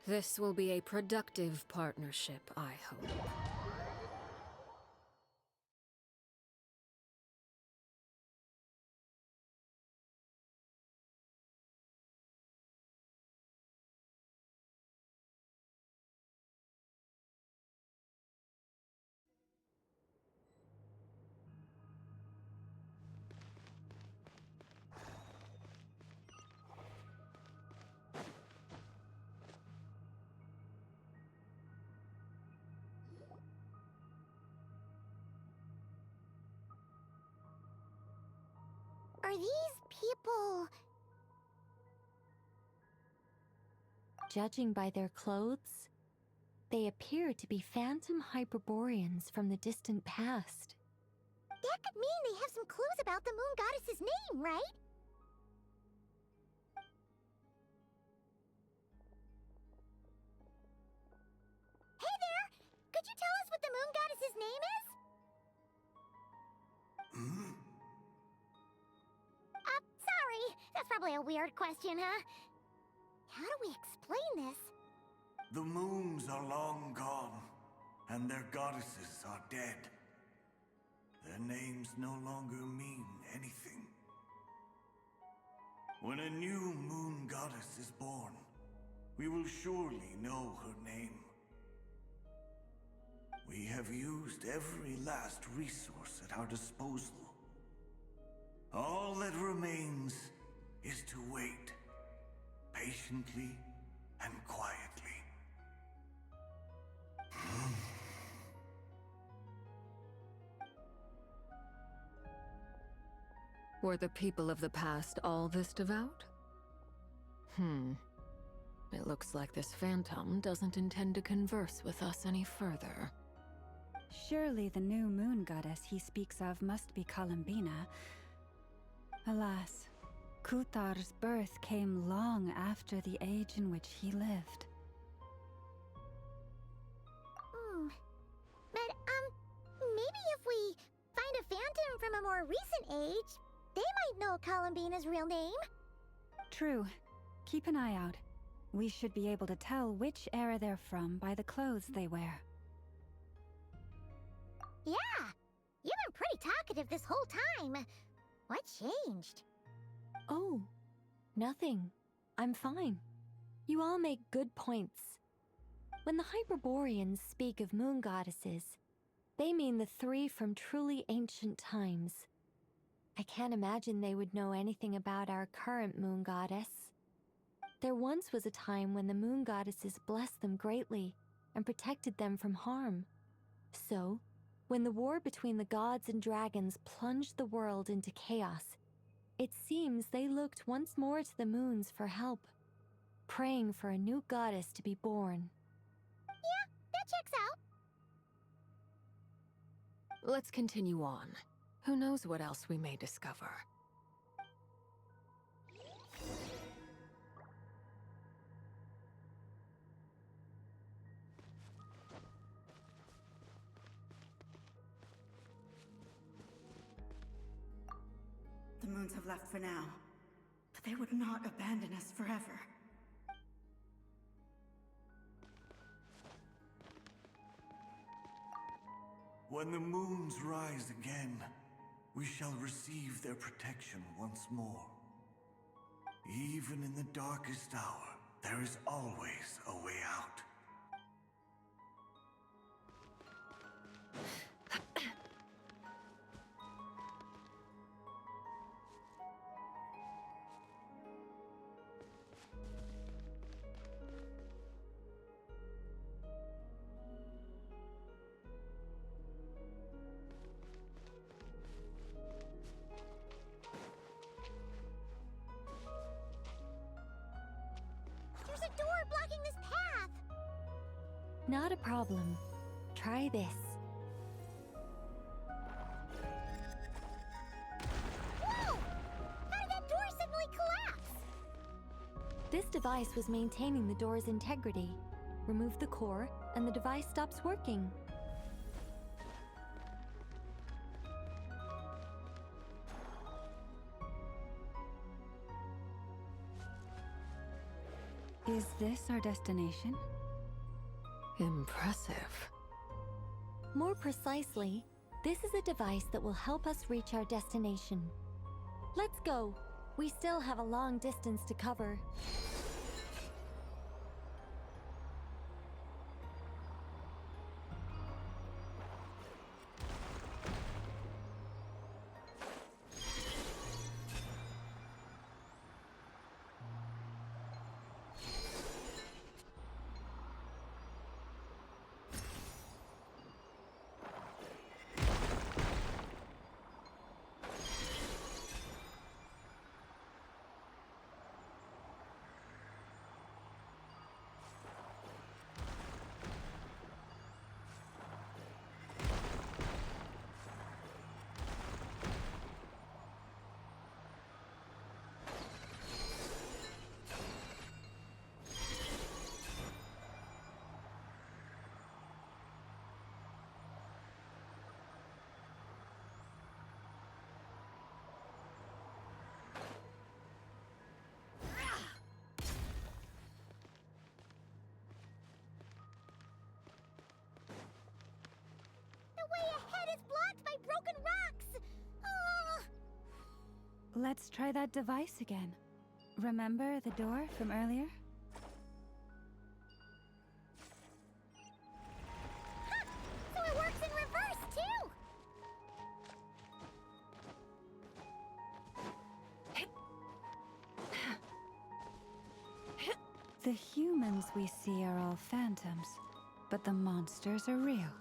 This will be a productive partnership, I hope. Are these people... Judging by their clothes, they appear to be phantom Hyperboreans from the distant past. That could mean they have some clues about the moon goddess's name, right? Hey there! Could you tell us what the moon goddess's name is? Sorry. That's probably a weird question, huh? How do we explain this? The moons are long gone, and their goddesses are dead. Their names no longer mean anything. When a new moon goddess is born, we will surely know her name. We have used every last resource at our disposal. All that remains is to wait, patiently and quietly. Were the people of the past all this devout? It looks like this phantom doesn't intend to converse with us any further. Surely the new moon goddess he speaks of must be Columbina. Alas, Kuthar's birth came long after the age in which he lived. But, maybe if we find a phantom from a more recent age, they might know Columbina's real name. True. Keep an eye out. We should be able to tell which era they're from by the clothes they wear. Yeah, you've been pretty talkative this whole time. What changed? Oh, nothing. I'm fine. You all make good points. When the Hyperboreans speak of moon goddesses, they mean the three from truly ancient times. I can't imagine they would know anything about our current moon goddess. There once was a time when the moon goddesses blessed them greatly and protected them from harm. So, when the war between the gods and dragons plunged the world into chaos, it seems they looked once more to the moons for help, praying for a new goddess to be born. Yeah, that checks out. Let's continue on. Who knows what else we may discover? The moons have left for now, but they would not abandon us forever. When the moons rise again, we shall receive their protection once more. Even in the darkest hour, there is always a way out. There's a door blocking this path. Not a problem. Try this. Whoa! How did that door suddenly collapse? This device was maintaining the door's integrity. Remove the core, and the device stops working. Is this our destination? Impressive. More precisely, this is a device that will help us reach our destination. Let's go. We still have a long distance to cover. The way ahead is blocked by broken rocks! Oh. Let's try that device again. Remember the door from earlier? Ha! So it works in reverse, too! The humans we see are all phantoms, but the monsters are real.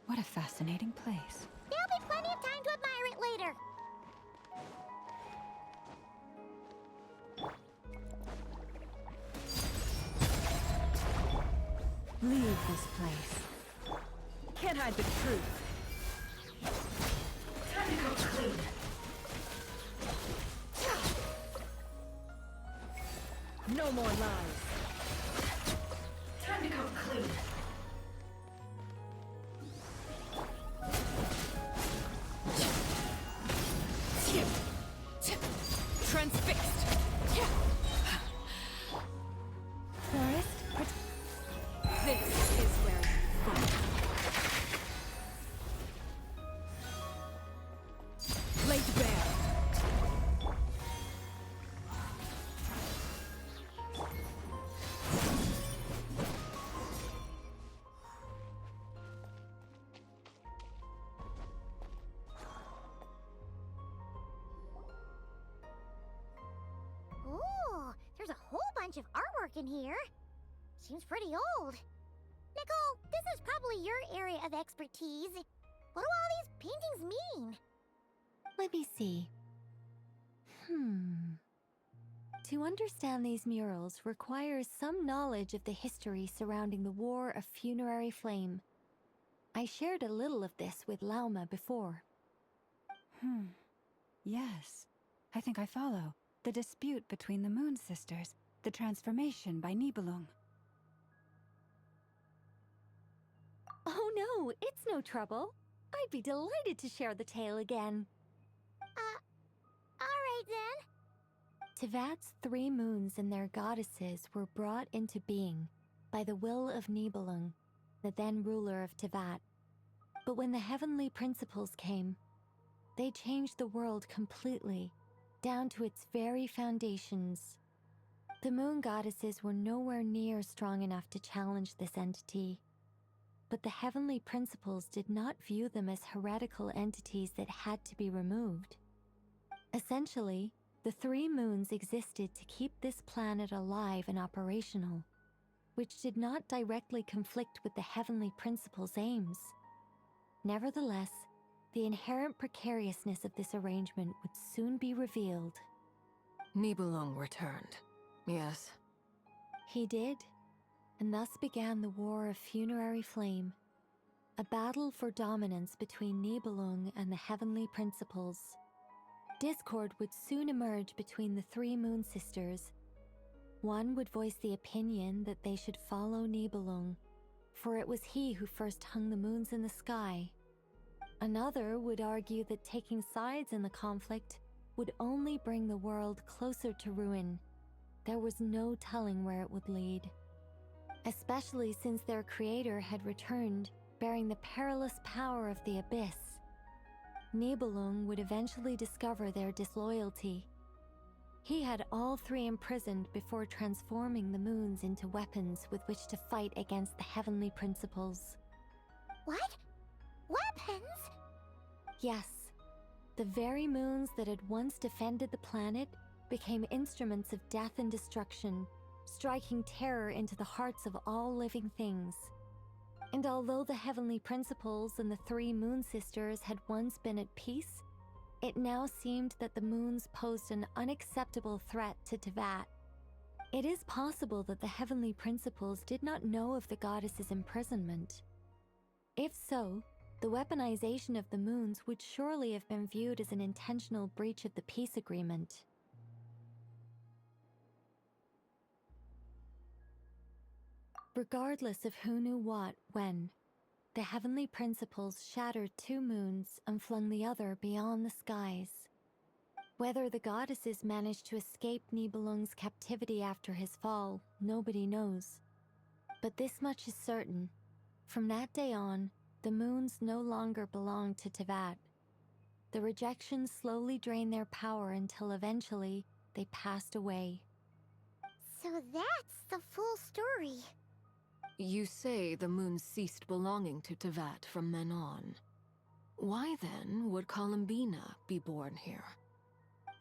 What a fascinating place. There'll be plenty of time to admire it later. Leave this place. Can't hide the truth. Time to go clean. No more lies. Time to go clean. Transfixed. Forest, this is where you fight. Laid bare. Ooh, there's a whole bunch of artwork in here. Seems pretty old. Nicole, this is probably your area of expertise. What do all these paintings mean? Let me see. To understand these murals requires some knowledge of the history surrounding the War of Funerary Flame. I shared a little of this with Lauma before. Yes, I think I follow. The dispute between the Moon Sisters, the transformation by Nibelung. Oh no, it's no trouble. I'd be delighted to share the tale again. Alright then. Tevat's 3 moons and their goddesses were brought into being by the will of Nibelung, the then ruler of Tevat. But when the heavenly principles came, they changed the world completely, down to its very foundations. The moon goddesses were nowhere near strong enough to challenge this entity. But the heavenly principles did not view them as heretical entities that had to be removed. Essentially, the 3 moons existed to keep this planet alive and operational, which did not directly conflict with the heavenly principles' aims. Nevertheless, the inherent precariousness of this arrangement would soon be revealed. Nibelung returned. Yes. He did, and thus began the War of Funerary Flame, a battle for dominance between Nibelung and the heavenly principles. Discord would soon emerge between the 3 moon sisters. One would voice the opinion that they should follow Nibelung, for it was he who first hung the moons in the sky. Another would argue that taking sides in the conflict would only bring the world closer to ruin. there was no telling where it would lead. Especially since their creator had returned, bearing the perilous power of the Abyss. Nibelung would eventually discover their disloyalty. He had all three imprisoned before transforming the moons into weapons with which to fight against the heavenly principles. What? Weapons? Yes, the very moons that had once defended the planet became instruments of death and destruction, striking terror into the hearts of all living things. And although the heavenly principles and the three moon sisters had once been at peace, it now seemed that the moons posed an unacceptable threat to Teyvat. It is possible that the heavenly principles did not know of the goddess's imprisonment. If so, the weaponization of the moons would surely have been viewed as an intentional breach of the peace agreement. Regardless of who knew what, when, the heavenly principles shattered two moons and flung the other beyond the skies. Whether the goddesses managed to escape Nibelung's captivity after his fall, nobody knows. But this much is certain. From that day on, the moons no longer belonged to Teyvat. The rejection slowly drained their power until eventually they passed away. So that's the full story. You say the moon ceased belonging to Teyvat from then on. Why then would Columbina be born here?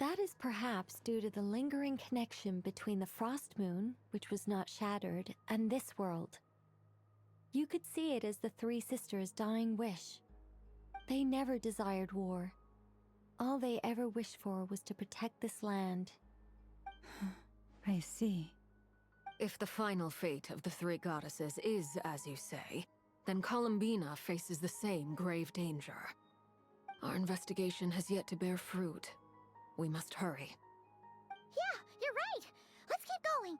That is perhaps due to the lingering connection between the Frost Moon, which was not shattered, and this world. You could see it as the three sisters' dying wish. They never desired war. All they ever wished for was to protect this land. I see. If the final fate of the three goddesses is as you say, then Columbina faces the same grave danger. Our investigation has yet to bear fruit. We must hurry. Yeah, you're right. Let's keep going.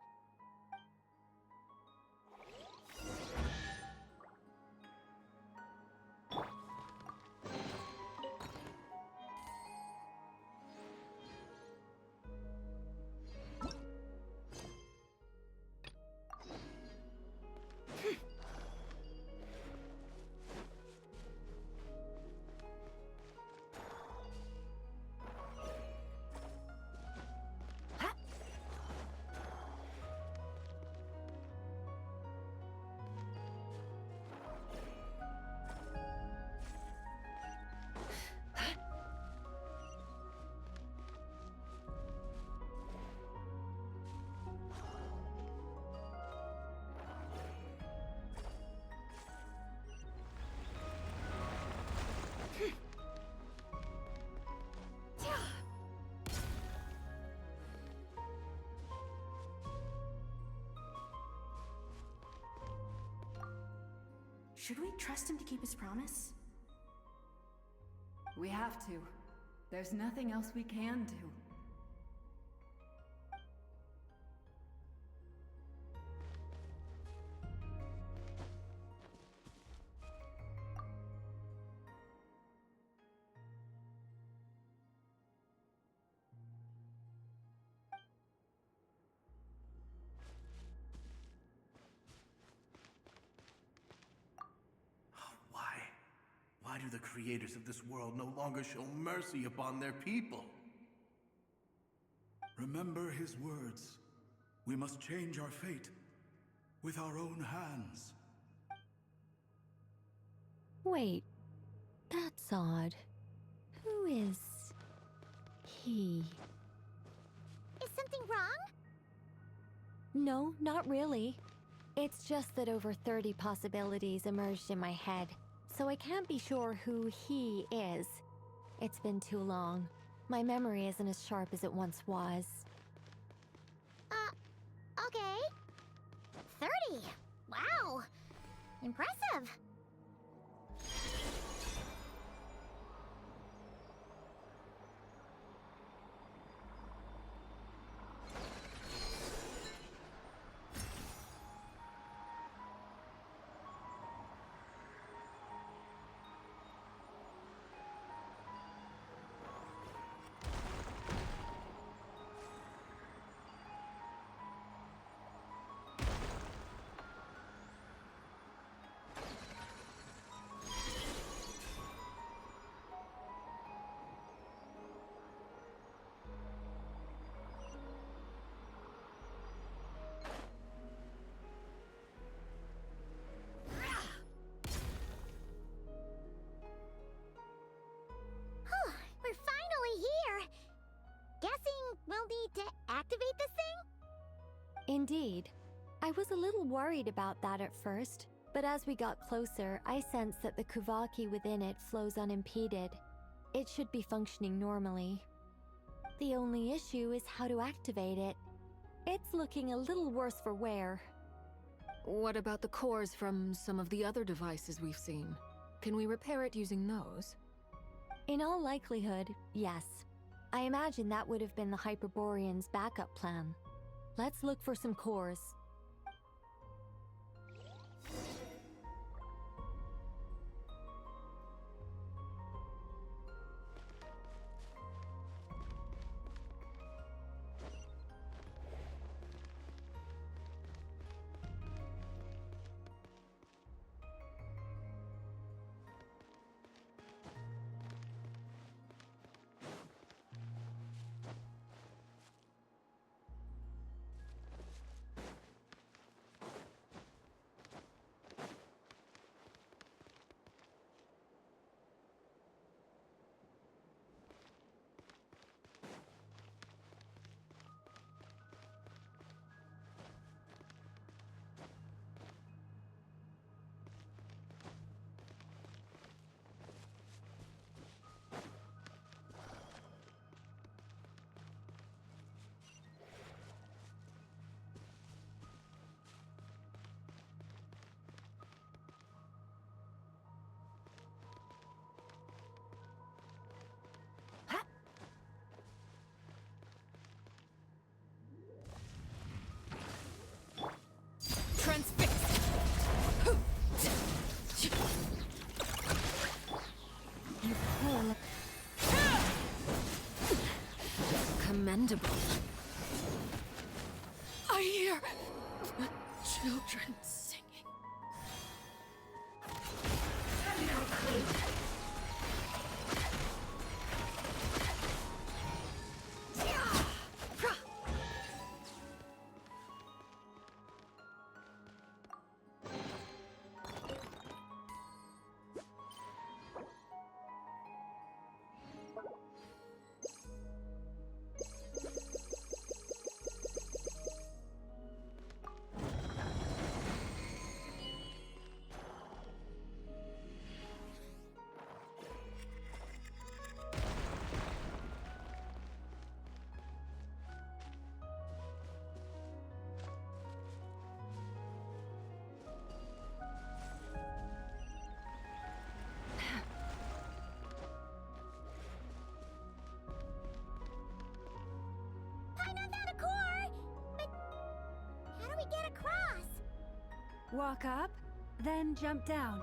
Should we trust him to keep his promise? We have to. There's nothing else we can do. Why do the creators of this world no longer show mercy upon their people? Remember his words. We must change our fate with our own hands. Wait, that's odd. Who is he? Is something wrong? No, not really. It's just that over 30 possibilities emerged in my head, so I can't be sure who he is. It's been too long. My memory isn't as sharp as it once was. Okay. 30. Wow. Impressive. Indeed. I was a little worried about that at first, but as we got closer, I sensed that the Kuvaki within it flows unimpeded. It should be functioning normally. The only issue is how to activate it. It's looking a little worse for wear. What about the cores from some of the other devices we've seen? Can we repair it using those? In all likelihood, yes. I imagine that would have been the Hyperborean's backup plan. Let's look for some cores. Transfixed! You pull. Commendable. I hear children singing. Get across! Walk up, then jump down.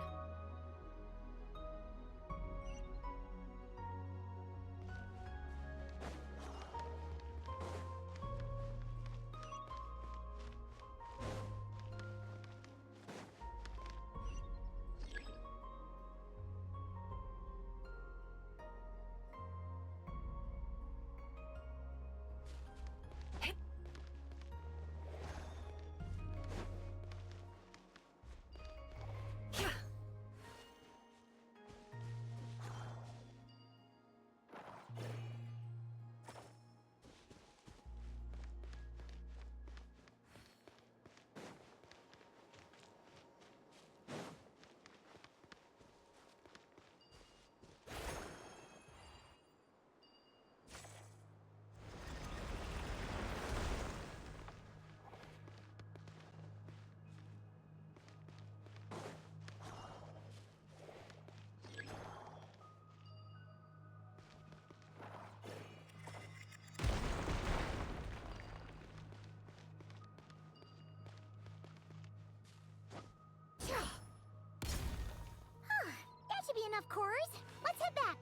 That should be enough cores. Let's head back.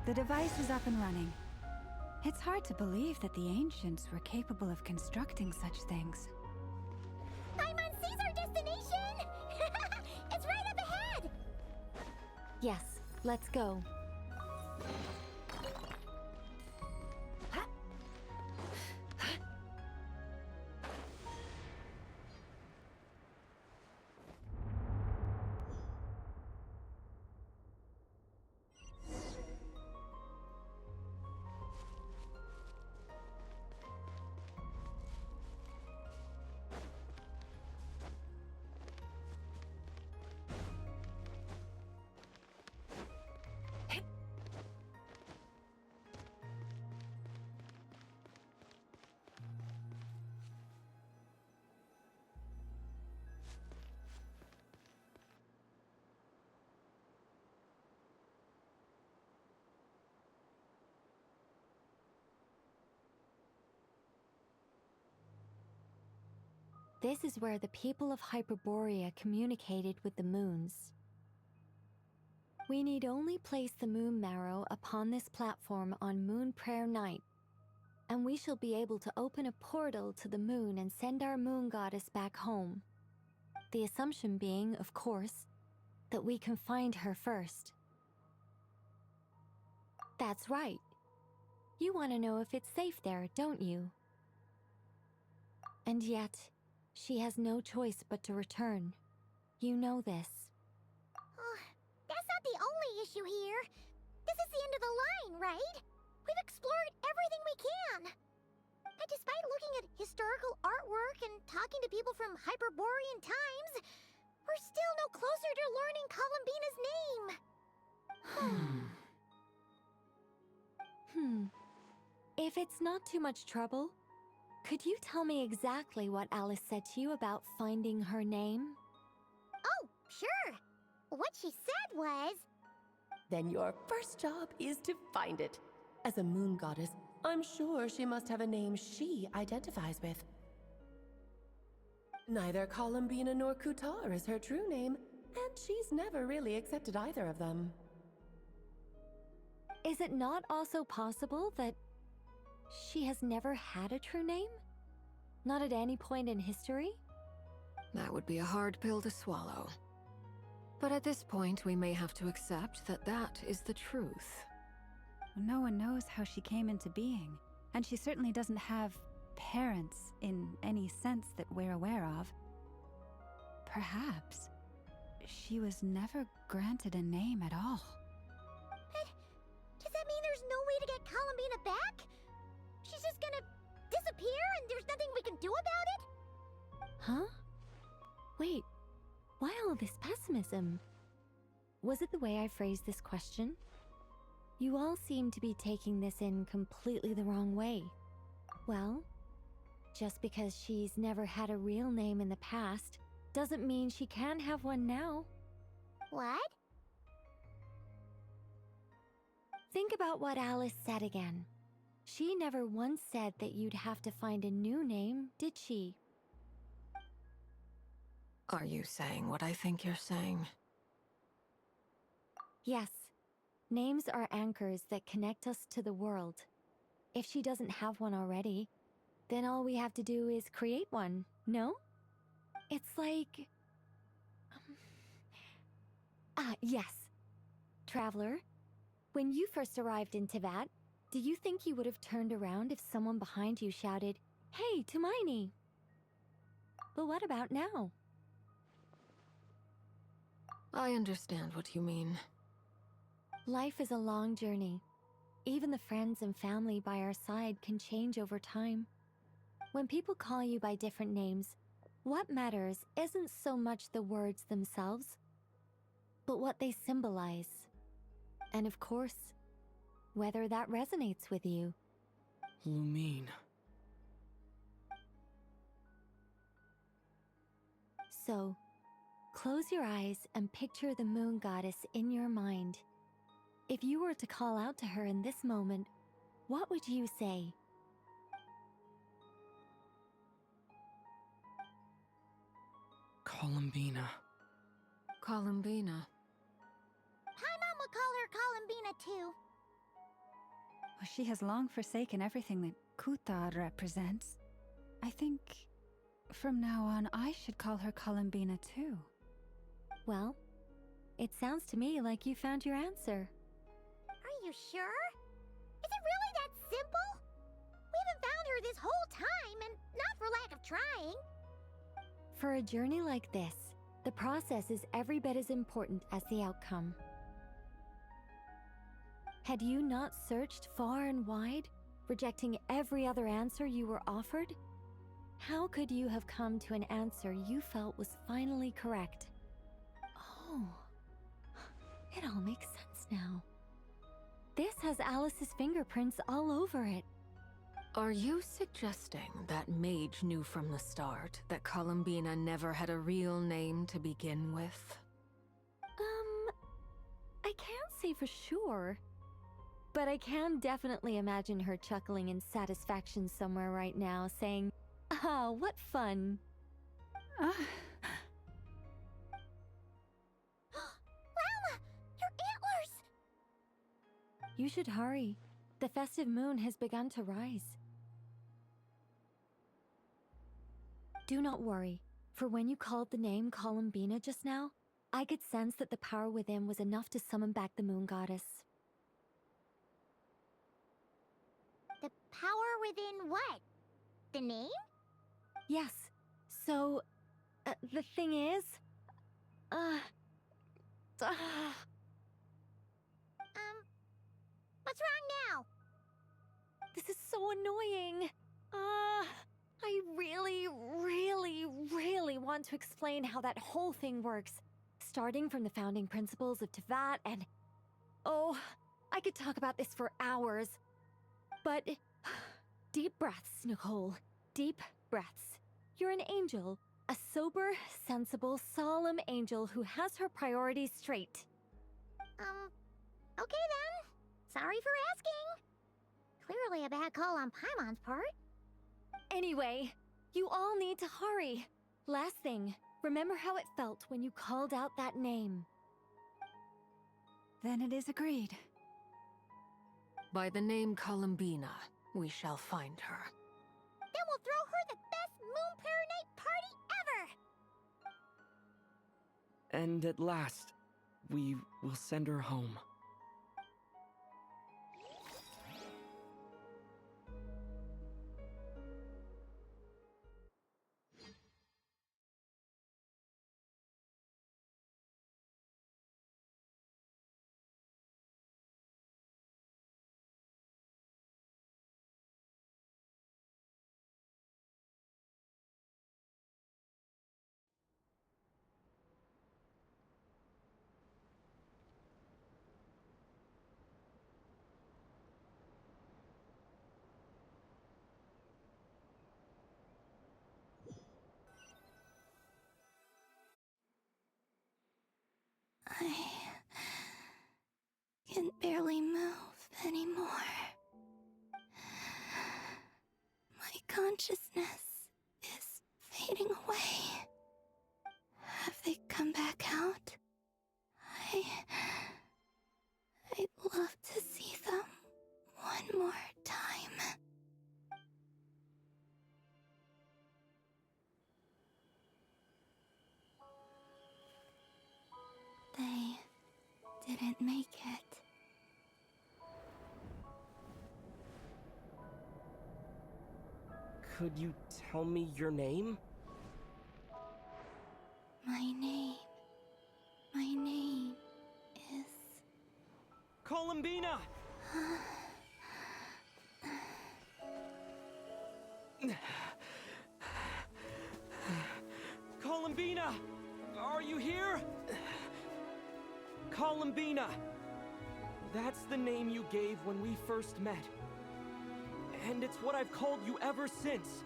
The device is up and running. It's hard to believe that the ancients were capable of constructing such things. Paimon sees our destination! It's right up ahead! Yes, let's go. This is where the people of Hyperborea communicated with the moons. We need only place the moon marrow upon this platform on Moon Prayer Night, and we shall be able to open a portal to the moon and send our moon goddess back home. The assumption being, of course, that we can find her first. That's right. You want to know if it's safe there, don't you? And yet, she has no choice but to return. You know this. That's not the only issue here. This is the end of the line, right? We've explored everything we can. And despite looking at historical artwork and talking to people from Hyperborean times, we're still no closer to learning Columbina's name. If it's not too much trouble, could you tell me exactly what Alice said to you about finding her name? Oh, sure. What she said was... Then your first job is to find it. As a moon goddess, I'm sure she must have a name she identifies with. Neither Columbina nor Kutar is her true name, and she's never really accepted either of them. Is it not also possible that she has never had a true name? Not at any point in history? That would be a hard pill to swallow. But at this point, we may have to accept that that is the truth. No one knows how she came into being, and she certainly doesn't have parents in any sense that we're aware of. Perhaps she was never granted a name at all. But does that mean there's no way to get Columbina back? She's just gonna disappear and there's nothing we can do about it? Huh? Wait, why all this pessimism? Was it the way I phrased this question? You all seem to be taking this in completely the wrong way. Well, just because she's never had a real name in the past doesn't mean she can't have one now. What? Think about what Alice said again. She never once said that you'd have to find a new name, did she? Are you saying what I think you're saying? Yes. Names are anchors that connect us to the world. If she doesn't have one already, then all we have to do is create one, no? It's like... yes. Traveler, when you first arrived in Teyvat, do you think you would have turned around if someone behind you shouted, "Hey, Tumaini"? But what about now? I understand what you mean. Life is a long journey. Even the friends and family by our side can change over time. When people call you by different names, what matters isn't so much the words themselves, but what they symbolize. And of course, whether that resonates with you. Lumine. So, close your eyes and picture the moon goddess in your mind. If you were to call out to her in this moment, what would you say? Columbina. Columbina. Paimon would call her Columbina too. She has long forsaken everything that Kutar represents. I think from now on I should call her Columbina too. Well, it sounds to me like you found your answer. Are you sure? Is it really that simple? We haven't found her this whole time, and not for lack of trying. For a journey like this, the process is every bit as important as the outcome. Had you not searched far and wide, rejecting every other answer you were offered? How could you have come to an answer you felt was finally correct? Oh, it all makes sense now. This has Alice's fingerprints all over it. Are you suggesting that mage knew from the start that Columbina never had a real name to begin with? I can't say for sure. But I can definitely imagine her chuckling in satisfaction somewhere right now, saying, "Ah, what fun." Llama! Your antlers! You should hurry. The festive moon has begun to rise. Do not worry, for when you called the name Columbina just now, I could sense that the power within was enough to summon back the moon goddess. The power within what? The name? Yes. So, the thing is... What's wrong now? This is so annoying. I really want to explain how that whole thing works. Starting from the founding principles of Tevat and... Oh, I could talk about this for hours. But... Deep breaths, Nicole. Deep breaths. You're an angel. A sober, sensible, solemn angel who has her priorities straight. Okay then. Sorry for asking. Clearly a bad call on Paimon's part. Anyway, you all need to hurry. Last thing, remember how it felt when you called out that name. Then it is agreed. By the name Columbina, we shall find her. Then we'll throw her the best Moon Pair Night party ever! And at last, we will send her home. I can barely move anymore. My consciousness is fading away. Have they come back out? I'd love to see them one more time. They didn't make it. Could you tell me your name? My name is... Columbina! Columbina! Are you here? Columbina! That's the name you gave when we first met. And it's what I've called you ever since.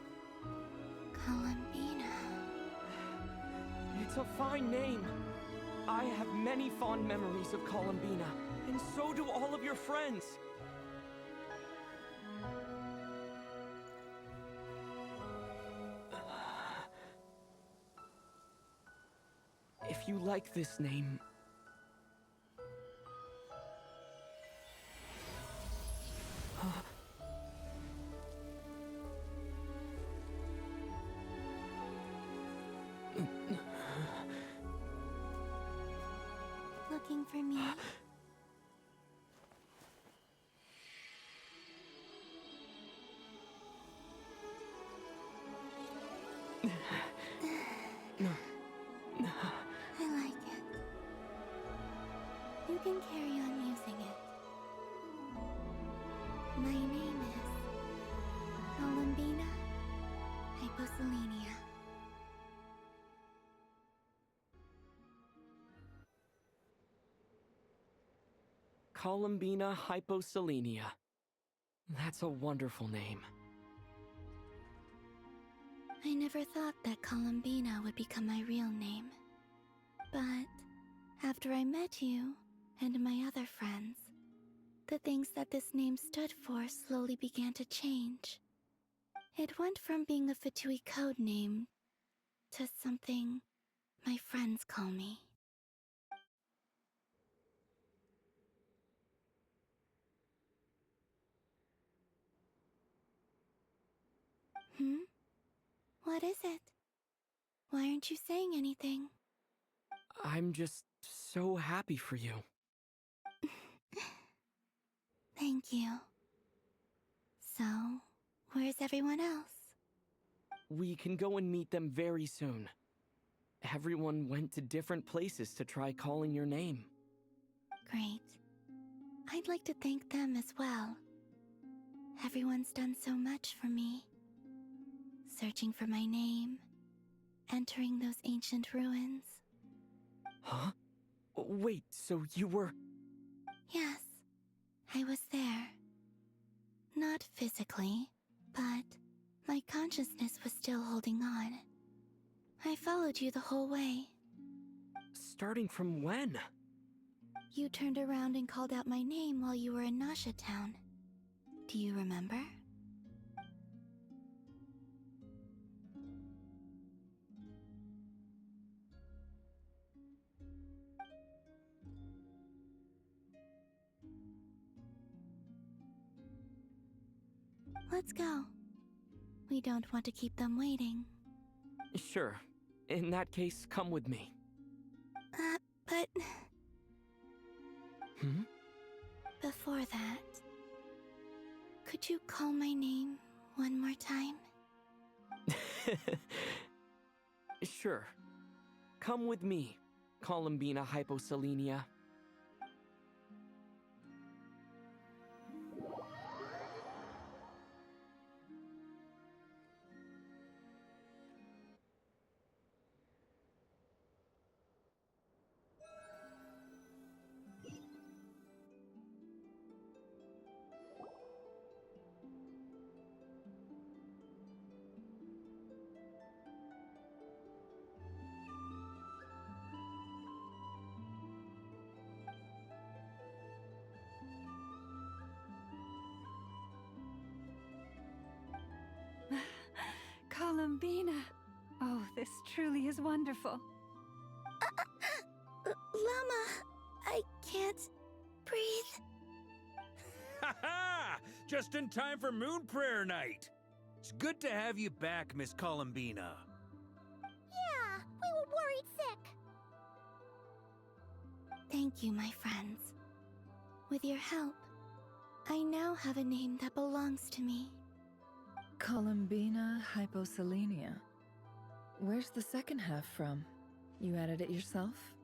Columbina. It's a fine name. I have many fond memories of Columbina, and so do all of your friends. If you like this name... I like it. You can carry on using it. My name is Columbina Hyposelenia. Columbina Hyposelenia. That's a wonderful name. I never thought that Columbina would become my real name. But after I met you and my other friends, the things that this name stood for slowly began to change. It went from being a Fatui code name to something my friends call me. What is it? Why aren't you saying anything? I'm just so happy for you. Thank you. So, where's everyone else? We can go and meet them very soon. Everyone went to different places to try calling your name. Great. I'd like to thank them as well. Everyone's done so much for me. Searching for my name, entering those ancient ruins. Huh? Wait, so you were... Yes, I was there. Not physically, but my consciousness was still holding on. I followed you the whole way. Starting from when? You turned around and called out my name while you were in Nasha Town. Do you remember? Let's go. We don't want to keep them waiting. Sure. In that case, come with me. But... Hmm? Before that, could you call my name one more time? Sure. Come with me, Columbina Hyposelenia. Columbina! Oh, this truly is wonderful. Llama, I can't breathe. Ha ha! Just in time for Moon Prayer Night. It's good to have you back, Miss Columbina. Yeah, we were worried sick. Thank you, my friends. With your help, I now have a name that belongs to me. Columbina Hyposelenia. Where's the second half from? You added it yourself?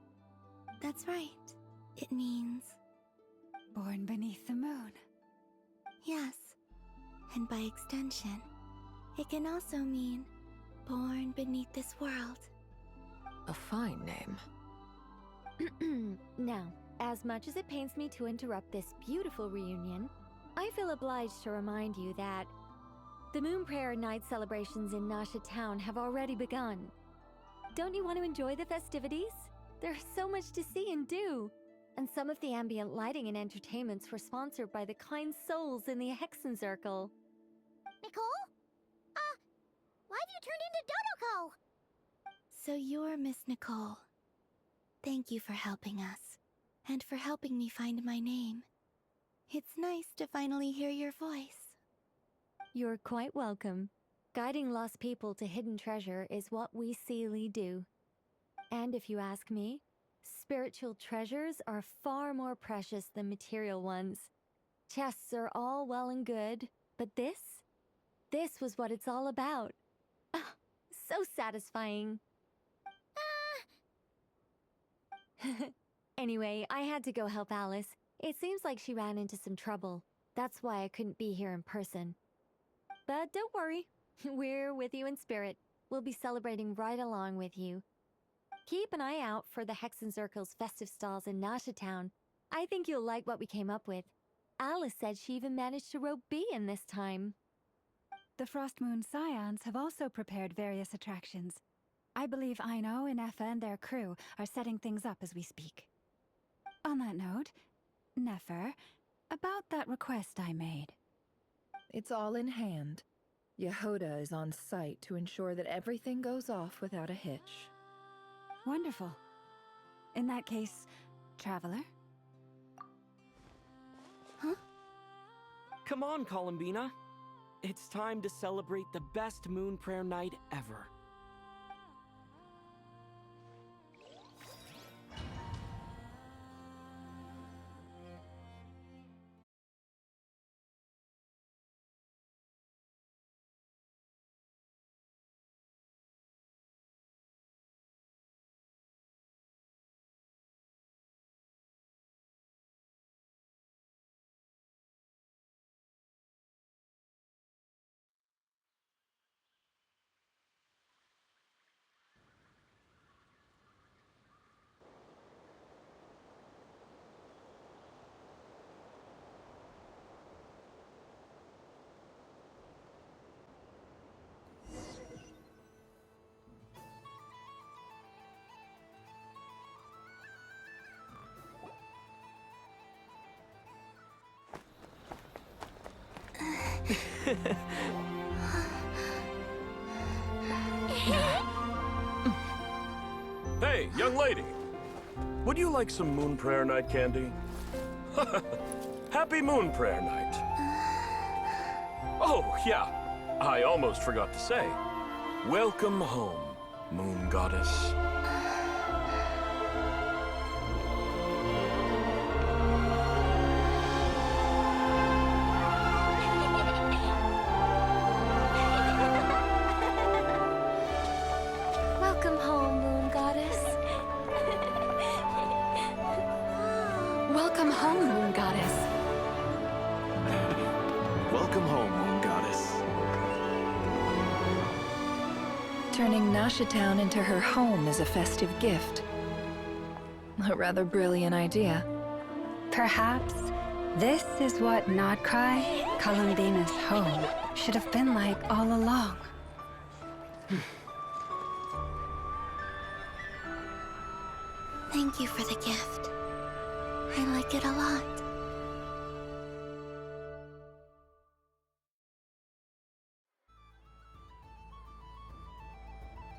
That's right. It means... Born beneath the moon. Yes. And by extension, it can also mean born beneath this world. A fine name. Now, as much as it pains me to interrupt this beautiful reunion, I feel obliged to remind you that the Moon Prayer Night celebrations in Nasha Town have already begun. Don't you want to enjoy the festivities? There's so much to see and do. And some of the ambient lighting and entertainments were sponsored by the kind souls in the Hexen Circle. Nicole? Why have you turned into Dodoko? So you're Miss Nicole. Thank you for helping us, and for helping me find my name. It's nice to finally hear your voice. You're quite welcome. Guiding lost people to hidden treasure is what we Seelie do. And if you ask me, spiritual treasures are far more precious than material ones. Chests are all well and good, but this was what it's all about. Ah, So satisfying. Anyway, I had to go help Alice. It seems like she ran into some trouble. That's why I couldn't be here in person. But don't worry. We're with you in spirit. We'll be celebrating right along with you. Keep an eye out for the Hexenzirkel's festive stalls in Nasha Town. I think you'll like what we came up with. Alice said she even managed to rope B in this time. The Frost Moon Scions have also prepared various attractions. I believe Aino, Ineffa, and their crew are setting things up as we speak. On that note, Nefer, about that request I made. It's all in hand. Yehoda is on site to ensure that everything goes off without a hitch. Wonderful. In that case, Traveler? Huh? Come on, Columbina. It's time to celebrate the best moon prayer night ever. Hey, young lady! Would you like some Moon Prayer Night candy? Happy Moon Prayer Night! Oh, yeah, I almost forgot to say. Welcome home, Moon Goddess. Welcome home, Moon Goddess. Welcome home, Moon Goddess. Welcome home, Moon Goddess. Turning Nasha Town into her home is a festive gift. A rather brilliant idea. Perhaps this is what Nodcry, Columbina's home, should have been like all along. Thank you for the gift. I like it a lot.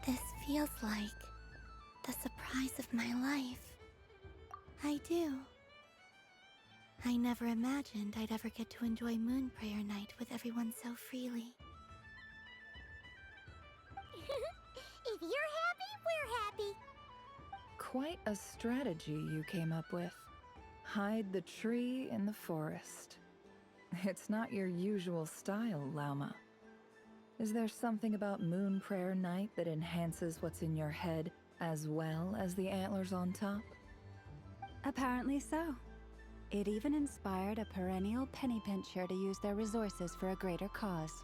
This feels like the surprise of my life. I do. I never imagined I'd ever get to enjoy Moon Prayer Night with everyone so freely. If you're happy, we're happy. Quite a strategy you came up with. Hide the tree in the forest. It's not your usual style, Lauma. Is there something about Moon Prayer Night that enhances what's in your head as well as the antlers on top? Apparently so. It even inspired a perennial penny pincher to use their resources for a greater cause.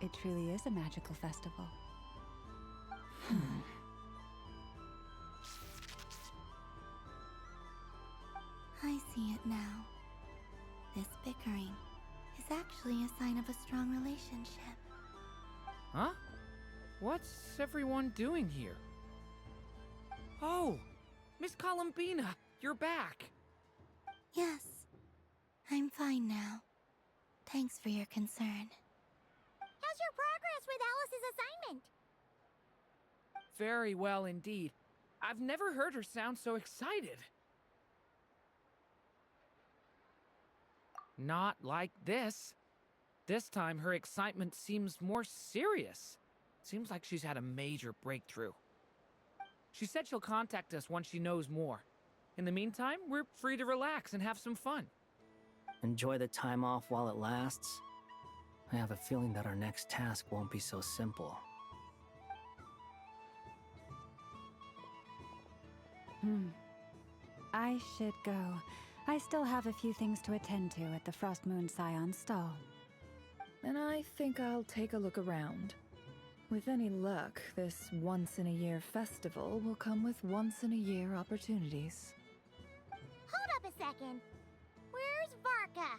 It truly is a magical festival. I see it now. This bickering is actually a sign of a strong relationship. Huh? What's everyone doing here? Oh! Miss Columbina, you're back! Yes, I'm fine now. Thanks for your concern. How's your progress with Alice's assignment? Very well indeed. I've never heard her sound so excited. Not like this. This time her excitement seems more serious. Seems like she's had a major breakthrough. She said she'll contact us once she knows more. In the meantime, we're free to relax and have some fun. Enjoy the time off while it lasts. I have a feeling that our next task won't be so simple. I should go. I still have a few things to attend to at the Frost Moon Scion stall. And I think I'll take a look around. With any luck, this once-in-a-year festival will come with once-in-a-year opportunities. Hold up a second. Where's Varka?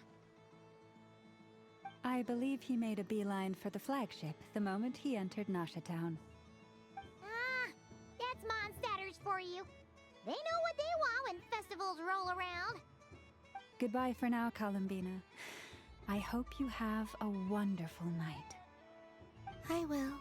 I believe he made a beeline for the flagship the moment he entered Nasha Town. Ah, that's Mondstadters for you. They know what they want when festivals roll around. Goodbye for now, Columbina. I hope you have a wonderful night. I will.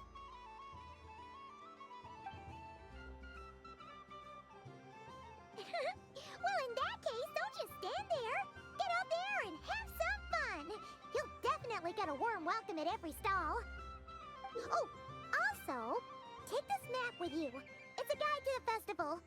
Well, in that case, don't just stand there. Get out there and have some fun. You'll definitely get a warm welcome at every stall. Oh, also, take this map with you. It's a guide to the festival.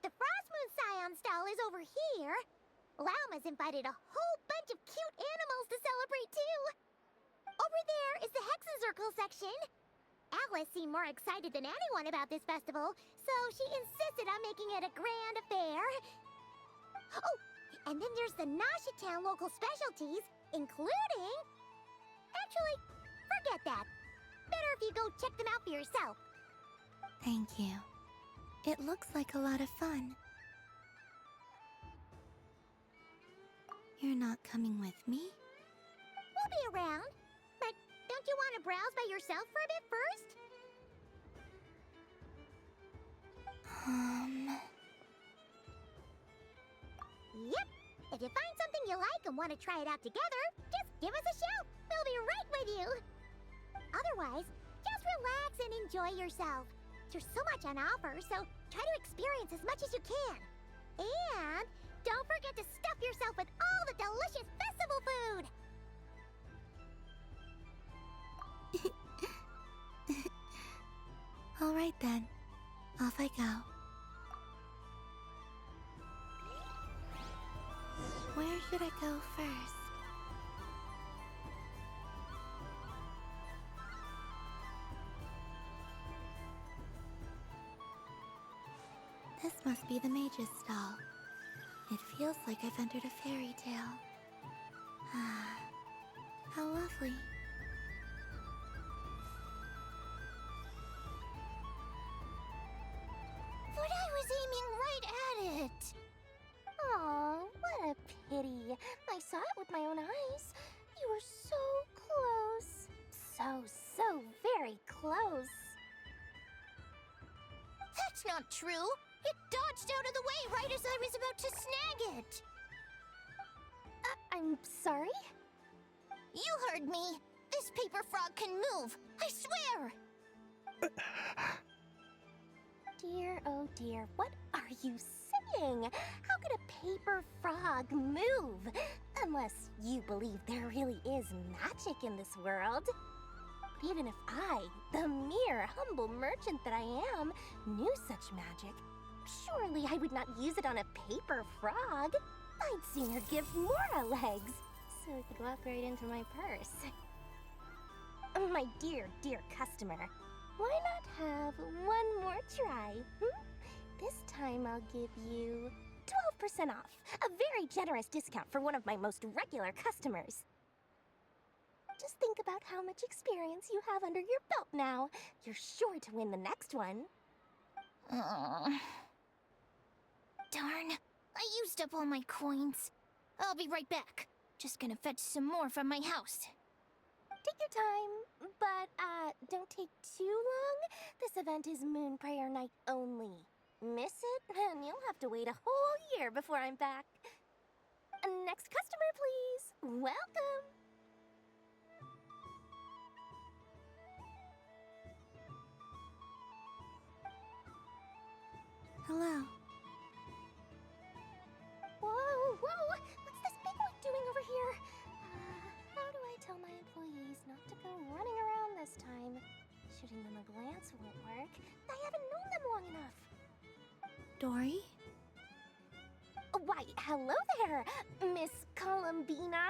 The Frost Moon Scion stall is over here. Lauma's invited a whole bunch of cute animals to celebrate too. Over there is the Hexencircle section. Alice seemed more excited than anyone about this festival, so she insisted on making it a grand affair. Oh, and then there's the Nasha Town local specialties, including... Actually, forget that. Better if you go check them out for yourself. Thank you. It looks like a lot of fun. You're not coming with me? We'll be around. But don't you want to browse by yourself for a bit first? Yep. If you find something you like and want to try it out together, just give us a shout. We'll be right with you. Otherwise, just relax and enjoy yourself. There's so much on offer, so try to experience as much as you can. And don't forget to stuff yourself with all the delicious festival food! All right then. Off I go. Where should I go first? This must be the mage's stall. It feels like I've entered a fairy tale. Ah, how lovely. But I was aiming right at it! Aw, what a pity. I saw it with my own eyes. You were so close. So very close. That's not true! It dodged out of the way right as I was about to snag it! I'm sorry? You heard me! This paper frog can move! I swear! Dear, oh dear, what are you saying? How could a paper frog move? Unless you believe there really is magic in this world. But even if I, the mere humble merchant that I am, knew such magic, surely I would not use it on a paper frog. I'd sooner give Mora legs, so it could walk right into my purse. My dear, dear customer, why not have one more try? This time I'll give you 12% off, a very generous discount for one of my most regular customers. Just think about how much experience you have under your belt now. You're sure to win the next one. Darn, I used up all my coins. I'll be right back. Just gonna fetch some more from my house. Take your time, but don't take too long. This event is Moon Prayer Night only. Miss it, and you'll have to wait a whole year before I'm back. Next customer, please. Welcome. Hello. Whoa, what's this bigwig doing over here? How do I tell my employees not to go running around this time? Shooting them a glance won't story? Why, hello there, Miss Columbina.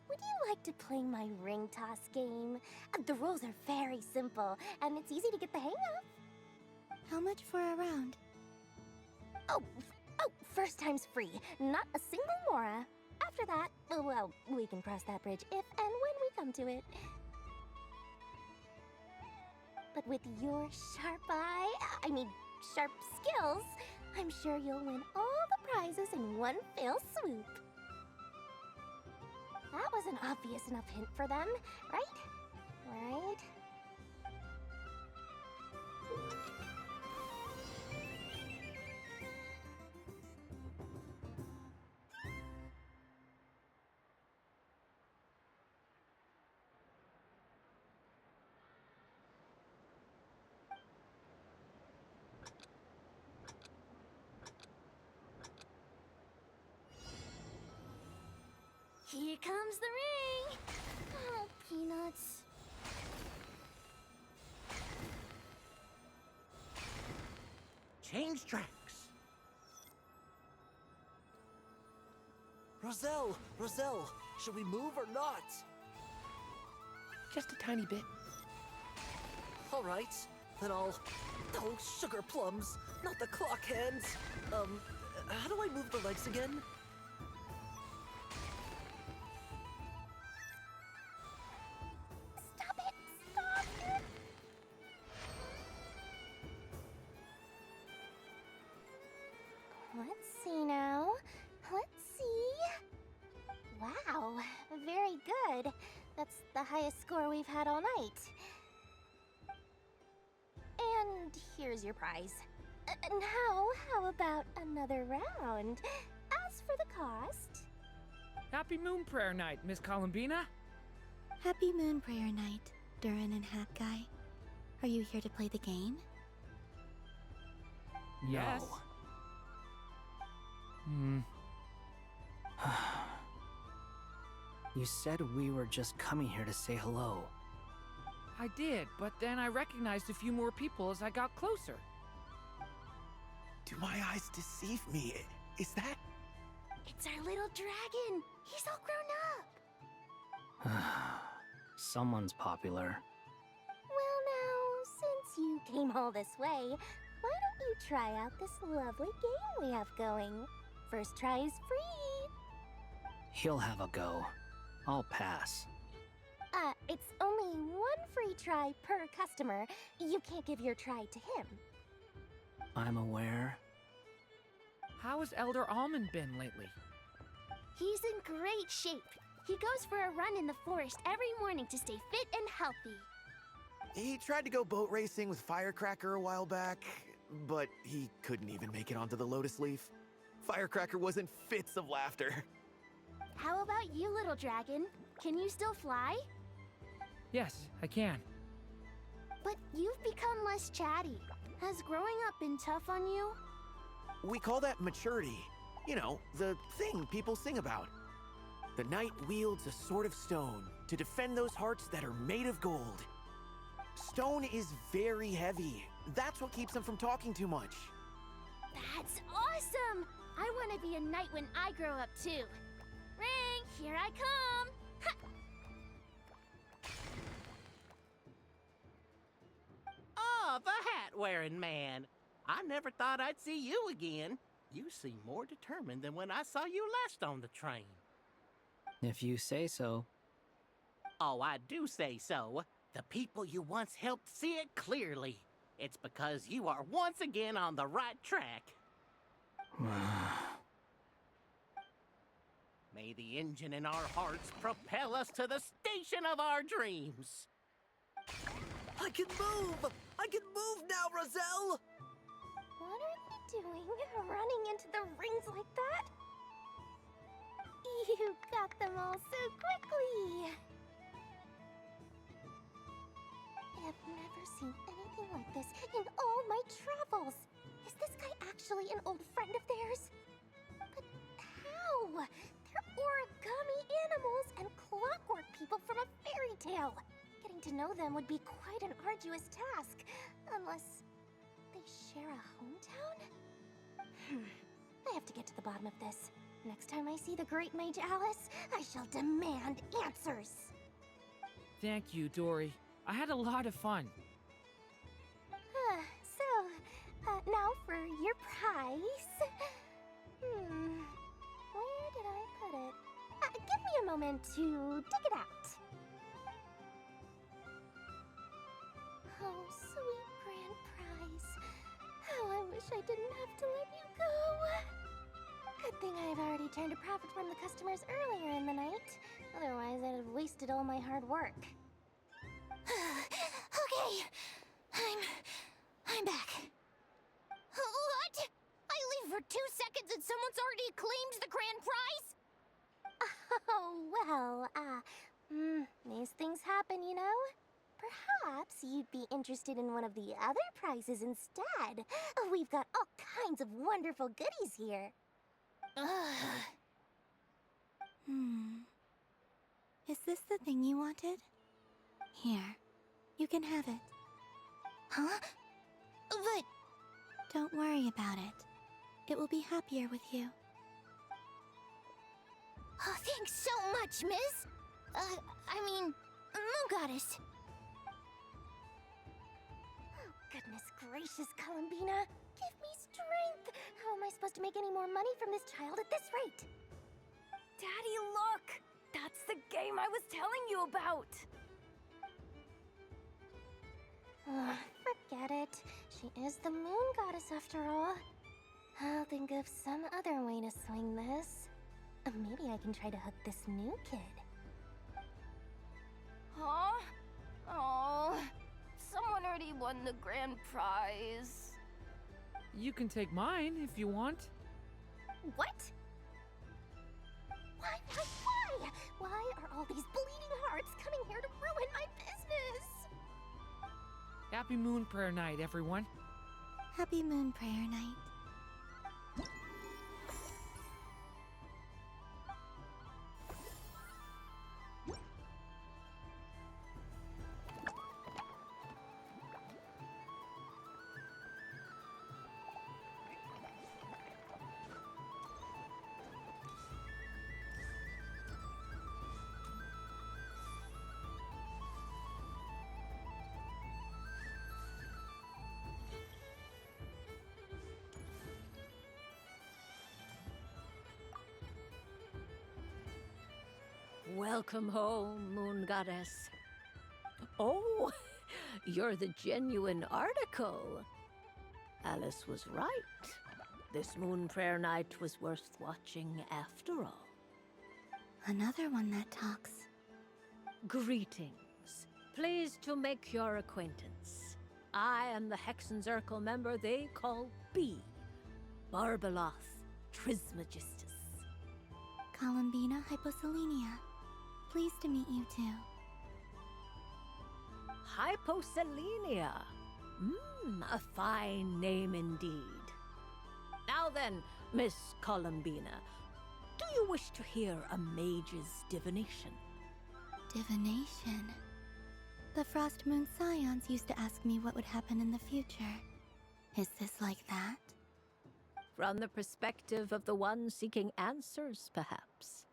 Would you like to play my ring toss game? The rules are very simple, and it's easy to get the hang of. How much for a round? Oh, first time's free. Not a single mora. After that, well, we can cross that bridge if and when we come to it. But with your sharp sharp skills, I'm sure you'll win all the prizes in one fell swoop. That was an obvious enough hint for them, right? Right? Here comes the ring! Oh, peanuts. Change tracks. Roselle, should we move or not? Just a tiny bit. All right, then I'll... Oh, sugar plums, not the clock hands. How do I move the legs again? Stop it! Stop it! Let's see now. Let's see. Wow, very good. That's the highest score we've had all night. And here's your prize. Now, how about another round? As for the cost... Happy Moon Prayer Night, Miss Columbina. Happy Moon Prayer Night, Durin and Hat Guy. Are you here to play the game? Yes. You said we were just coming here to say hello. I did, but then I recognized a few more people as I got closer. Do my eyes deceive me? Is that... It's our little dragon! He's all grown up! Someone's popular. Well now, since you came all this way, why don't you try out this lovely game we have going? First try is free! He'll have a go. I'll pass. It's only one free try per customer. You can't give your try to him. I'm aware. How has Elder Almond been lately? He's in great shape. He goes for a run in the forest every morning to stay fit and healthy. He tried to go boat racing with Firecracker a while back, but he couldn't even make it onto the Lotus Leaf. Firecracker was in fits of laughter. How about you, little dragon? Can you still fly? Yes, I can. But you've become less chatty. Has growing up been tough on you? We call that maturity. You know, the thing people sing about. The knight wields a sword of stone to defend those hearts that are made of gold. Stone is very heavy. That's what keeps him from talking too much. That's awesome! I want to be a knight when I grow up too. Ring, here I come! Ha! Oh, the hat-wearing man. I never thought I'd see you again. You seem more determined than when I saw you last on the train. If you say so. Oh, I do say so. The people you once helped see it clearly. It's because you are once again on the right track. May the engine in our hearts propel us to the station of our dreams. I can move! I can move now, Roselle! What are you doing, running into the rings like that? You got them all so quickly! I've never seen anything like this in all my travels! Is this guy actually an old friend of theirs? But how? They're origami animals and clockwork people from a fairy tale! Getting to know them would be quite an arduous task, unless they share a hometown? I have to get to the bottom of this. Next time I see the Great Mage Alice, I shall demand answers. Thank you, Dory. I had a lot of fun. Now for your prize. Where did I put it? Give me a moment to dig it out. Oh, sweet grand prize. How I wish I didn't have to let you go. Good thing I've already turned a profit from the customers earlier in the night. Otherwise, I'd have wasted all my hard work. Okay, I'm back. What? I leave for 2 seconds and someone's already claimed the grand prize? Oh, well, these things happen, you know? Perhaps you'd be interested in one of the other prizes instead. We've got all kinds of wonderful goodies here. Is this the thing you wanted? Here, you can have it. Huh? But... Don't worry about it. It will be happier with you. Oh, thanks so much, miss. Moon Goddess. Oh, goodness gracious, Columbina. Give me strength. How am I supposed to make any more money from this child at this rate? Daddy, look! That's the game I was telling you about! Forget it. She is the Moon Goddess after all. I'll think of some other way to swing this. Maybe I can try to hook this new kid. Huh? Oh, someone already won the grand prize. You can take mine if you want. What? Why? Why are all these bleeding hearts coming here to ruin my business? Happy Moon Prayer Night, everyone. Happy Moon Prayer Night. Welcome home, Moon Goddess. Oh, you're the genuine article. Alice was right. This Moon Prayer Night was worth watching after all. Another one that talks. Greetings. Pleased to make your acquaintance. I am the Hexenzirkel member they call B. Barbeloth Trismegistus. Columbina Hyposelenia. Pleased to meet you too. Hyposelenia. A fine name indeed. Now then, Miss Columbina, do you wish to hear a mage's divination? Divination? The Frost Moon Scions used to ask me what would happen in the future. Is this like that? From the perspective of the one seeking answers, perhaps.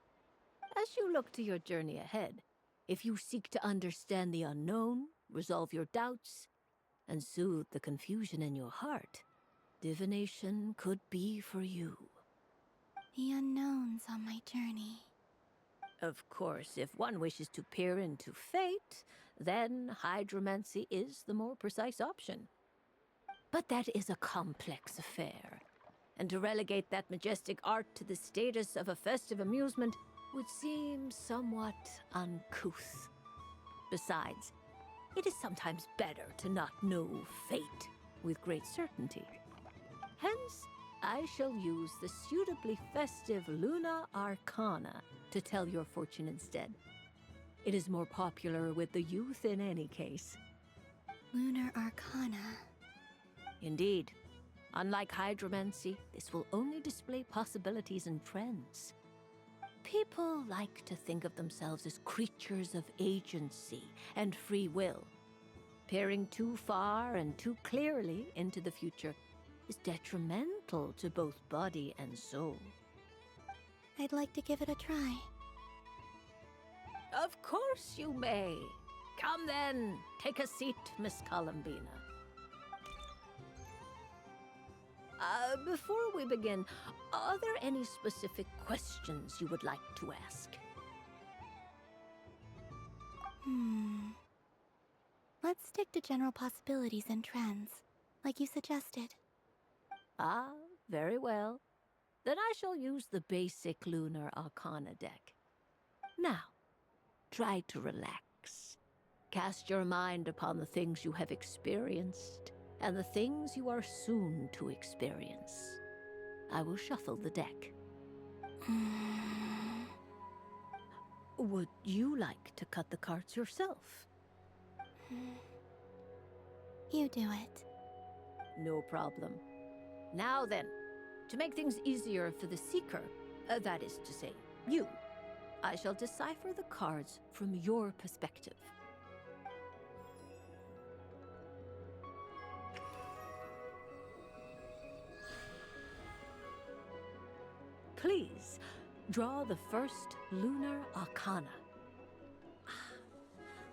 As you look to your journey ahead, if you seek to understand the unknown, resolve your doubts, and soothe the confusion in your heart, divination could be for you. The unknowns on my journey. Of course, if one wishes to peer into fate, then hydromancy is the more precise option. But that is a complex affair, and to relegate that majestic art to the status of a festive amusement would seem somewhat uncouth. Besides, it is sometimes better to not know fate with great certainty. Hence, I shall use the suitably festive Luna Arcana to tell your fortune instead. It is more popular with the youth in any case. Lunar Arcana. Indeed. Unlike hydromancy, this will only display possibilities and trends. People like to think of themselves as creatures of agency and free will. Peering too far and too clearly into the future is detrimental detrimental to both body and soul. I'd like to give it a try. Of course you may. Come then, take a seat, Miss Columbina. Before we begin, are there any specific questions you would like to ask? Let's stick to general possibilities and trends, like you suggested. Ah, very well. Then I shall use the basic Lunar Arcana deck. Now, try to relax. Cast your mind upon the things you have experienced and the things you are soon to experience. I will shuffle the deck. Would you like to cut the cards yourself? You do it. No problem. Now then, to make things easier for the Seeker, that is to say, you, I shall decipher the cards from your perspective. Please, draw the first Lunar Arcana.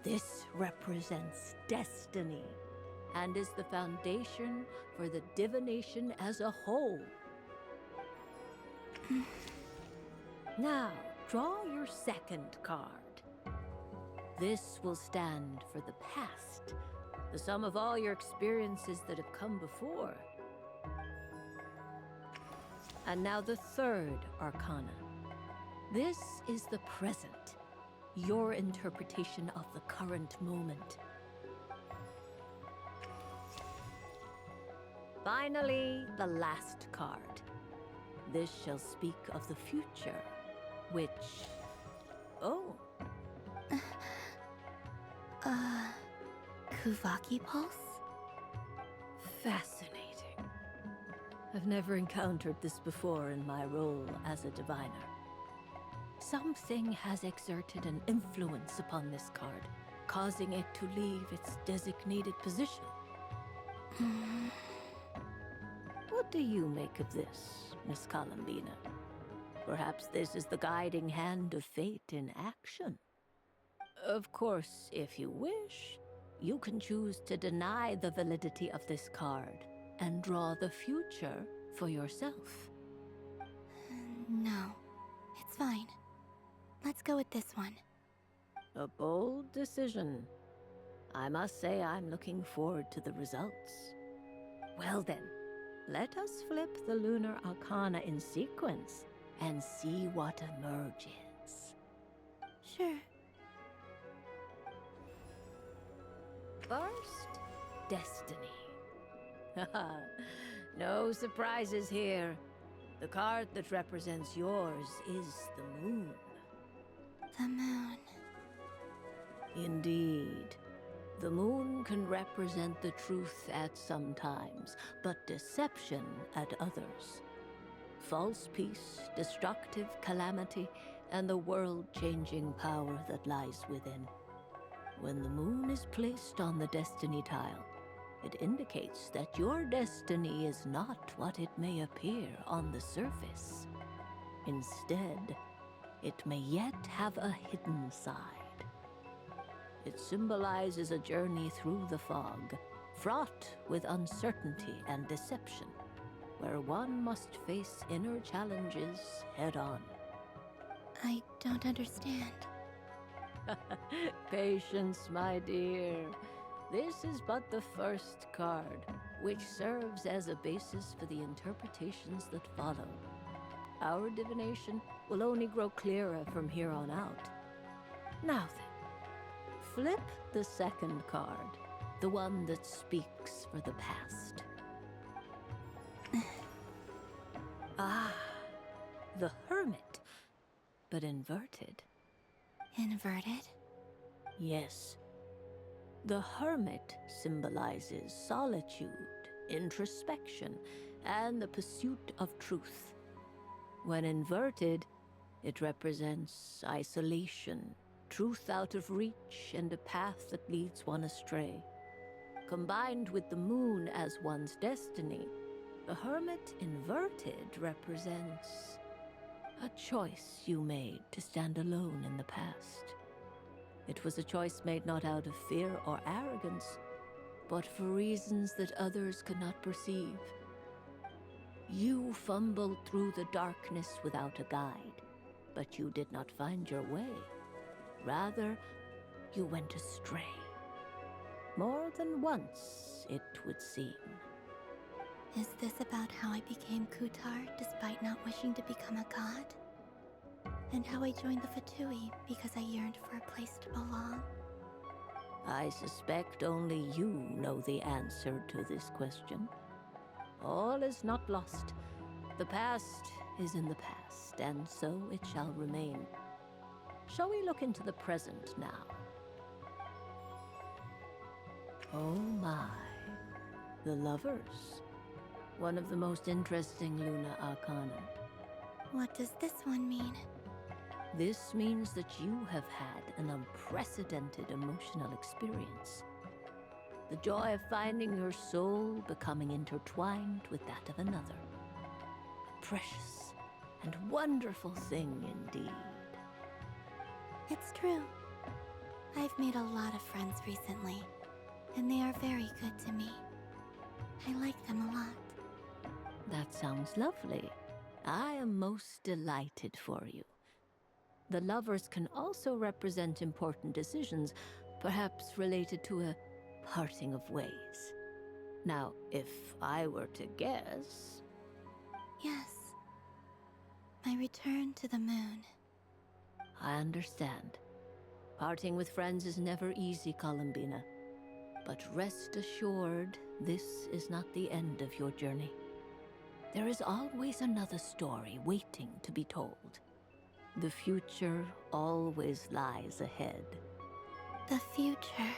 This represents destiny and is the foundation for the divination as a whole. Now, draw your second card. This will stand for the past, the sum of all your experiences that have come before. And now the third Arcana. This is the present, your interpretation of the current moment. Finally, the last card. This shall speak of the future, which... Oh. Kuvaki Pulse? Fascinating. I've never encountered this before in my role as a diviner. Something has exerted an influence upon this card, causing it to leave its designated position. What do you make of this, Miss Columbina? Perhaps this is the guiding hand of fate in action. Of course, if you wish, you can choose to deny the validity of this card and draw the future for yourself. No, it's fine. Let's go with this one. A bold decision. I must say I'm looking forward to the results. Well then, let us flip the Lunar Arcana in sequence and see what emerges. Sure. First, Destiny. Haha, no surprises here. The card that represents yours is the moon. The moon. Indeed. The moon can represent the truth at some times, but deception at others. False peace, destructive calamity, and the world-changing power that lies within. When the moon is placed on the destiny tile, it indicates that your destiny is not what it may appear on the surface. Instead, it may yet have a hidden side. It symbolizes a journey through the fog, fraught with uncertainty and deception, where one must face inner challenges head-on. I don't understand. Patience, my dear. This is but the first card, which serves as a basis for the interpretations that follow. Our divination will only grow clearer from here on out. Now then, flip the second card, the one that speaks for the past. Ah, the Hermit, but inverted. Inverted? Yes. The Hermit symbolizes solitude, introspection, and the pursuit of truth. When inverted, it represents isolation, truth out of reach, and a path that leads one astray. Combined with the moon as one's destiny, The Hermit inverted represents a choice you made to stand alone in the past. It was a choice made not out of fear or arrogance, but for reasons that others could not perceive. You fumbled through the darkness without a guide, but you did not find your way. Rather, you went astray. More than once, it would seem. Is this about how I became Kutar despite not wishing to become a god? And how I joined the Fatui because I yearned for a place to belong? I suspect only you know the answer to this question. All is not lost. The past is in the past, and so it shall remain. Shall we look into the present now? Oh my. The lovers. One of the most interesting Luna Arcana. What does this one mean? This means that you have had an unprecedented emotional experience. The joy of finding your soul becoming intertwined with that of another. A precious and wonderful thing indeed. It's true. I've made a lot of friends recently, and they are very good to me. I like them a lot. That sounds lovely. I am most delighted for you. The lovers can also represent important decisions, perhaps related to a parting of ways. Now, if I were to guess... Yes. My return to the moon. I understand. Parting with friends is never easy, Columbina. But rest assured, this is not the end of your journey. There is always another story waiting to be told. The future always lies ahead. The future.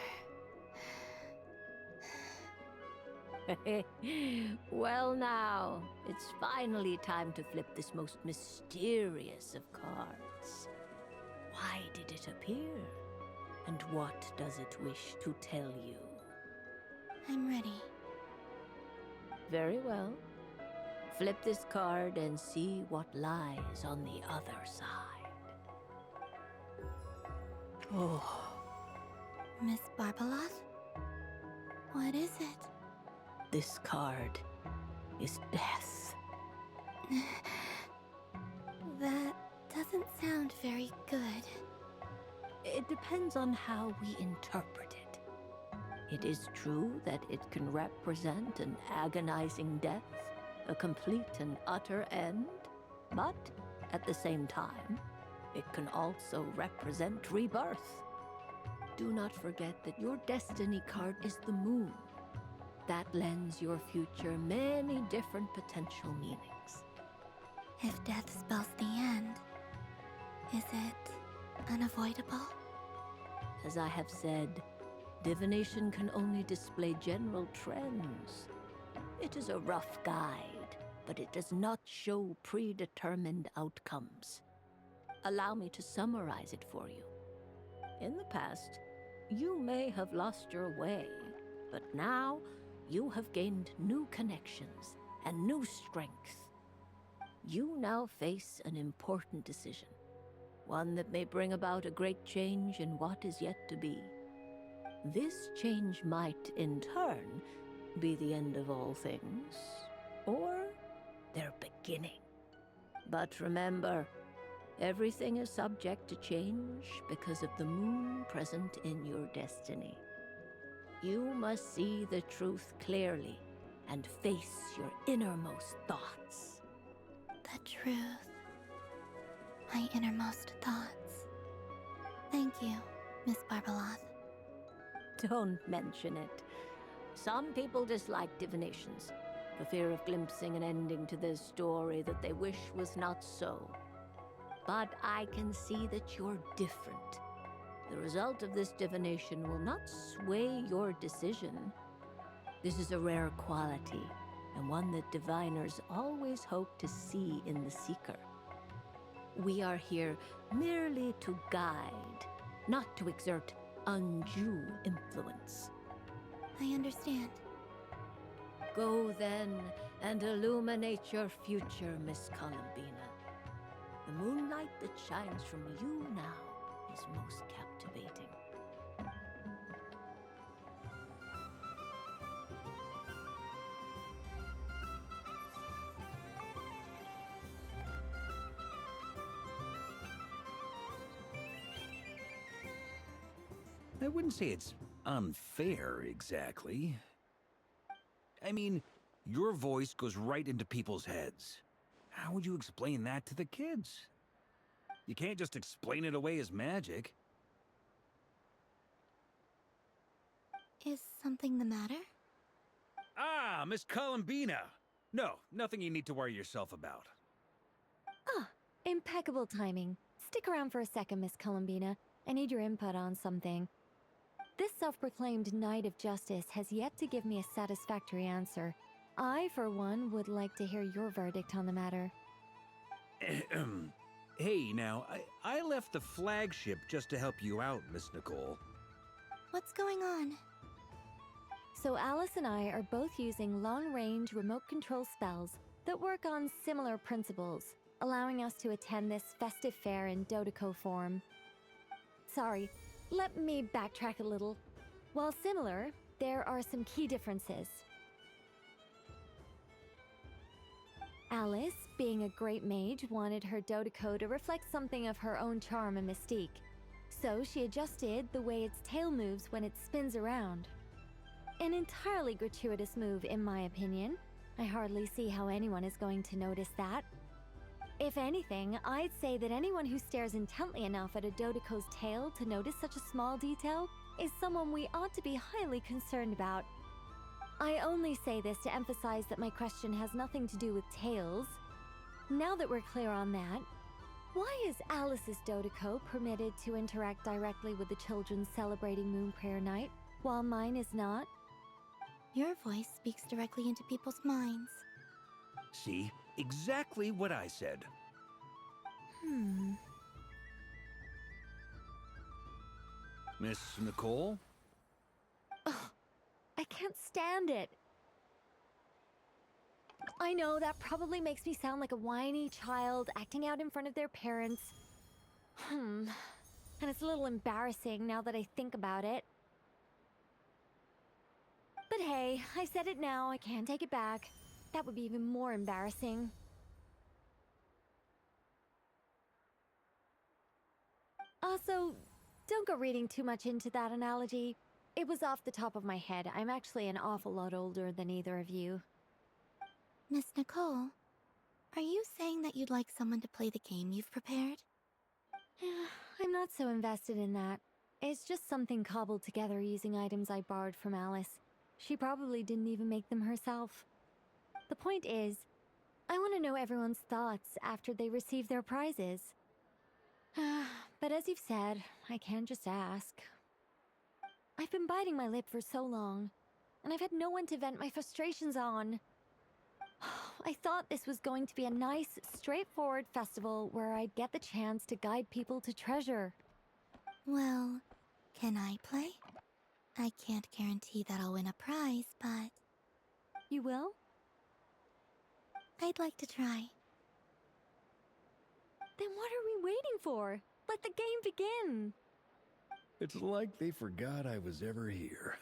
Well now, it's finally time to flip this most mysterious of cards. Why did it appear? And what does it wish to tell you? I'm ready. Very well. Flip this card and see what lies on the other side. Oh. Miss Barbeloth? What is it? This card is death. That doesn't sound very good. It depends on how we interpret it. It is true that it can represent an agonizing death, a complete and utter end, but at the same time, it can also represent rebirth. Do not forget that your destiny card is the moon. That lends your future many different potential meanings. If death spells the end, is it unavoidable? As I have said, divination can only display general trends. It is a rough guide, but it does not show predetermined outcomes. Allow me to summarize it for you. In the past, you may have lost your way, but now you have gained new connections and new strength. You now face an important decision, one that may bring about a great change in what is yet to be. This change might, in turn, be the end of all things, or their beginning. But remember, everything is subject to change because of the moon present in your destiny. You must see the truth clearly and face your innermost thoughts. The truth. My innermost thoughts. Thank you, Miss Barbeloth. Don't mention it. Some people dislike divinations, for fear of glimpsing an ending to their story that they wish was not so. But I can see that you're different. The result of this divination will not sway your decision. This is a rare quality, and one that diviners always hope to see in the seeker. We are here merely to guide, not to exert undue influence. I understand. Go then and illuminate your future, Miss Columbina. The moonlight that shines from you now is most captivating. I wouldn't say it's unfair, exactly. I mean, your voice goes right into people's heads. How would you explain that to the kids? You can't just explain it away as magic. Is something the matter? Ah, Miss Columbina! No, nothing you need to worry yourself about. Ah, impeccable timing. Stick around for a second, Miss Columbina. I need your input on something. This self-proclaimed Knight of Justice has yet to give me a satisfactory answer. I, for one, would like to hear your verdict on the matter. Hey, now, I left the flagship just to help you out, Miss Nicole. What's going on? So Alice and I are both using long-range remote control spells that work on similar principles, allowing us to attend this festive fair in Dodeco form. Sorry, let me backtrack a little. While similar, there are some key differences. Alice, being a great mage, wanted her Dodeco to reflect something of her own charm and mystique. So she adjusted the way its tail moves when it spins around. An entirely gratuitous move, in my opinion. I hardly see how anyone is going to notice that. If anything, I'd say that anyone who stares intently enough at a Dodeco's tail to notice such a small detail is someone we ought to be highly concerned about. I only say this to emphasize that my question has nothing to do with tails. Now that we're clear on that, why is Alice's Dodeco permitted to interact directly with the children celebrating Moon Prayer Night, while mine is not? Your voice speaks directly into people's minds. See? Exactly what I said. Miss Nicole? Ugh, I can't stand it. I know that probably makes me sound like a whiny child acting out in front of their parents. And it's a little embarrassing now that I think about it. But hey, I said it now, I can't take it back. That would be even more embarrassing. Also, don't go reading too much into that analogy. It was off the top of my head. I'm actually an awful lot older than either of you. Miss Nicole, are you saying that you'd like someone to play the game you've prepared? I'm not so invested in that. It's just something cobbled together using items I borrowed from Alice. She probably didn't even make them herself. The point is, I want to know everyone's thoughts after they receive their prizes. But as you've said, I can't just ask. I've been biting my lip for so long, and I've had no one to vent my frustrations on. I thought this was going to be a nice, straightforward festival where I'd get the chance to guide people to treasure. Well, can I play? I can't guarantee that I'll win a prize, but... You will? I'd like to try. Then what are we waiting for? Let the game begin! It's like they forgot I was ever here.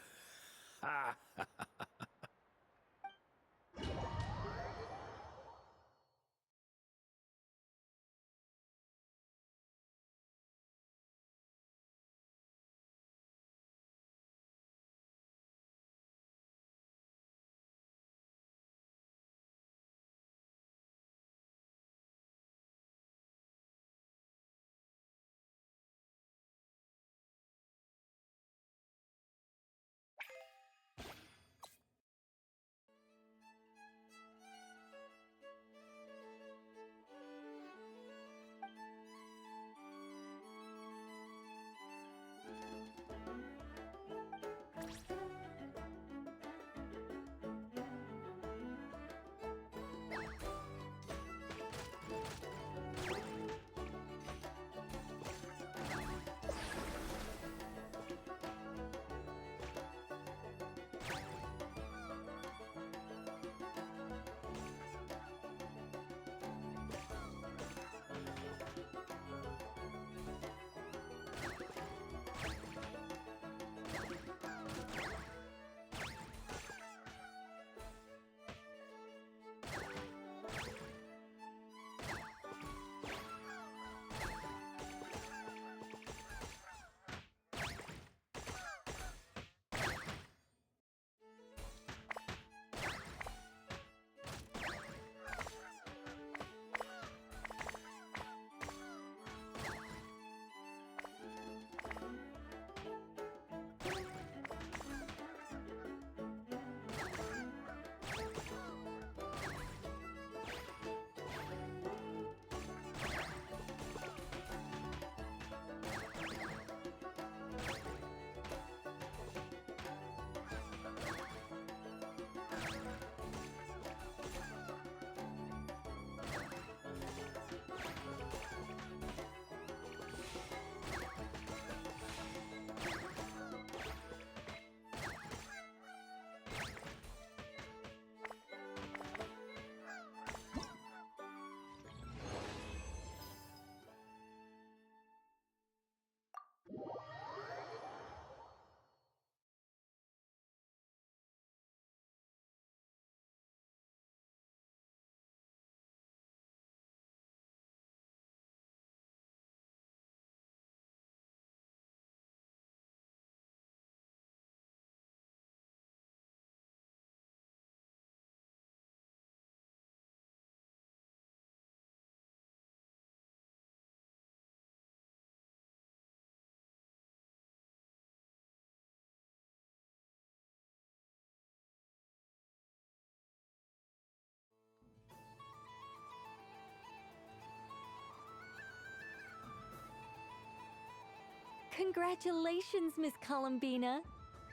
Congratulations, Miss Columbina!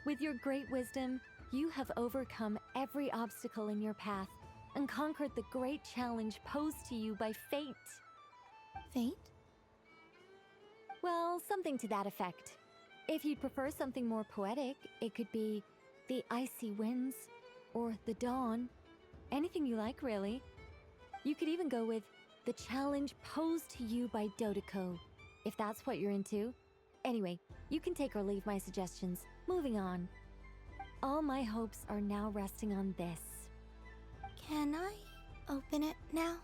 With your great wisdom, you have overcome every obstacle in your path and conquered the great challenge posed to you by fate. Fate? Well, something to that effect. If you'd prefer something more poetic, it could be the icy winds or the dawn. Anything you like, really. You could even go with the challenge posed to you by Dodeko, if that's what you're into. Anyway, you can take or leave my suggestions. Moving on. All my hopes are now resting on this. Can I open it now?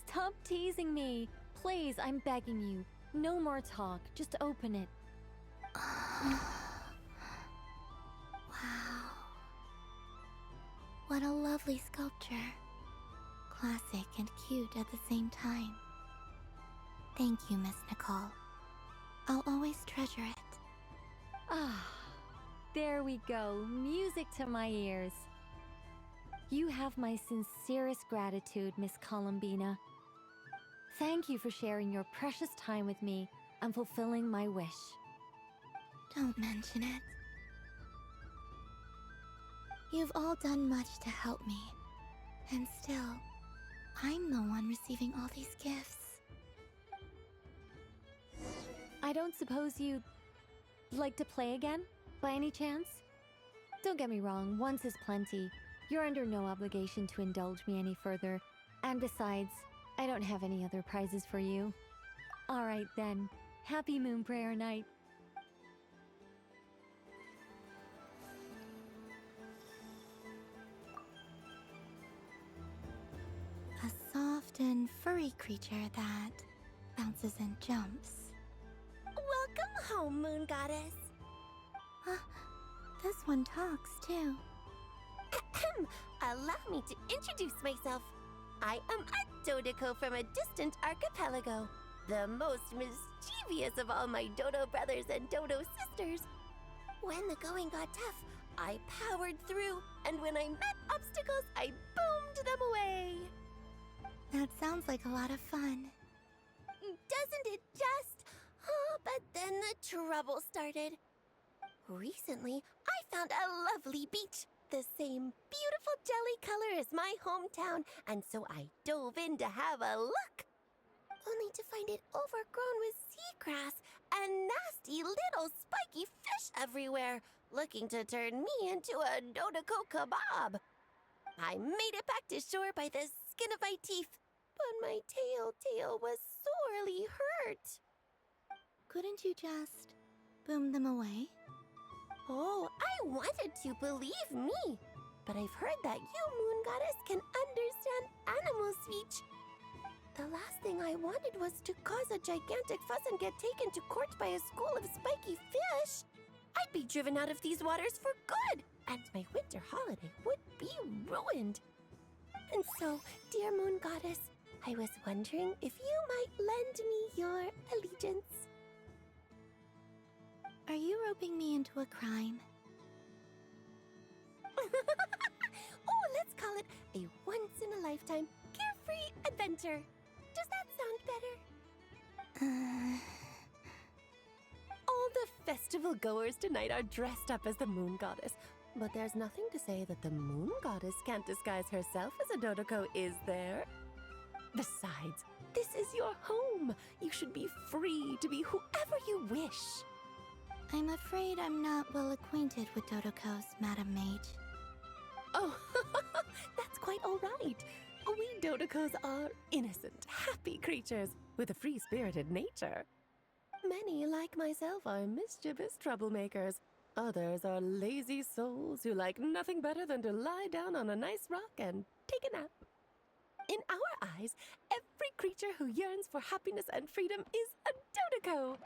Stop teasing me. Please, I'm begging you. No more talk. Just open it. Wow. What a lovely sculpture. Classic and cute at the same time. Thank you, Miss Nicole. I'll always treasure it. Ah, there we go. Music to my ears. You have my sincerest gratitude, Miss Columbina. Thank you for sharing your precious time with me and fulfilling my wish. Don't mention it. You've all done much to help me. And still, I'm the one receiving all these gifts. I don't suppose you'd like to play again, by any chance? Don't get me wrong, once is plenty. You're under no obligation to indulge me any further. And besides, I don't have any other prizes for you. Alright then, happy Moon Prayer Night. A soft and furry creature that bounces and jumps. Welcome home, Moon Goddess. This one talks too. Allow me to introduce myself. I am a Dodeko from a distant archipelago, the most mischievous of all my Dodo brothers and Dodo sisters. When the going got tough, I powered through, and when I met obstacles, I boomed them away. That sounds like a lot of fun. Doesn't it just? Oh, but then the trouble started. Recently, I found a lovely beach, the same beautiful jelly color as my hometown, and so I dove in to have a look. Only to find it overgrown with seagrass and nasty little spiky fish everywhere, looking to turn me into a Dodeko kebab. I made it back to shore by the skin of my teeth, but my tail was sorely hurt. Couldn't you just boom them away? Oh, I wanted to, believe me. But I've heard that you, Moon Goddess, can understand animal speech. The last thing I wanted was to cause a gigantic fuss and get taken to court by a school of spiky fish. I'd be driven out of these waters for good, and my winter holiday would be ruined. And so, dear Moon Goddess, I was wondering if you might lend me your allegiance. Are you roping me into a crime? Oh, let's call it a once-in-a-lifetime carefree adventure. Does that sound better? All the festival goers tonight are dressed up as the Moon Goddess, but there's nothing to say that the Moon Goddess can't disguise herself as a Dodeko, is there? Besides, this is your home. You should be free to be whoever you wish. I'm afraid I'm not well acquainted with Dodekos, Madam Mage. Oh, that's quite all right. We Dodekos are innocent, happy creatures with a free-spirited nature. Many, like myself, are mischievous troublemakers. Others are lazy souls who like nothing better than to lie down on a nice rock and take a nap. In our eyes, every creature who yearns for happiness and freedom is a Dodeko.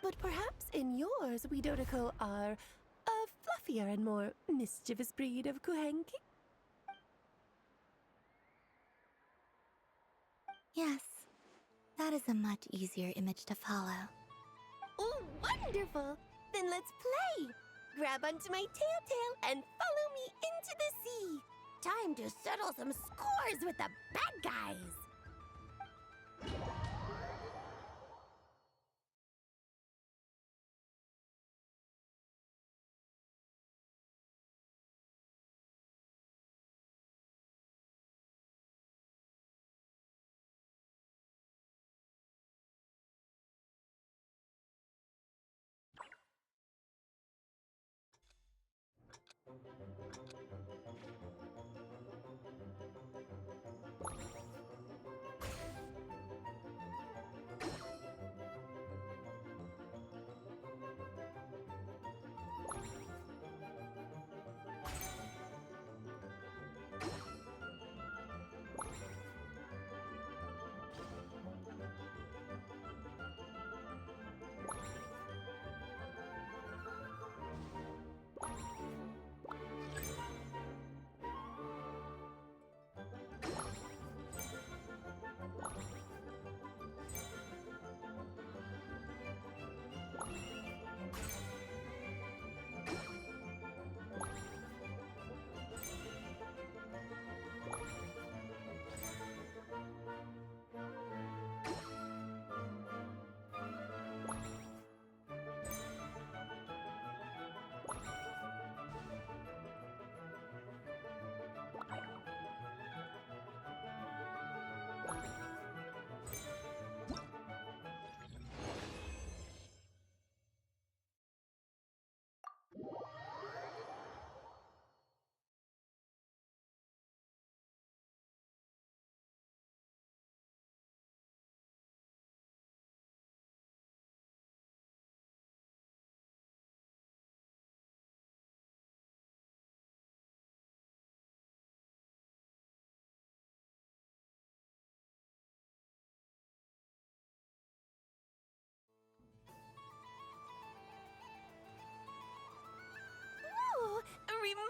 But perhaps in yours, we Dodeko are a fluffier and more mischievous breed of Kuhenki? Yes, that is a much easier image to follow. Oh, wonderful! Then let's play! Grab onto my tail and follow me into the sea! Time to settle some scores with the bad guys!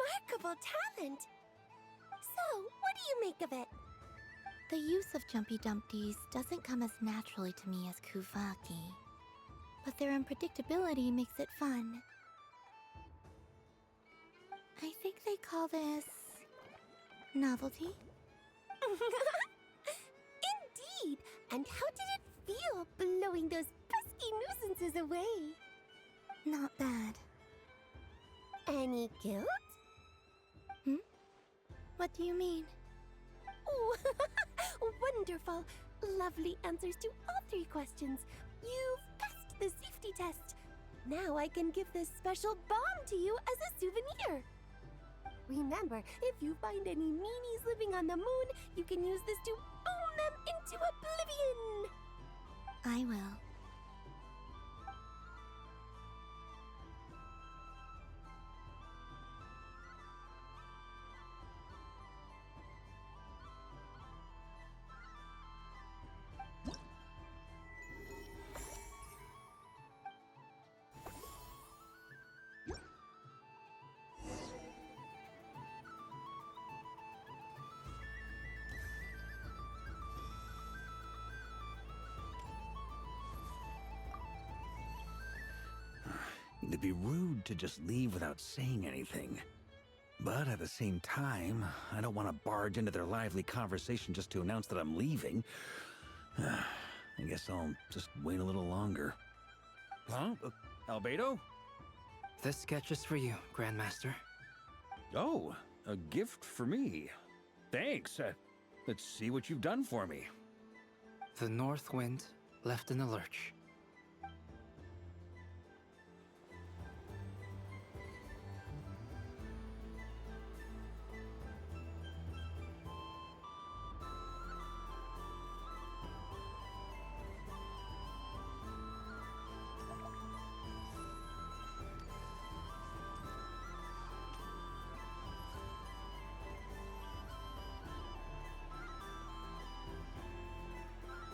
remarkable talent. So, what do you make of it? The use of Jumpy Dumpties doesn't come as naturally to me as Kuvaki, but their unpredictability makes it fun. I think they call this novelty. Indeed! And how did it feel blowing those pesky nuisances away? Not bad. Any guilt? What do you mean? Oh, wonderful! Lovely answers to all 3 questions. You've passed the safety test. Now I can give this special bomb to you as a souvenir. Remember, if you find any meanies living on the moon, you can use this to boom them into oblivion. I will. It'd be rude to just leave without saying anything. But at the same time, I don't want to barge into their lively conversation just to announce that I'm leaving. I guess I'll just wait a little longer. Huh? Albedo? This sketch is for you, Grandmaster. Oh, a gift for me. Thanks. Let's see what you've done for me. The North Wind left in the lurch.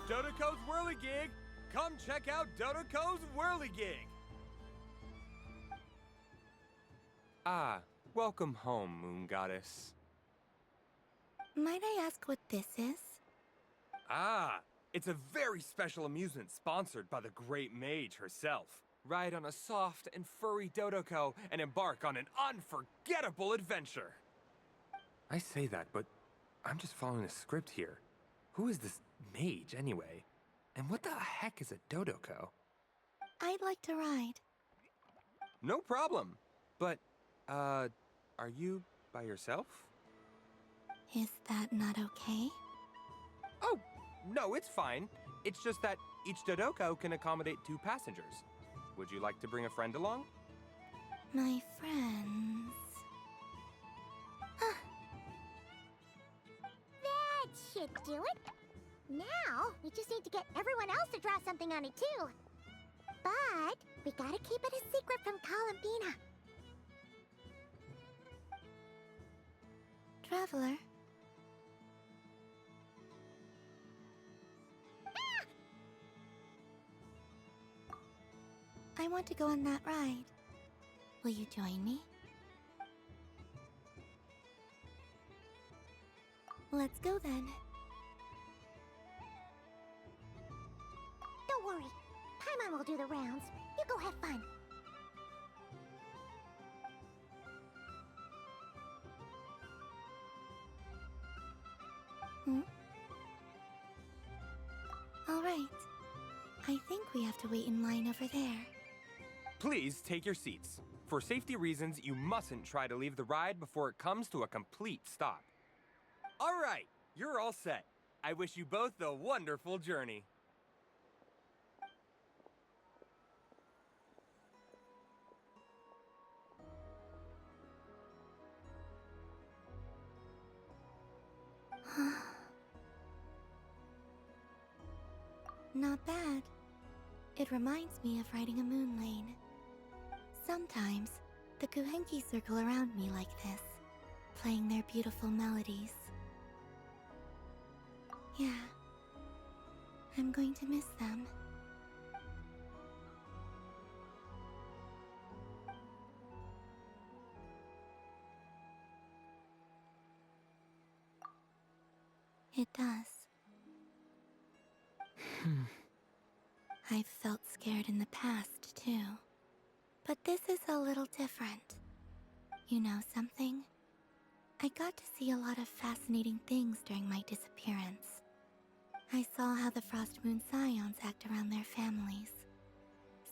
Dodoko's Whirligig! Come check out Dodoko's Whirligig! Ah, welcome home, Moon Goddess. Might I ask what this is? Ah, it's a very special amusement sponsored by the great mage herself. Ride on a soft and furry Dodoko and embark on an unforgettable adventure. I say that, but I'm just following a script here. Who is this mage, anyway? And what the heck is a Dodoko? I'd like to ride. No problem. But, are you by yourself? Is that not okay? Oh, no, it's fine. It's just that each Dodoko can accommodate 2 passengers. Would you like to bring a friend along? My friends... That should do it. Now, we just need to get everyone else to draw something on it too. But we gotta keep it a secret from Columbina. Traveler? I want to go on that ride. Will you join me? Let's go then. Don't worry. Paimon will do the rounds. You go have fun. All right. I think we have to wait in line over there. Please take your seats. For safety reasons, you mustn't try to leave the ride before it comes to a complete stop. All right, you're all set. I wish you both a wonderful journey. Not bad. It reminds me of riding a moon lane. Sometimes, the Kuhenki circle around me like this, playing their beautiful melodies. Yeah, I'm going to miss them. It does. I've felt scared in the past, too. But this is a little different. You know something? I got to see a lot of fascinating things during my disappearance. I saw how the Frost Moon Scions act around their families.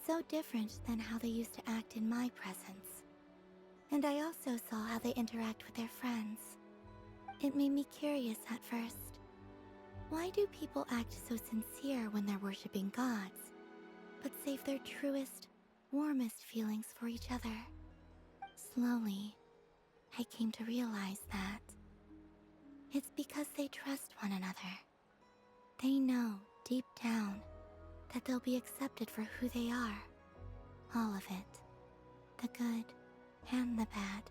So different than how they used to act in my presence. And I also saw how they interact with their friends. It made me curious at first. Why do people act so sincere when they're worshipping gods, but save their truest, warmest feelings for each other? Slowly, I came to realize that it's because they trust one another. They know, deep down, that they'll be accepted for who they are. All of it. The good and the bad.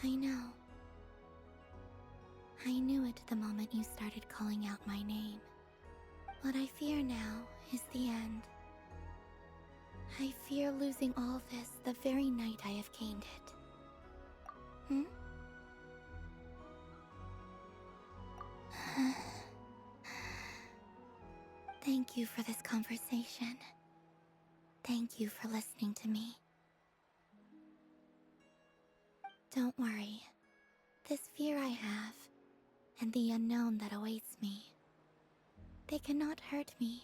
I know. I knew it the moment you started calling out my name. What I fear now is the end. I fear losing all this the very night I have gained it. Thank you for this conversation. Thank you for listening to me. Don't worry. This fear I have, and the unknown that awaits me, they cannot hurt me.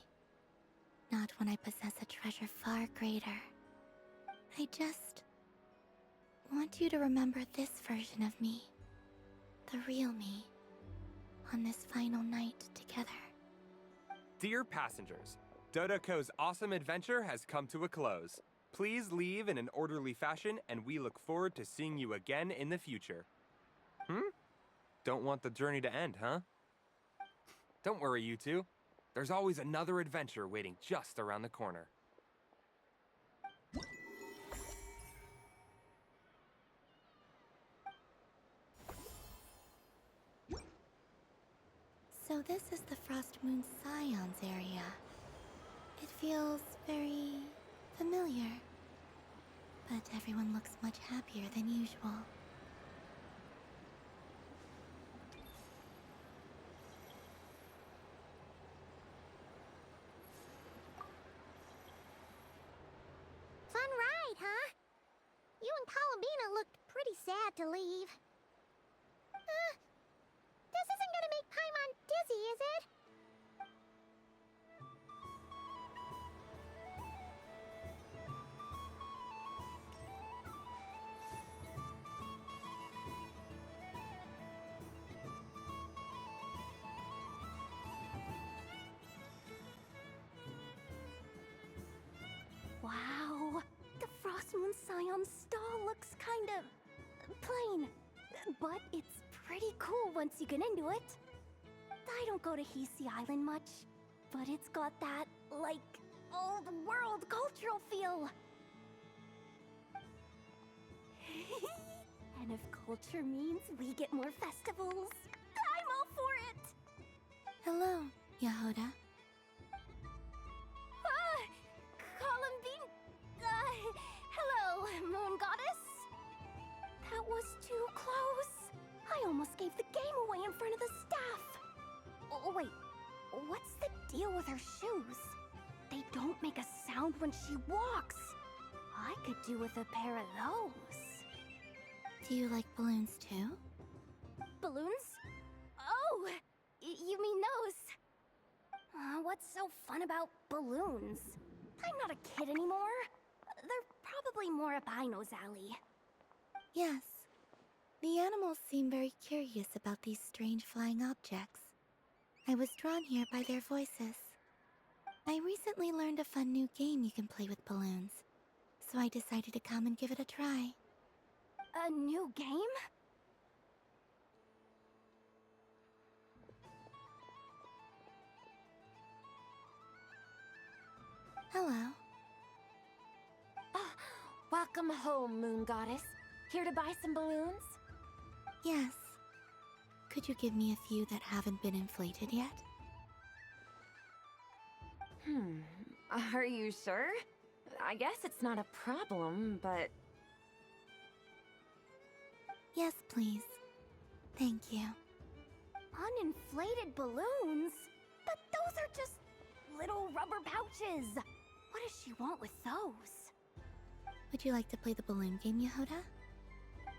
Not when I possess a treasure far greater. I just want you to remember this version of me. The real me. On this final night together. Dear passengers, Dodoko's awesome adventure has come to a close. Please leave in an orderly fashion, and we look forward to seeing you again in the future. Don't want the journey to end, huh? Don't worry, you two. There's always another adventure waiting just around the corner. So this is the Frost Moon Scions area. It feels very familiar. But everyone looks much happier than usual. Fun ride, huh? You and Columbina looked pretty sad to leave. This isn't gonna make Paimon dizzy, is it? Wow, the Frost Moon Scion stall looks kind of plain, but it's pretty cool once you get into it. I don't go to Hisi Island much, but it's got that, like, old world cultural feel. And if culture means we get more festivals, I'm all for it! Hello, Yahoda. Columbine... hello, Moon Goddess? That was too close. I almost gave the game away in front of the staff. Oh, wait. What's the deal with her shoes? They don't make a sound when she walks. I could do with a pair of those. Do you like balloons too? Balloons? Oh, you mean those? What's so fun about balloons? I'm not a kid anymore. They're probably more up Aino's alley. Yes. The animals seem very curious about these strange flying objects. I was drawn here by their voices. I recently learned a fun new game you can play with balloons, so I decided to come and give it a try. A new game? Hello. Welcome home, Moon Goddess. Here to buy some balloons? Yes. Could you give me a few that haven't been inflated yet? Are you sure? I guess it's not a problem, but... Yes, please. Thank you. Uninflated balloons? But those are just little rubber pouches. What does she want with those? Would you like to play the balloon game, Yehoda?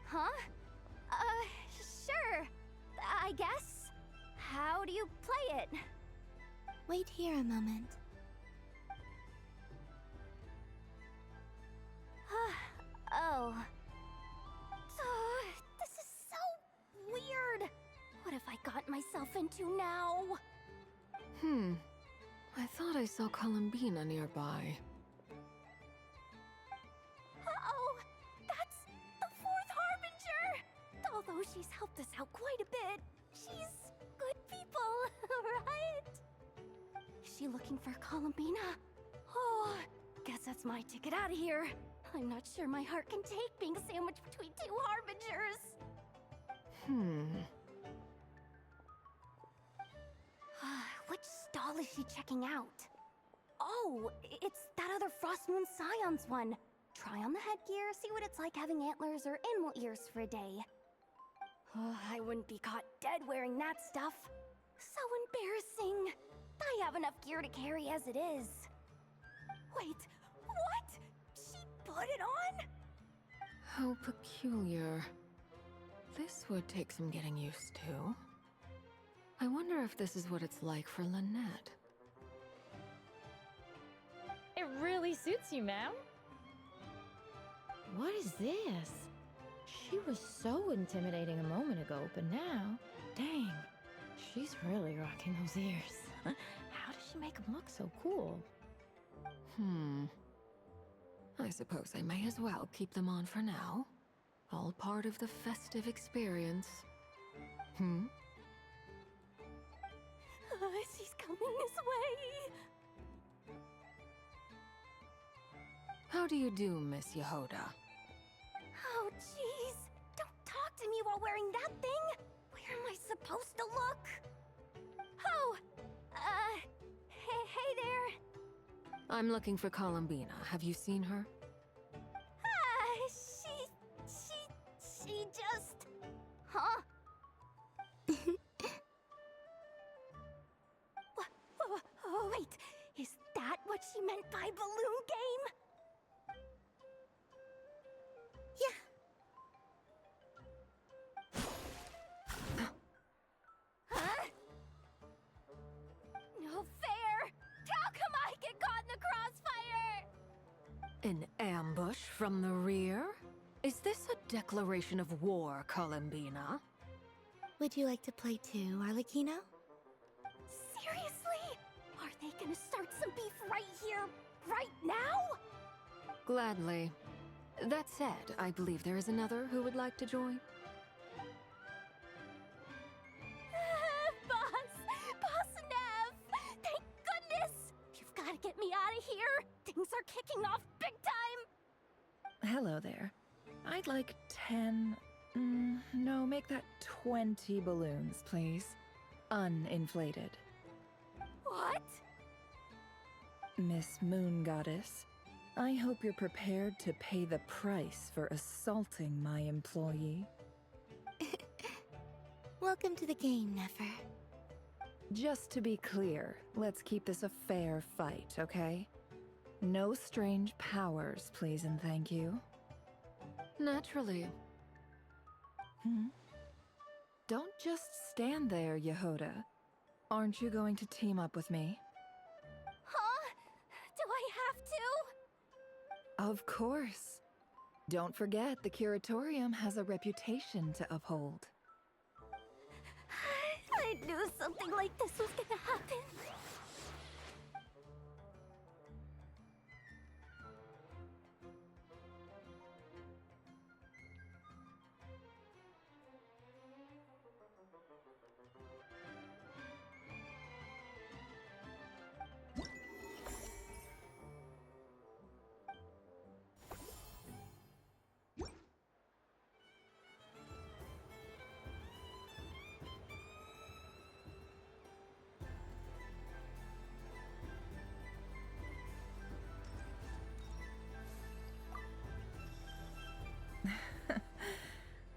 Huh? Sure. I guess. How do you play it? Wait here a moment. Oh. This is so weird. What have I got myself into now? I thought I saw Columbina nearby. Uh-oh! That's the Fourth Harbinger! Although she's helped us out quite a bit, she's good people, right? Is she looking for Columbina? Oh, guess that's my ticket out of here. I'm not sure my heart can take being sandwiched between two Harbingers. Which stall is she checking out? Oh, it's that other Frost Moon Scion's one. Try on the headgear, see what it's like having antlers or animal ears for a day. I wouldn't be caught dead wearing that stuff. So embarrassing. I have enough gear to carry as it is. Wait, what? She put it on? How peculiar. This would take some getting used to. I wonder if this is what it's like for Lynette. It really suits you, ma'am. What is this? She was so intimidating a moment ago, but now, dang, she's really rocking those ears. How does she make them look so cool? I suppose I may as well keep them on for now. All part of the festive experience. She's coming this way. How do you do, Miss Yehoda? Oh, jeez. Don't talk to me while wearing that thing. Where am I supposed to look? Oh, hey there. I'm looking for Columbina. Have you seen her? She just... Huh? Oh, wait. Is that what she meant by balloon game? Huh? No fair! How come I get caught in the crossfire? An ambush from the rear? Is this a declaration of war, Columbina? Would you like to play too, Arlecchino? Seriously? Are they gonna start some beef right here, right now? Gladly. That said, I believe there is another who would like to join. Boss Nev! Thank goodness! You've gotta get me out of here! Things are kicking off big time! Hello there. I'd like 10... no, make that 20 balloons, please. Uninflated. What? Miss Moon Goddess, I hope you're prepared to pay the price for assaulting my employee. Welcome to the game, Nefer. Just to be clear, let's keep this a fair fight, okay? No strange powers, please and thank you. Naturally. Don't just stand there, Yehoda. Aren't you going to team up with me? Huh? Do I have to? Of course. Don't forget, the Curatorium has a reputation to uphold. I knew something like this was gonna happen.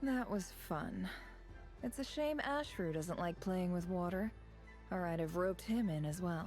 That was fun. It's a shame Ashru doesn't like playing with water, or I'd have roped him in as well.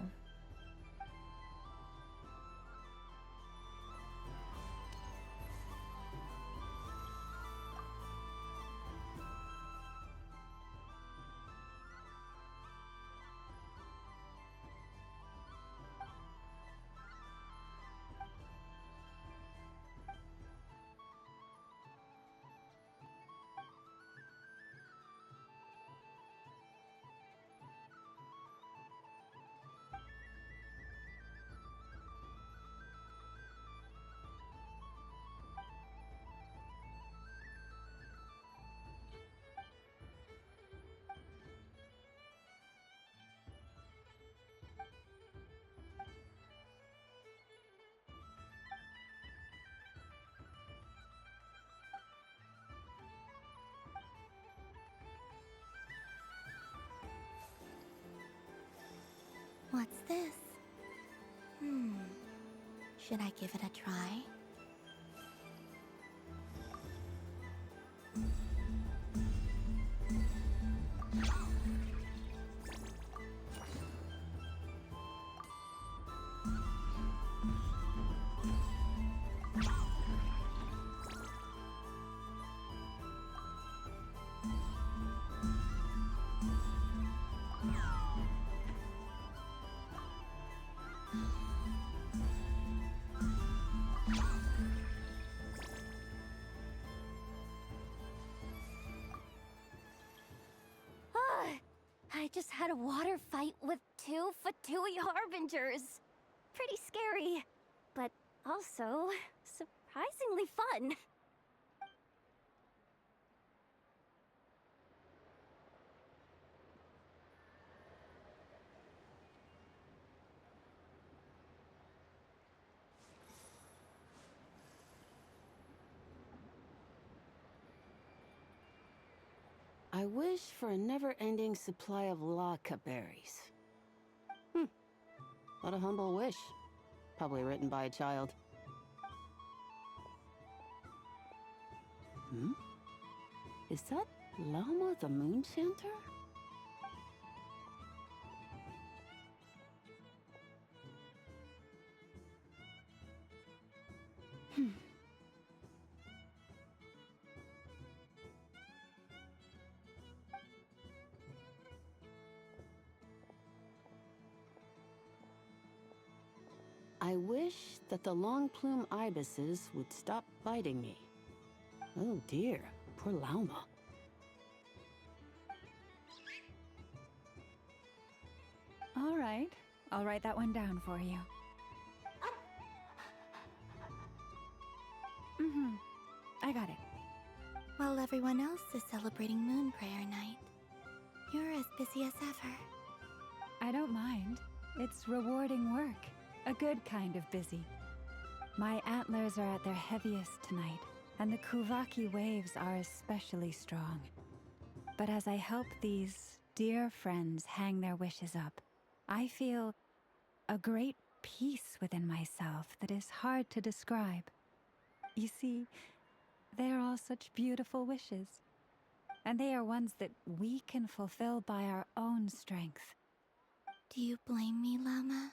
What's this? Should I give it a try? I just had a water fight with two Fatui Harbingers. Pretty scary, but also surprisingly fun. I wish for a never-ending supply of laka berries. What a humble wish. Probably written by a child. Is that Lama the Moon Chanter? I wish that the long plume ibises would stop biting me. Oh dear, poor Lauma. All right, I'll write that one down for you. I got it. While everyone else is celebrating Moon Prayer Night, you're as busy as ever. I don't mind. It's rewarding work. A good kind of busy. My antlers are at their heaviest tonight, and the Kuvaki waves are especially strong. But as I help these dear friends hang their wishes up, I feel a great peace within myself that is hard to describe. You see, they are all such beautiful wishes, and they are ones that we can fulfill by our own strength. Do you blame me, Lama?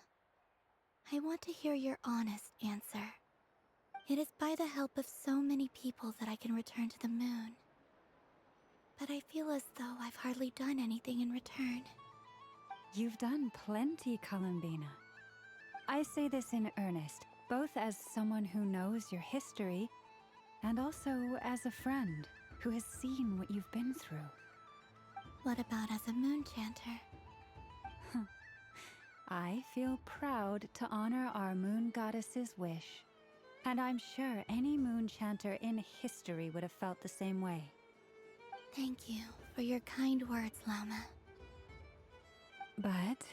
I want to hear your honest answer. It is by the help of so many people that I can return to the moon. But I feel as though I've hardly done anything in return. You've done plenty, Columbina. I say this in earnest, both as someone who knows your history, and also as a friend who has seen what you've been through. What about as a moon chanter? I feel proud to honor our moon goddess's wish, and I'm sure any moon chanter in history would have felt the same way. Thank you for your kind words, Lama. But...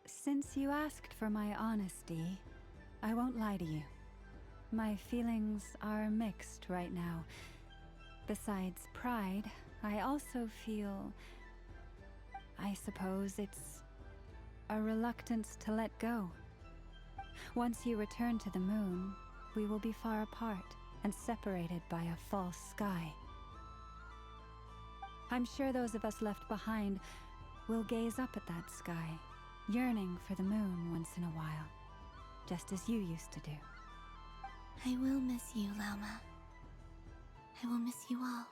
Since you asked for my honesty, I won't lie to you. My feelings are mixed right now. Besides pride, I also feel... I suppose it's a reluctance to let go. Once you return to the moon, we will be far apart. and separated by a false sky. I'm sure those of us left behind will gaze up at that sky, yearning for the moon once in a while, just as you used to do. I will miss you, Lauma. I will miss you all.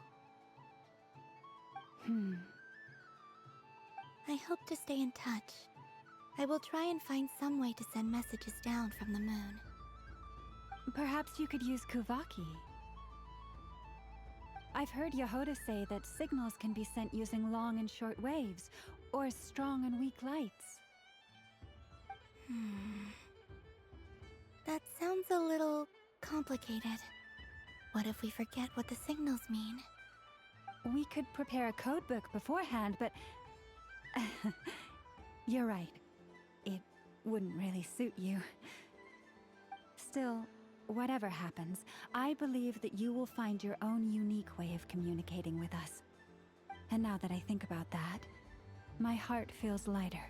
I hope to stay in touch. I will try and find some way to send messages down from the moon. Perhaps you could use Kuvaki. I've heard Yehoda say that signals can be sent using long and short waves, or strong and weak lights. That sounds a little complicated. What if we forget what the signals mean? We could prepare a codebook beforehand, but... You're right. It wouldn't really suit you. Still, whatever happens, I believe that you will find your own unique way of communicating with us. And now that I think about that, my heart feels lighter.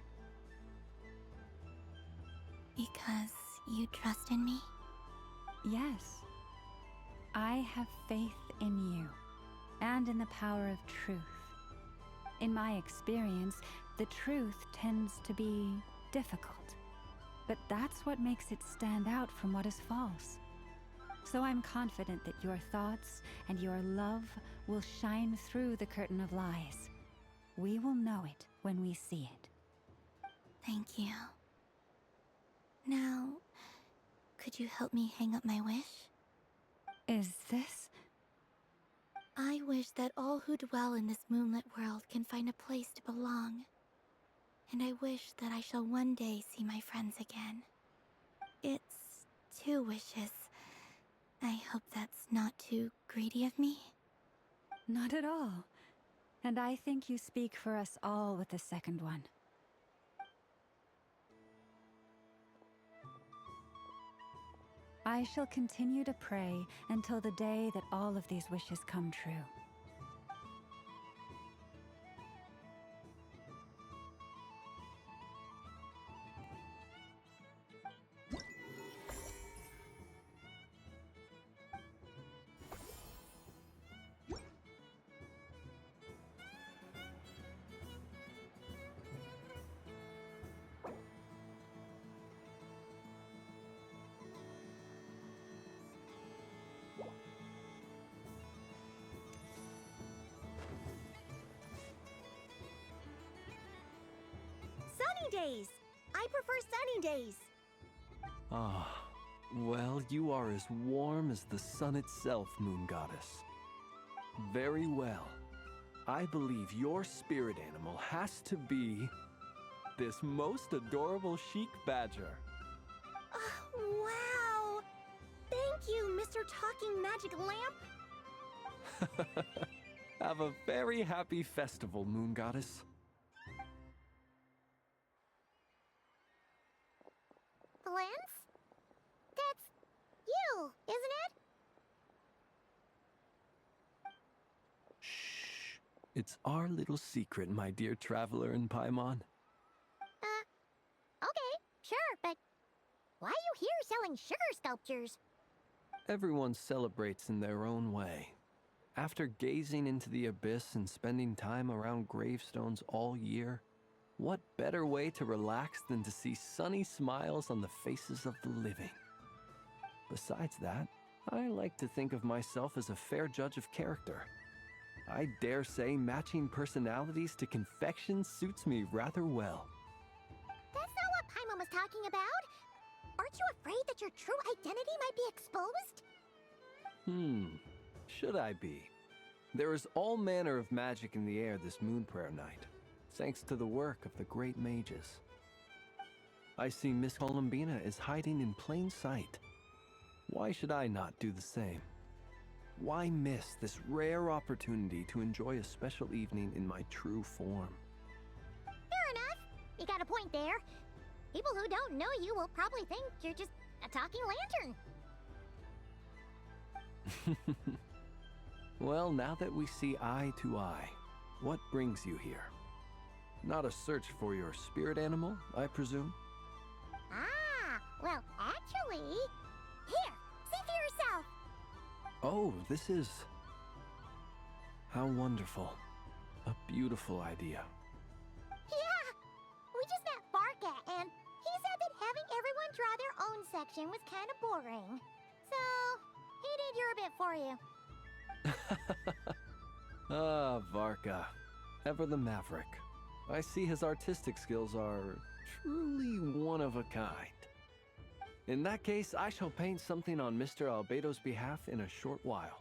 Because you trust in me? Yes. I have faith in you, and in the power of truth. In my experience, the truth tends to be difficult, but that's what makes it stand out from what is false. So I'm confident that your thoughts and your love will shine through the curtain of lies. We will know it when we see it. Thank you. Now, could you help me hang up my wish? Is this? I wish that all who dwell in this moonlit world can find a place to belong. And I wish that I shall one day see my friends again. It's 2 wishes. I hope that's not too greedy of me. Not at all. And I think you speak for us all with the second one. I shall continue to pray until the day that all of these wishes come true. Sunny days! I prefer sunny days. Ah, well, you are as warm as the sun itself, Moon Goddess. Very well. I believe your spirit animal has to be this most adorable chic badger. Wow! Thank you, Mr. Talking Magic Lamp. Have a very happy festival, Moon Goddess. Lance? That's you, isn't it? Shh. It's our little secret, my dear traveler in Paimon. Okay, sure, but why are you here selling sugar sculptures? Everyone celebrates in their own way. After gazing into the abyss and spending time around gravestones all year, what better way to relax than to see sunny smiles on the faces of the living? Besides that, I like to think of myself as a fair judge of character. I dare say matching personalities to confection suits me rather well. That's not what Paimon was talking about. Aren't you afraid that your true identity might be exposed? Should I be? There is all manner of magic in the air this moon prayer night, thanks to the work of the great mages. I see Miss Columbina is hiding in plain sight. Why should I not do the same? Why miss this rare opportunity to enjoy a special evening in my true form? Fair enough. You got a point there. People who don't know you will probably think you're just a talking lantern. Well, now that we see eye to eye, what brings you here? Not a search for your spirit animal, I presume? Ah, well, actually... Here, see for yourself! Oh, this is... How wonderful. A beautiful idea. Yeah! We just met Barka, and he said that having everyone draw their own section was kind of boring. So, he did your bit for you. Ah, Varka. Ever the maverick. I see his artistic skills are truly one of a kind. In that case, I shall paint something on Mr. Albedo's behalf in a short while.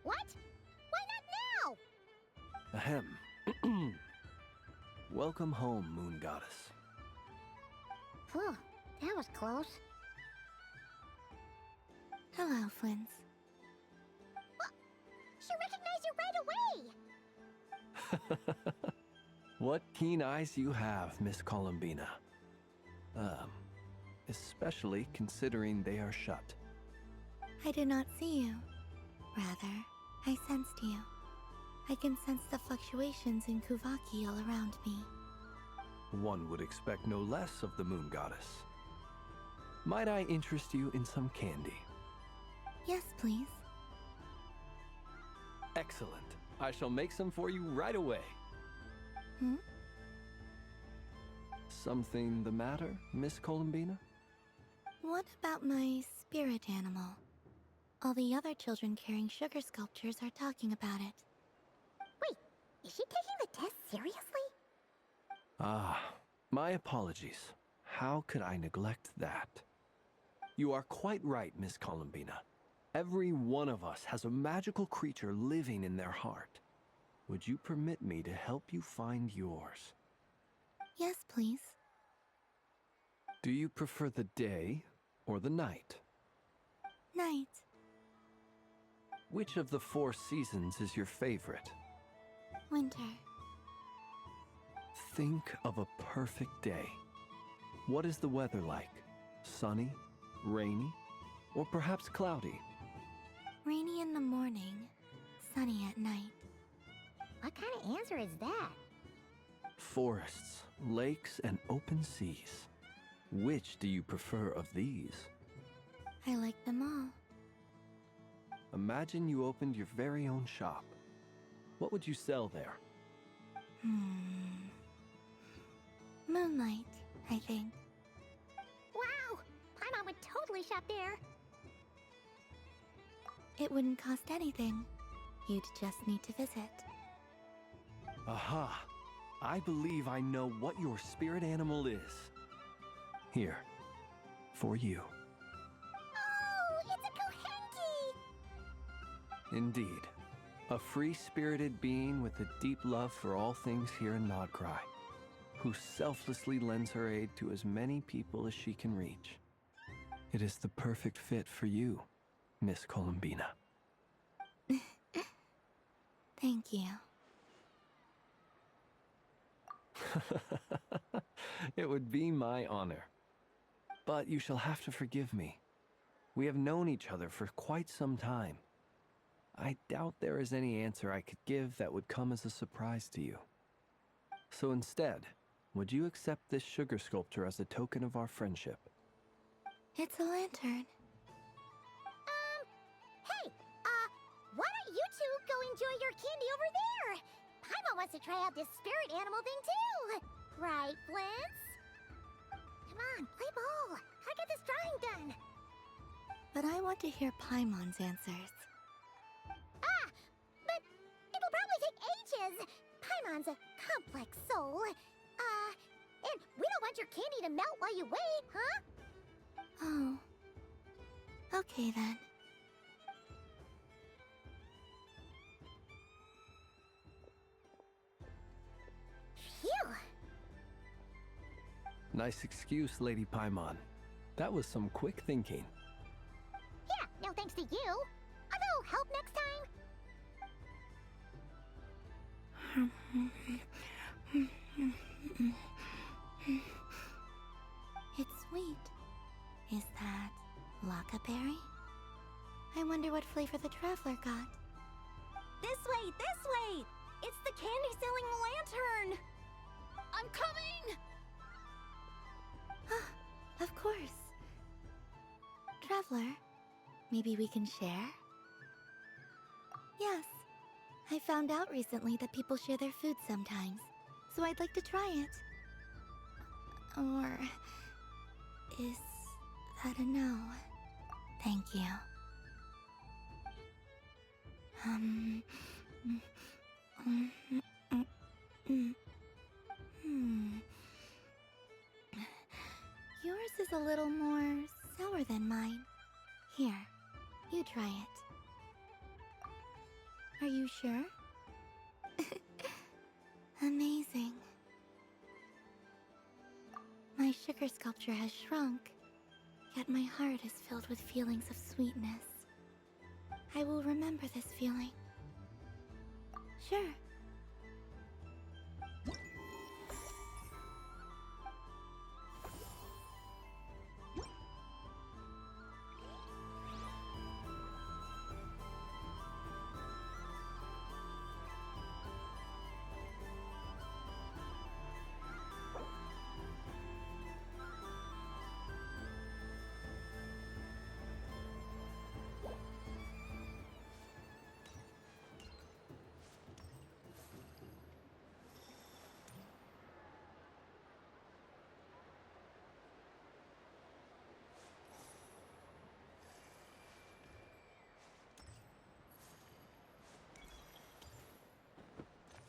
What? Why not now? Ahem. Welcome home, Moon Goddess. Phew, that was close. Hello, Flins. She recognized you right away! What keen eyes you have, Miss Columbina. Especially considering they are shut. I did not see you. Rather, I sensed you. I can sense the fluctuations in Kuvaki all around me. One would expect no less of the Moon Goddess. Might I interest you in some candy? Yes, please. Excellent. I shall make some for you right away. Hmm? Something the matter, Miss Columbina? What about my spirit animal? All the other children carrying sugar sculptures are talking about it. Wait, is she taking the test seriously? Ah, my apologies. How could I neglect that? You are quite right, Miss Columbina. Every one of us has a magical creature living in their heart. Would you permit me to help you find yours? Yes, please. Do you prefer the day or the night? Night. Which of the 4 seasons is your favorite? Winter. Think of a perfect day. What is the weather like? Sunny, rainy, or perhaps cloudy? Rainy in the morning, sunny at night. What kind of answer is that? Forests, lakes, and open seas. Which do you prefer of these? I like them all. Imagine you opened your very own shop. What would you sell there? Moonlight, I think. Wow! Paimon would totally shop there. It wouldn't cost anything. You'd just need to visit. Aha! I believe I know what your spirit animal is. Here, for you. Oh, it's a Kohenki! Indeed. A free-spirited being with a deep love for all things here in Nodcry, who selflessly lends her aid to as many people as she can reach. It is the perfect fit for you, Miss Columbina. Thank you. It would be my honor. But you shall have to forgive me. We have known each other for quite some time. I doubt there is any answer I could give that would come as a surprise to you. So instead, would you accept this sugar sculpture as a token of our friendship? It's a lantern. Hey, why don't you two go enjoy your candy over there? Paimon wants to try out this spirit animal thing too. Right, Flintz? Come on, play ball. I get this drawing done. But I want to hear Paimon's answers. But it'll probably take ages. Paimon's a complex soul. And we don't want your candy to melt while you wait, huh? Oh. Okay then. Phew. Nice excuse, Lady Paimon. That was some quick thinking. Yeah, no thanks to you. A little help next time? It's sweet. Is that Lockaberry? I wonder what flavor the traveler got. This way, this way! It's the candy-selling lantern! I'm coming! Of course. Traveler, maybe we can share? Yes. I found out recently that people share their food sometimes, so I'd like to try it. Or... is that a no? Thank you. Yours is a little more sour than mine. Here, you try it. Are you sure? Amazing. My sugar sculpture has shrunk, yet my heart is filled with feelings of sweetness. I will remember this feeling. Sure.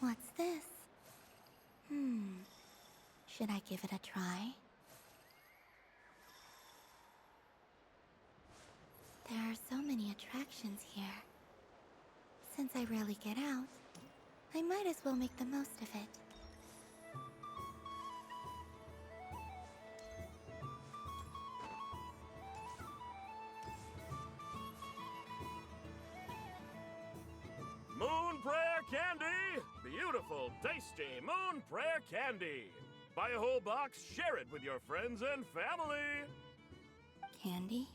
What's this? Should I give it a try? There are so many attractions here. Since I rarely get out, I might as well make the most of it. Moon Prayer Candy! Beautiful, tasty Moon Prayer Candy! Buy a whole box, share it with your friends and family! Candy?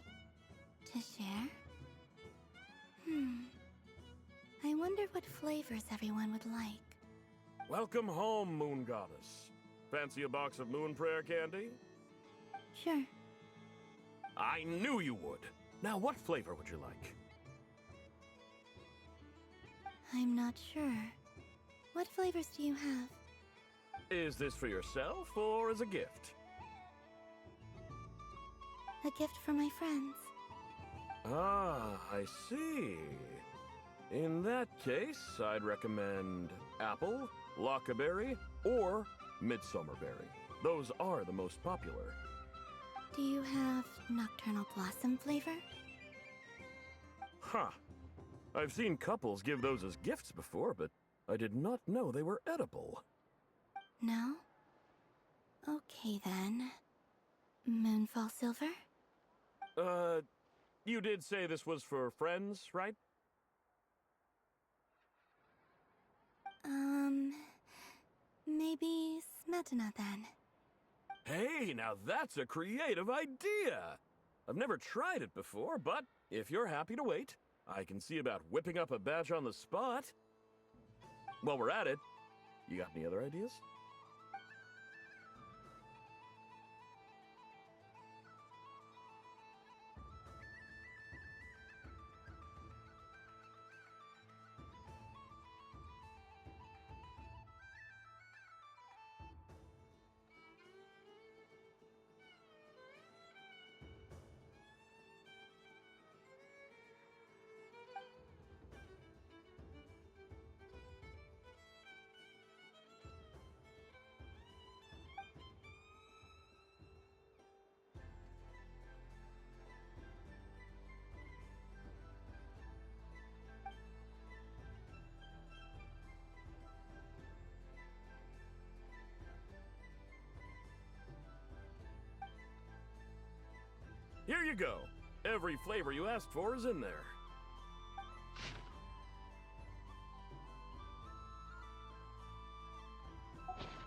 To share? I wonder what flavors everyone would like. Welcome home, Moon Goddess. Fancy a box of Moon Prayer Candy? Sure. I knew you would! Now, what flavor would you like? I'm not sure. What flavors do you have? Is this for yourself or as a gift? A gift for my friends. Ah, I see. In that case, I'd recommend apple, lockaberry, or midsummerberry. Those are the most popular. Do you have nocturnal blossom flavor? Huh. I've seen couples give those as gifts before, but I did not know they were edible. No? Okay then. Moonfall silver? You did say this was for friends, right? Maybe smetana then. Hey, now that's a creative idea! I've never tried it before, but if you're happy to wait, I can see about whipping up a batch on the spot. While we're at it, you got any other ideas? Here you go. Every flavor you asked for is in there.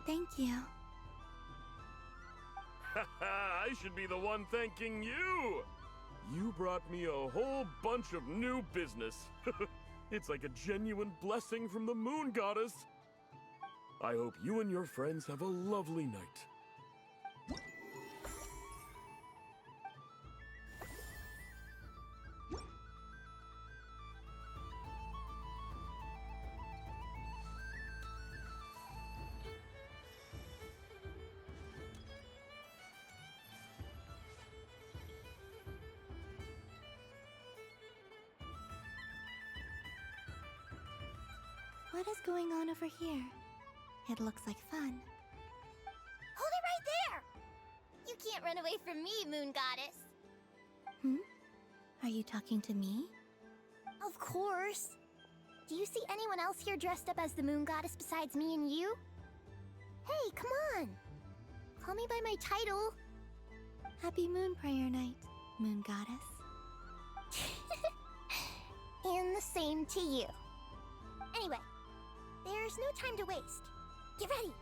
Thank you. I should be the one thanking you! You brought me a whole bunch of new business. It's like a genuine blessing from the Moon Goddess. I hope you and your friends have a lovely night. What is going on over here? It looks like fun. Hold it right there! You can't run away from me, Moon Goddess. Hmm? Are you talking to me? Of course. Do you see anyone else here dressed up as the Moon Goddess besides me and you? Hey, come on! Call me by my title. Happy Moon Prayer Night, Moon Goddess. And the same to you. Anyway, there's no time to waste. Get ready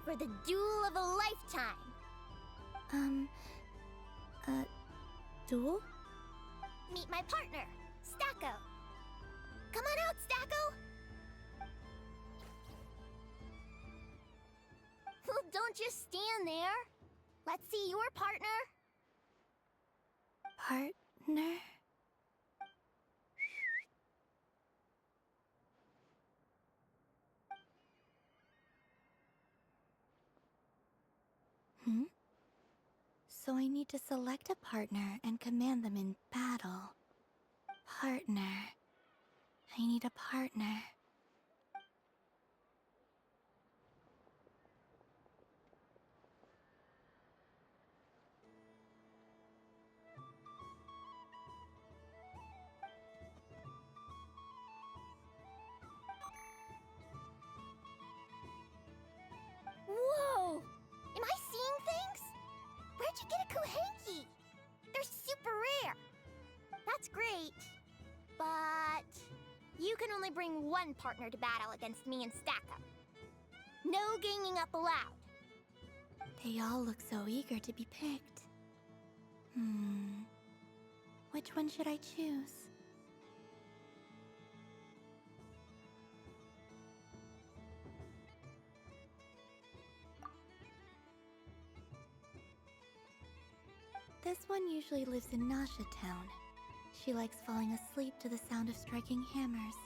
for the duel of a lifetime. Duel? Meet my partner, Stacko. Come on out, Stacko! Well, don't just stand there. Let's see your partner. Partner? Hmm? So I need to select a partner and command them in battle. Partner. I need a partner. Whoa! Am I seeing things? Where'd you get a Kuhenki? They're super rare. That's great. But you can only bring one partner to battle against me and Stacko. No ganging up allowed. They all look so eager to be picked. Which one should I choose? This one usually lives in Nasha Town. She likes falling asleep to the sound of striking hammers.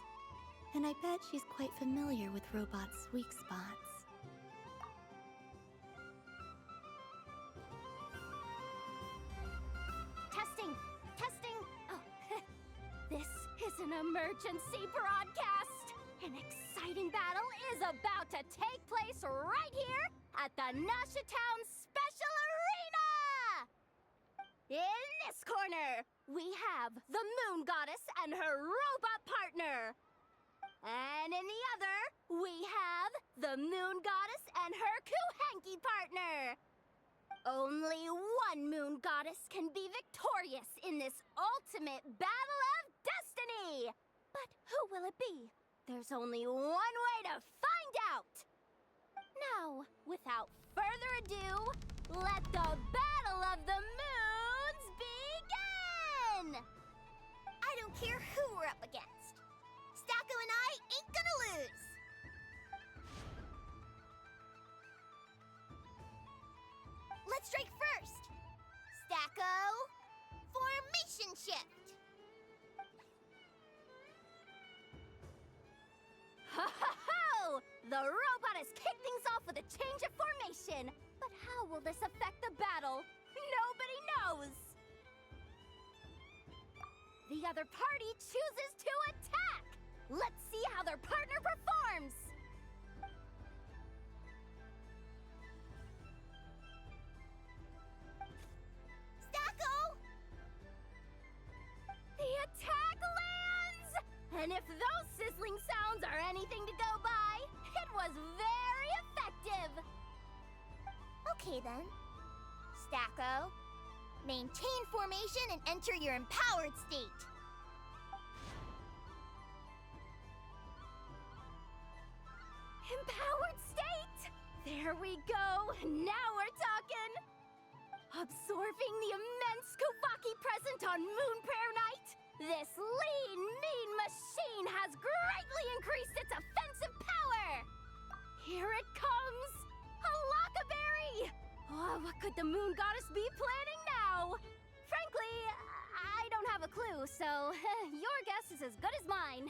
And I bet she's quite familiar with robots' weak spots. Testing! Testing! Oh, this is an emergency broadcast! An exciting battle is about to take place right here at the Nasha Town Special Arena! In this corner, we have the Moon Goddess and her robot partner. And in the other, we have the Moon Goddess and her Kuhenki partner. Only one Moon Goddess can be victorious in this ultimate battle of destiny. But who will it be? There's only one way to find out. Now, without further ado, let the Battle of the Moons begin! I don't care who we're up against. Stacko and I ain't gonna lose! Let's strike first! Stacko, formation shift! Ho ho ho! The robot has kicked things off with a change of formation! But how will this affect the battle? Nobody knows! The other party chooses to attack! Let's see how their partner performs! Stacko! The attack lands! And if those sizzling sounds are anything to go by, it was very effective! Okay then. Stacko, maintain formation and enter your empowered state. Empowered state! There we go! Now we're talking! Absorbing the immense Kuvaki present on Moon Prayer Night, this lean, mean machine has greatly increased its offensive power! Here it comes! A Lockaberry! Oh, what could the Moon Goddess be planning now? Frankly, I don't have a clue, so your guess is as good as mine.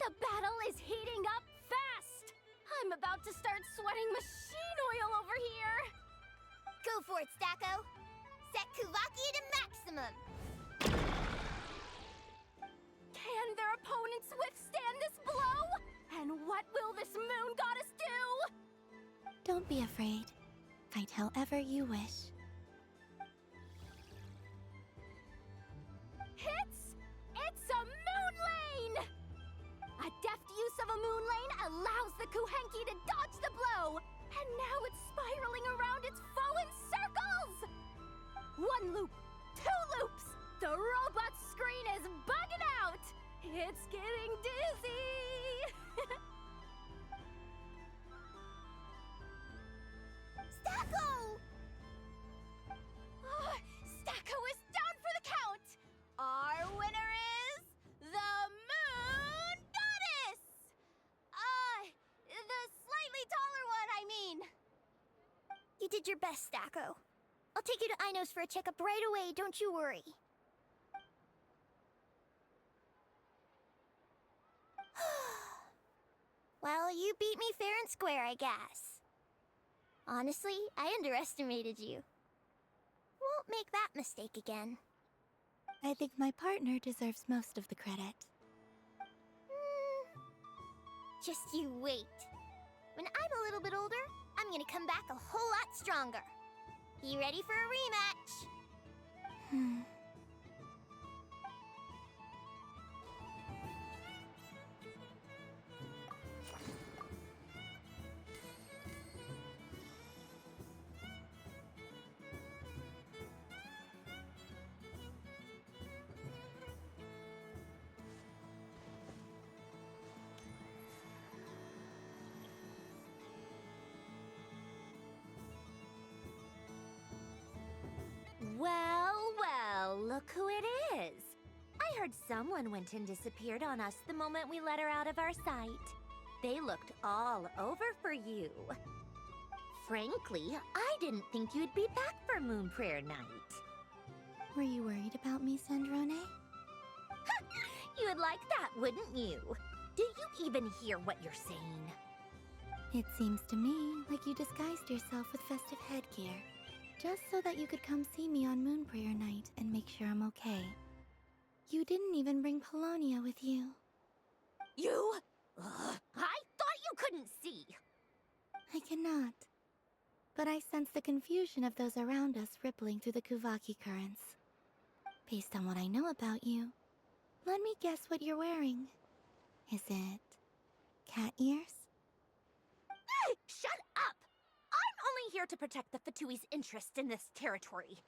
The battle is heating up fast! I'm about to start sweating machine oil over here! Go for it, Stacko! Set Kuvaki to maximum! Can their opponents withstand this blow? And what will this moon goddess do? Don't be afraid. Fight however you wish. It's a moon lane! A deft use of a moon lane allows the Kuhenki to dodge the blow, and now it's spiraling around its foe in circles! 1 loop, 2 loops, the robot's screen is bugging out! It's getting dizzy! Stacko! Stacko is down for the count! Our winner is the Moon Goddess! The slightly taller one, I mean. You did your best, Stacko. I'll take you to Ainos for a checkup right away, don't you worry. Well, you beat me fair and square, I guess. Honestly, I underestimated you. Won't make that mistake again. I think my partner deserves most of the credit. Just you wait. When I'm a little bit older, I'm gonna come back a whole lot stronger. You ready for a rematch? Well, look who it is. I heard someone went and disappeared on us the moment we let her out of our sight. They looked all over for you. Frankly, I didn't think you'd be back for Moon Prayer Night. Were you worried about me, Sandrone? You would like that, wouldn't you? Do you even hear what you're saying? It seems to me like you disguised yourself with festive headgear, just so that you could come see me on Moon Prayer Night and make sure I'm okay. You didn't even bring Polonia with you. You? I thought you couldn't see! I cannot. But I sense the confusion of those around us rippling through the Kuvaki currents. Based on what I know about you, let me guess what you're wearing. Is it cat ears? Shut up! I'm only here to protect the Fatui's interest in this territory.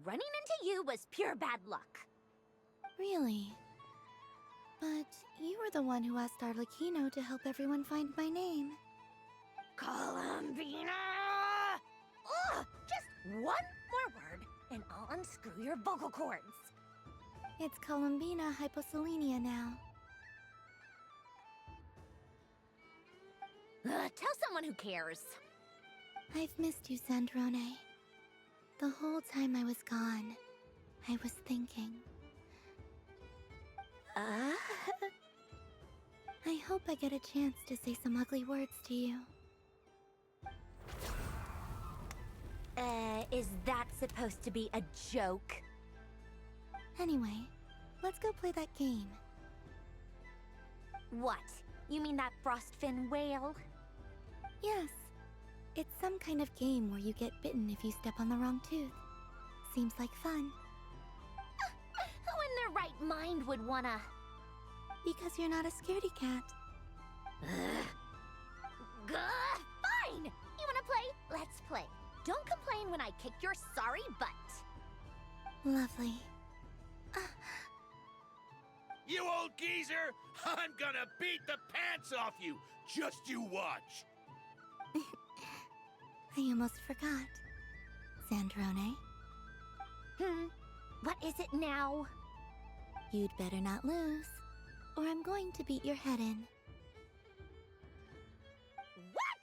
Running into you was pure bad luck. Really? But you were the one who asked Arlecchino to help everyone find my name. Columbina! Ugh! Just one more word, and I'll unscrew your vocal cords. It's Columbina hyposelenia now. Tell someone who cares. I've missed you, Sandrone. The whole time I was gone, I was thinking. I hope I get a chance to say some ugly words to you. Is that supposed to be a joke? Anyway, let's go play that game. What? You mean that frostfin whale? Yes. It's some kind of game where you get bitten if you step on the wrong tooth. Seems like fun. Who in their right mind would wanna... Because you're not a scaredy cat. Fine! You wanna play? Let's play. Don't complain when I kick your sorry butt. Lovely. You old geezer! I'm gonna beat the pants off you! Just you watch! I almost forgot. Sandrone? What is it now? You'd better not lose, or I'm going to beat your head in. What?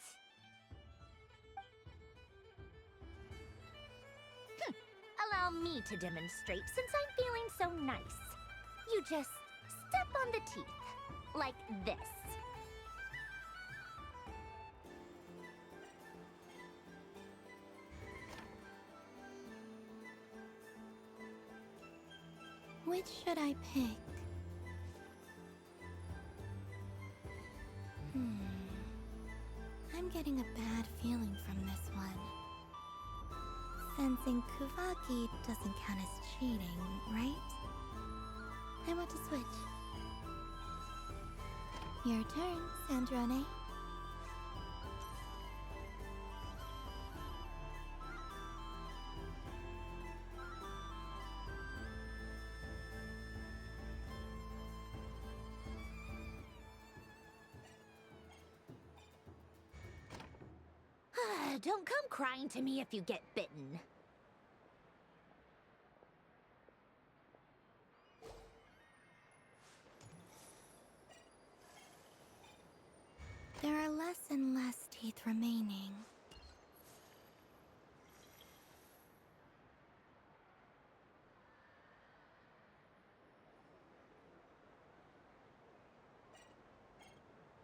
Allow me to demonstrate since I'm feeling so nice. You just step on the teeth, like this. Which should I pick? sensing Kuvaki doesn't count as cheating, right? I want to switch. Your turn, Sandrone. Don't come crying to me if you get bitten. There are less and less teeth remaining.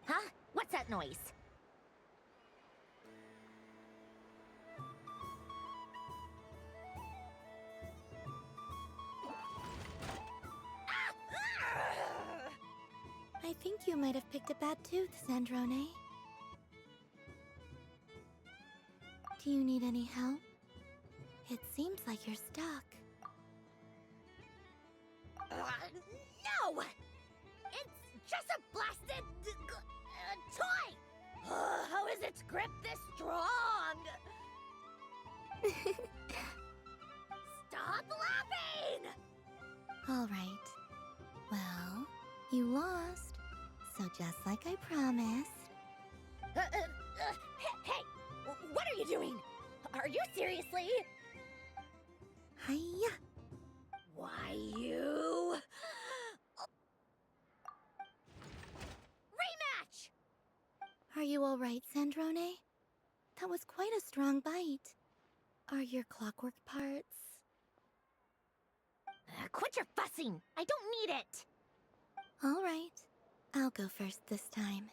Huh? What's that noise? I think you might have picked a bad tooth, Sandrone. Do you need any help? It seems like you're stuck. No! It's just a blasted toy! How is its grip this strong? Stop laughing! All right. Well, you lost. So just like I promised. Hey! What are you doing? Are you seriously? Hiya! Why you... Rematch! Are you all right, Sandrone? That was quite a strong bite. Are your clockwork parts? Quit your fussing! I don't need it! All right. I'll go first this time.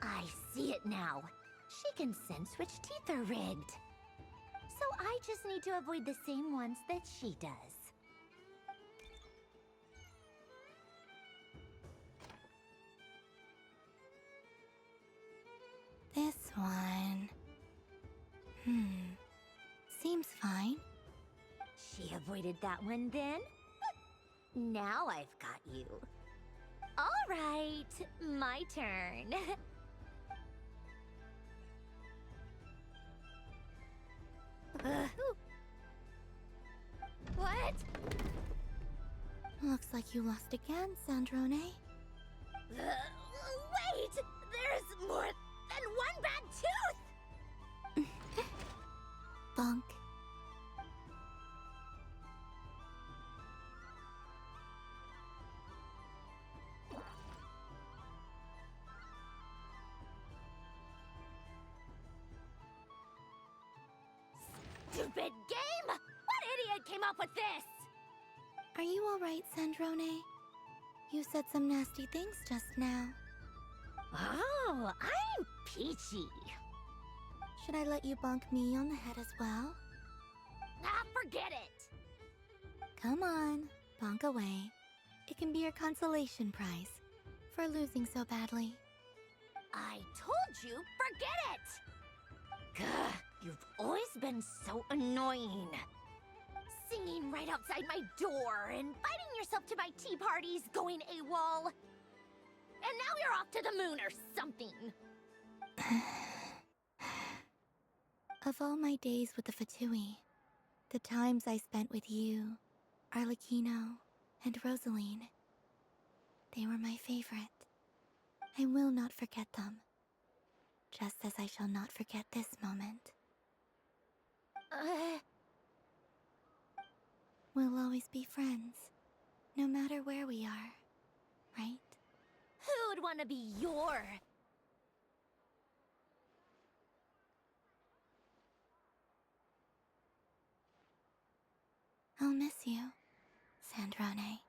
I see it now. She can sense which teeth are rigged. So I just need to avoid the same ones that she does. This one... Seems fine. She avoided that one then? Now I've got you. All right, my turn. What? Looks like you lost again, Sandrone. Wait! There's more than one bad tooth! Bonk. Stupid game! What idiot came up with this? Are you alright, Sandrone? You said some nasty things just now. Oh, I'm peachy. Should I let you bonk me on the head as well? Ah, forget it! Come on, bonk away. It can be your consolation prize for losing so badly. I told you, forget it! Gah, you've always been so annoying. Singing right outside my door, inviting yourself to my tea parties, going AWOL. And now you're off to the moon or something. Of all my days with the Fatui, the times I spent with you, Arlecchino, and Rosaline, they were my favorite. I will not forget them, just as I shall not forget this moment. We'll always be friends, no matter where we are, right? Who'd want to be your... I'll miss you, Sandrone.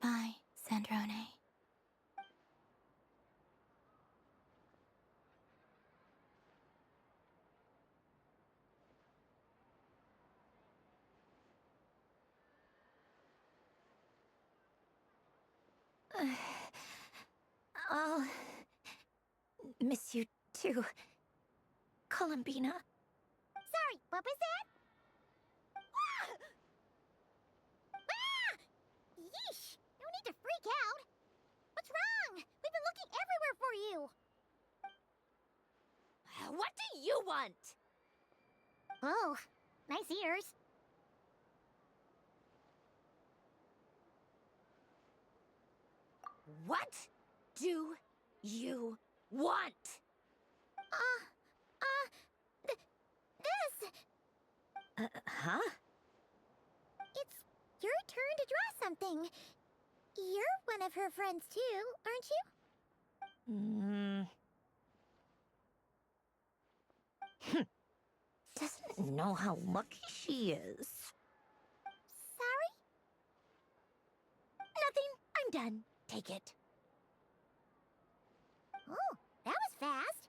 Goodbye, Sandrone. I'll miss you too, Columbina. Sorry, what was that? Ah! Ah! Yeesh! No need to freak out. What's wrong? We've been looking everywhere for you. What do you want? Oh, nice ears. What do you want? This. Huh? It's your turn to draw something. You're one of her friends too, aren't you? Doesn't know how lucky she is. Sorry? Nothing. I'm done. Take it. Oh, that was fast.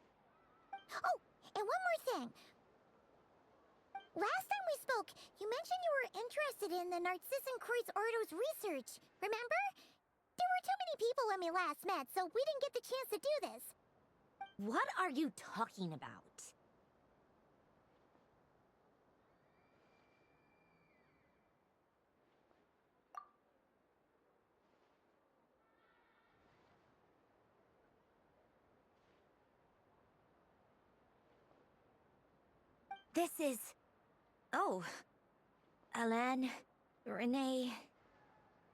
Oh, and one more thing. Last time we spoke, you mentioned you were interested in the Narcissan Kreuz Ordo's research, remember? There were too many people when we last met, so we didn't get the chance to do this. What are you talking about? This is... Oh. Alan, Renee,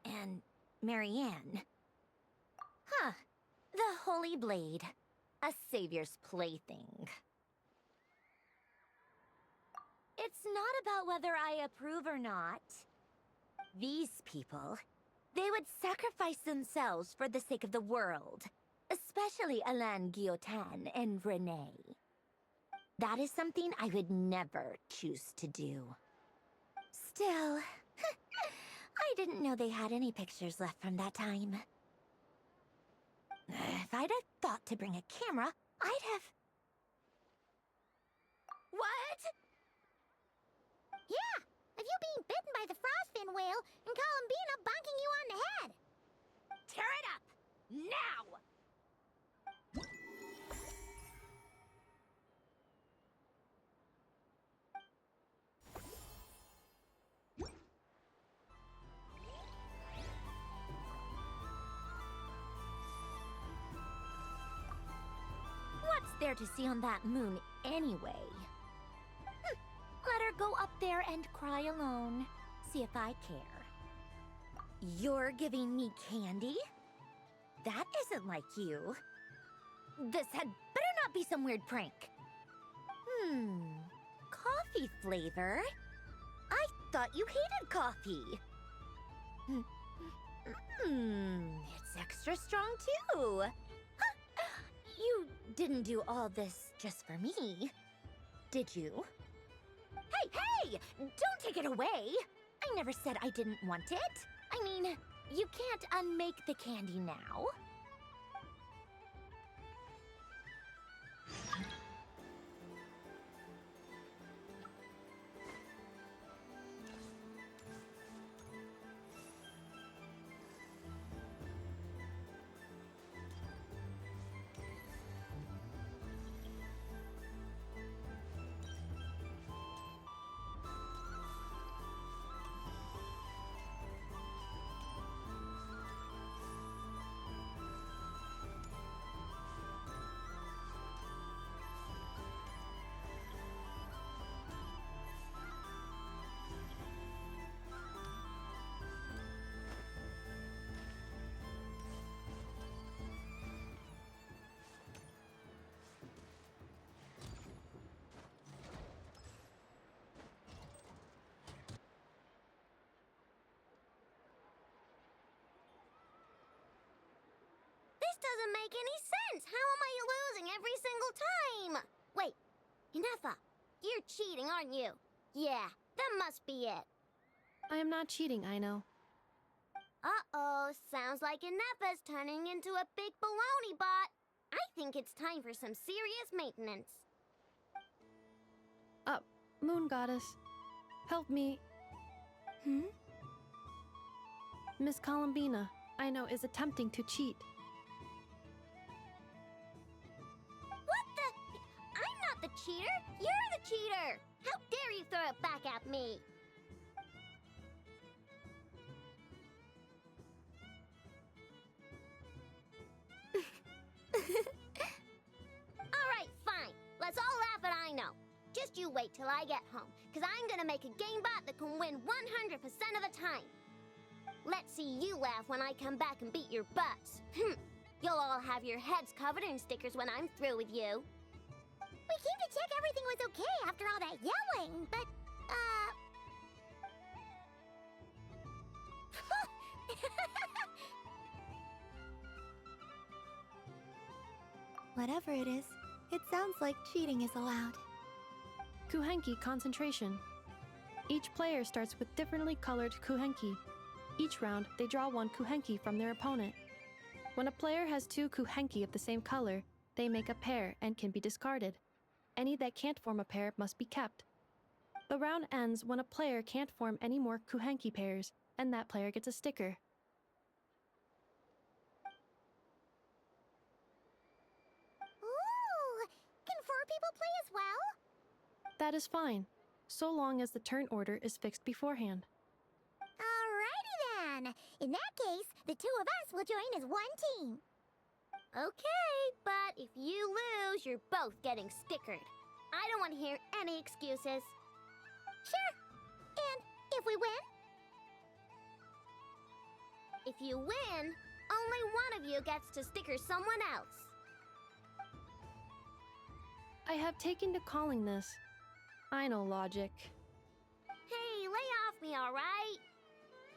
and Marianne. Huh. The Holy Blade. A savior's plaything. It's not about whether I approve or not. These people, they would sacrifice themselves for the sake of the world. Especially Alain Guillotin and Renee. That is something I would never choose to do. Still, I didn't know they had any pictures left from that time. If I'd have thought to bring a camera, I'd have... What? Yeah, of you being bitten by the frostfin whale and Columbina bonking you on the head. Tear it up! Now! What's there to see on that moon anyway? Let her go up there and cry alone. See if I care. You're giving me candy? That isn't like you. This had better not be some weird prank. Coffee flavor? I thought you hated coffee. It's extra strong too. You didn't do all this just for me, did you? Hey! Don't take it away! I never said I didn't want it. I mean, you can't unmake the candy now. This doesn't make any sense. How am I losing every single time? Wait, Inefa, you're cheating, aren't you? Yeah, that must be it. I am not cheating, I know. Uh-oh, sounds like Inepa's turning into a big baloney bot. I think it's time for some serious maintenance. Moon Goddess, help me. Miss Columbina, I know, is attempting to cheat. What the? I'm not the cheater. You're the cheater. How dare you throw it back at me? All right, fine. Let's all laugh at I know. Just you wait till I get home, because I'm gonna make a game bot that can win 100% of the time. Let's see you laugh when I come back and beat your butts. You'll all have your heads covered in stickers when I'm through with you. We came to check everything was okay after all that yelling, but, Whatever it is, it sounds like cheating is allowed. Kuhenki concentration. Each player starts with differently colored kuhenki. Each round, they draw one kuhenki from their opponent. When a player has two kuhenki of the same color, they make a pair and can be discarded. Any that can't form a pair must be kept. The round ends when a player can't form any more kuhenki pairs, and that player gets a sticker. ooh, can 4 people play as well? That is fine, so long as the turn order is fixed beforehand. Alrighty then. In that case, the 2 of us will join as one team. Okay, but if you lose, you're both getting stickered. I don't want to hear any excuses. Sure. And if we win? If you win, only one of you gets to sticker someone else. I have taken to calling this. I know logic. Hey, lay off me, alright?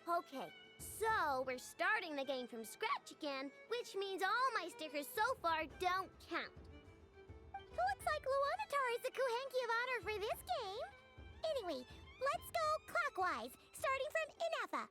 Okay, so we're starting the game from scratch again, which means all my stickers so far don't count. Looks like Luonatar is the Kuhenki of honor for this game. Anyway, let's go clockwise, starting from Inefa.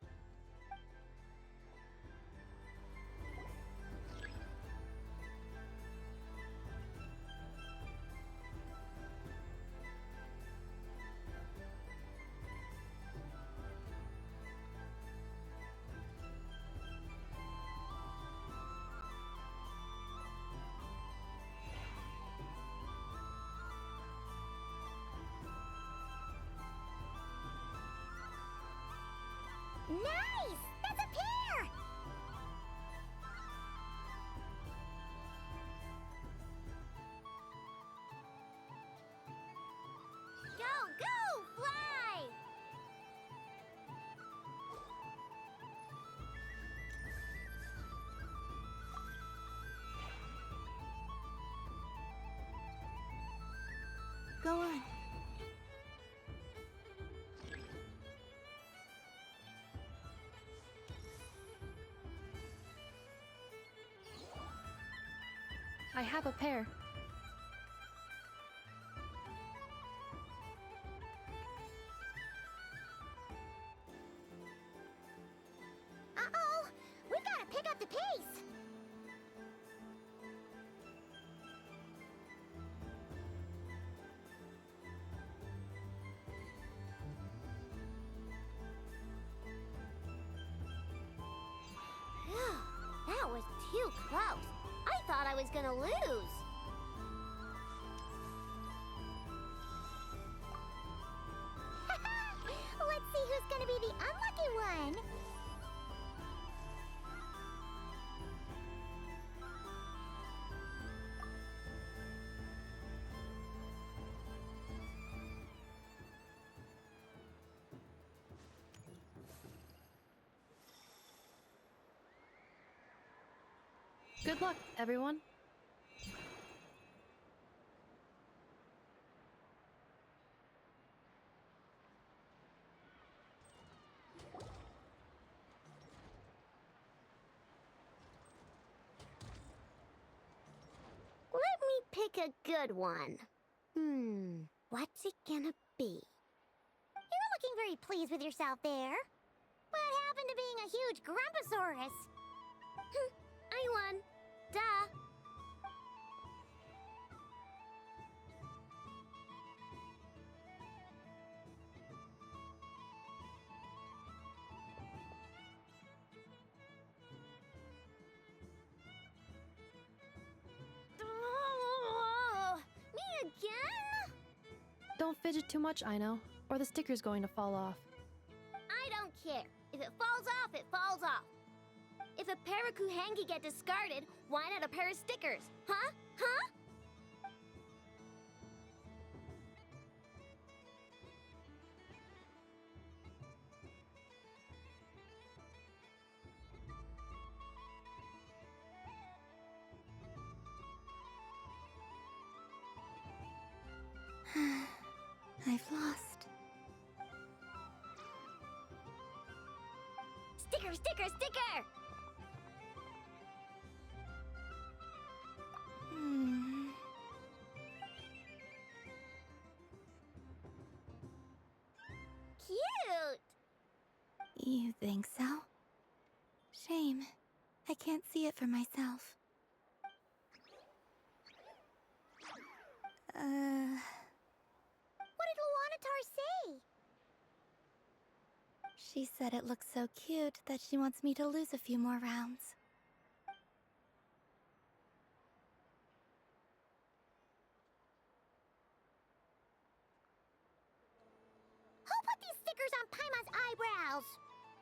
Nice! That's a pair! Go, fly! Go on. I have a pair. Uh-oh! We gotta pick up the pace! Phew, that was too close. I thought I was gonna lose. Let's see who's gonna be the unlucky one. Good luck, everyone. Let me pick a good one. What's it gonna be? You're looking very pleased with yourself there. What happened to being a huge Grumposaurus. I won. Duh. Me again? Don't fidget too much, Aino, or the sticker's going to fall off. I don't care. If it falls off, it falls off. If a pair of Kuhengi get discarded, why not a pair of stickers? Huh? Huh? I've lost. Sticker, sticker, sticker! Cute! You think so? Shame. I can't see it for myself. What did Luanatar say? She said it looks so cute that she wants me to lose a few more rounds. Who put these stickers on Paimon's eyebrows?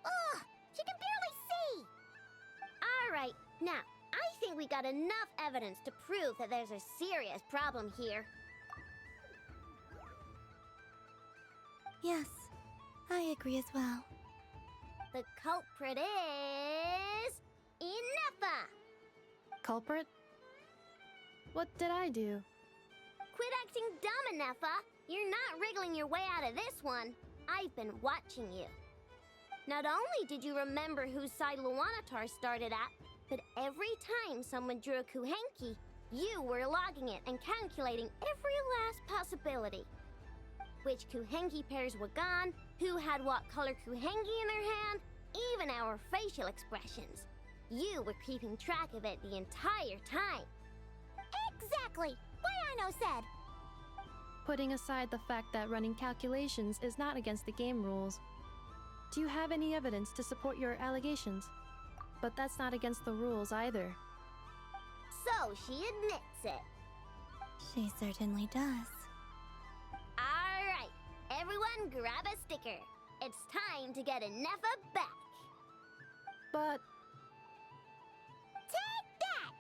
Ugh, she can barely see! Alright, now, I think we got enough evidence to prove that there's a serious problem here. Yes, I agree as well. The culprit is... Inefa! Culprit? What did I do? Quit acting dumb, Inefa! You're not wriggling your way out of this one. I've been watching you. Not only did you remember whose side Luanatar started at, but every time someone drew a Kuhenki, you were logging it and calculating every last possibility. Which Kuhenki pairs were gone, who had what color Kuhenki in their hand, even our facial expressions. You were keeping track of it the entire time. Exactly! What Aino said! Putting aside the fact that running calculations is not against the game rules, do you have any evidence to support your allegations? But that's not against the rules either. So she admits it. She certainly does. Alright, everyone grab a sticker. It's time to get Inefa back. But... Take that!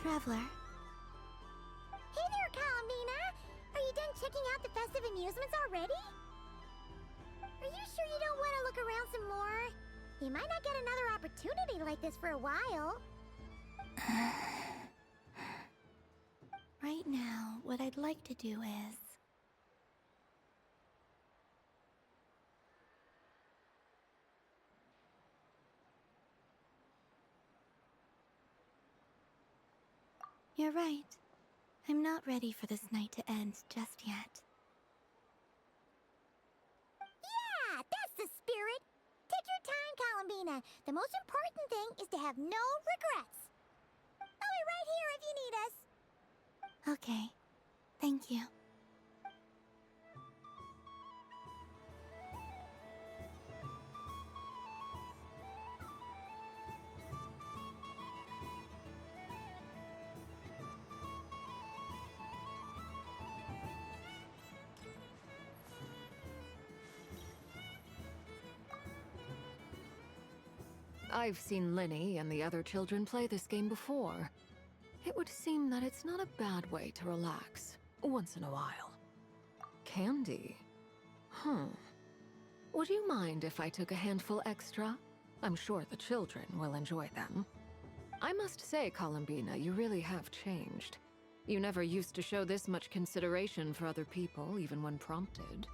Traveler. Hey there, Columbina! Are you done checking out the festive amusements already? Are you sure you don't want to look around some more? You might not get another opportunity like this for a while. Right now, what I'd like to do is... You're right. I'm not ready for this night to end just yet. Yeah, that's the spirit! Take your time, Columbina. The most important thing is to have no regrets. I'll be right here if you need us. Okay. Thank you. I've seen Linny and the other children play this game before. It would seem that it's not a bad way to relax, once in a while. Candy? Would you mind if I took a handful extra? I'm sure the children will enjoy them. I must say, Columbina, you really have changed. You never used to show this much consideration for other people, even when prompted.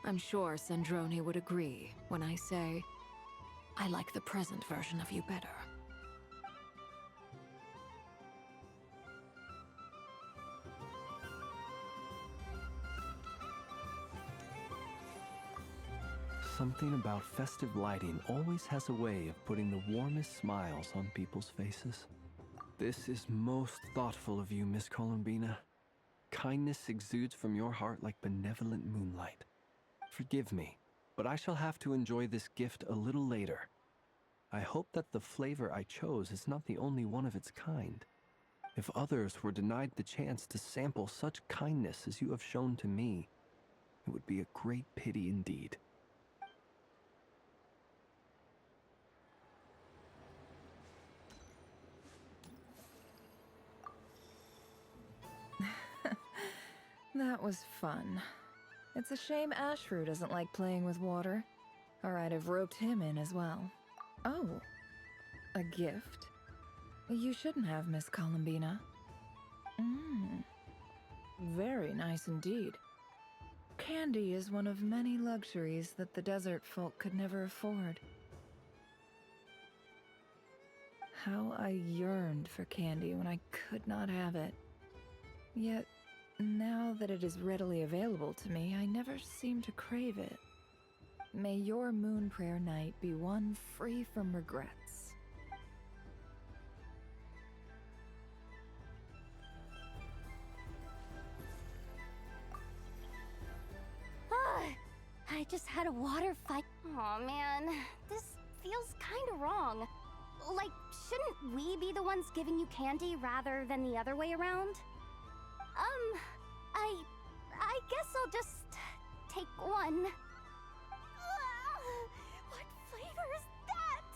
I'm sure Sandrone would agree when I say, I like the present version of you better. Something about festive lighting always has a way of putting the warmest smiles on people's faces. This is most thoughtful of you, Miss Columbina. Kindness exudes from your heart like benevolent moonlight. Forgive me, but I shall have to enjoy this gift a little later. I hope that the flavor I chose is not the only one of its kind. If others were denied the chance to sample such kindness as you have shown to me, it would be a great pity indeed. That was fun. It's a shame Ashfru doesn't like playing with water, or I'd have roped him in as well. Oh, a gift? You shouldn't have, Miss Columbina. Very nice indeed. Candy is one of many luxuries that the desert folk could never afford. How I yearned for candy when I could not have it. Yet, now that it is readily available to me, I never seem to crave it. May your moon prayer night be one free from regrets. I just had a water fight. Aw, man. This feels kinda wrong. Like, shouldn't we be the ones giving you candy rather than the other way around? I guess I'll just take one. What flavor is that?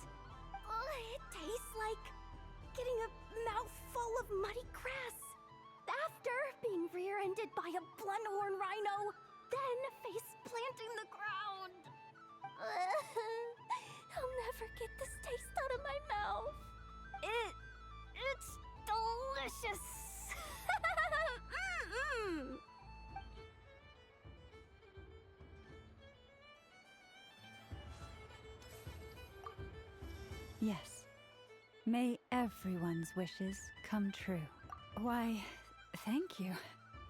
It tastes like getting a mouthful of muddy grass. After being rear-ended by a blunt-horn rhino, then face-planting the ground. I'll never get this taste out of my mouth. It's delicious. Yes. May everyone's wishes come true. Why, thank you.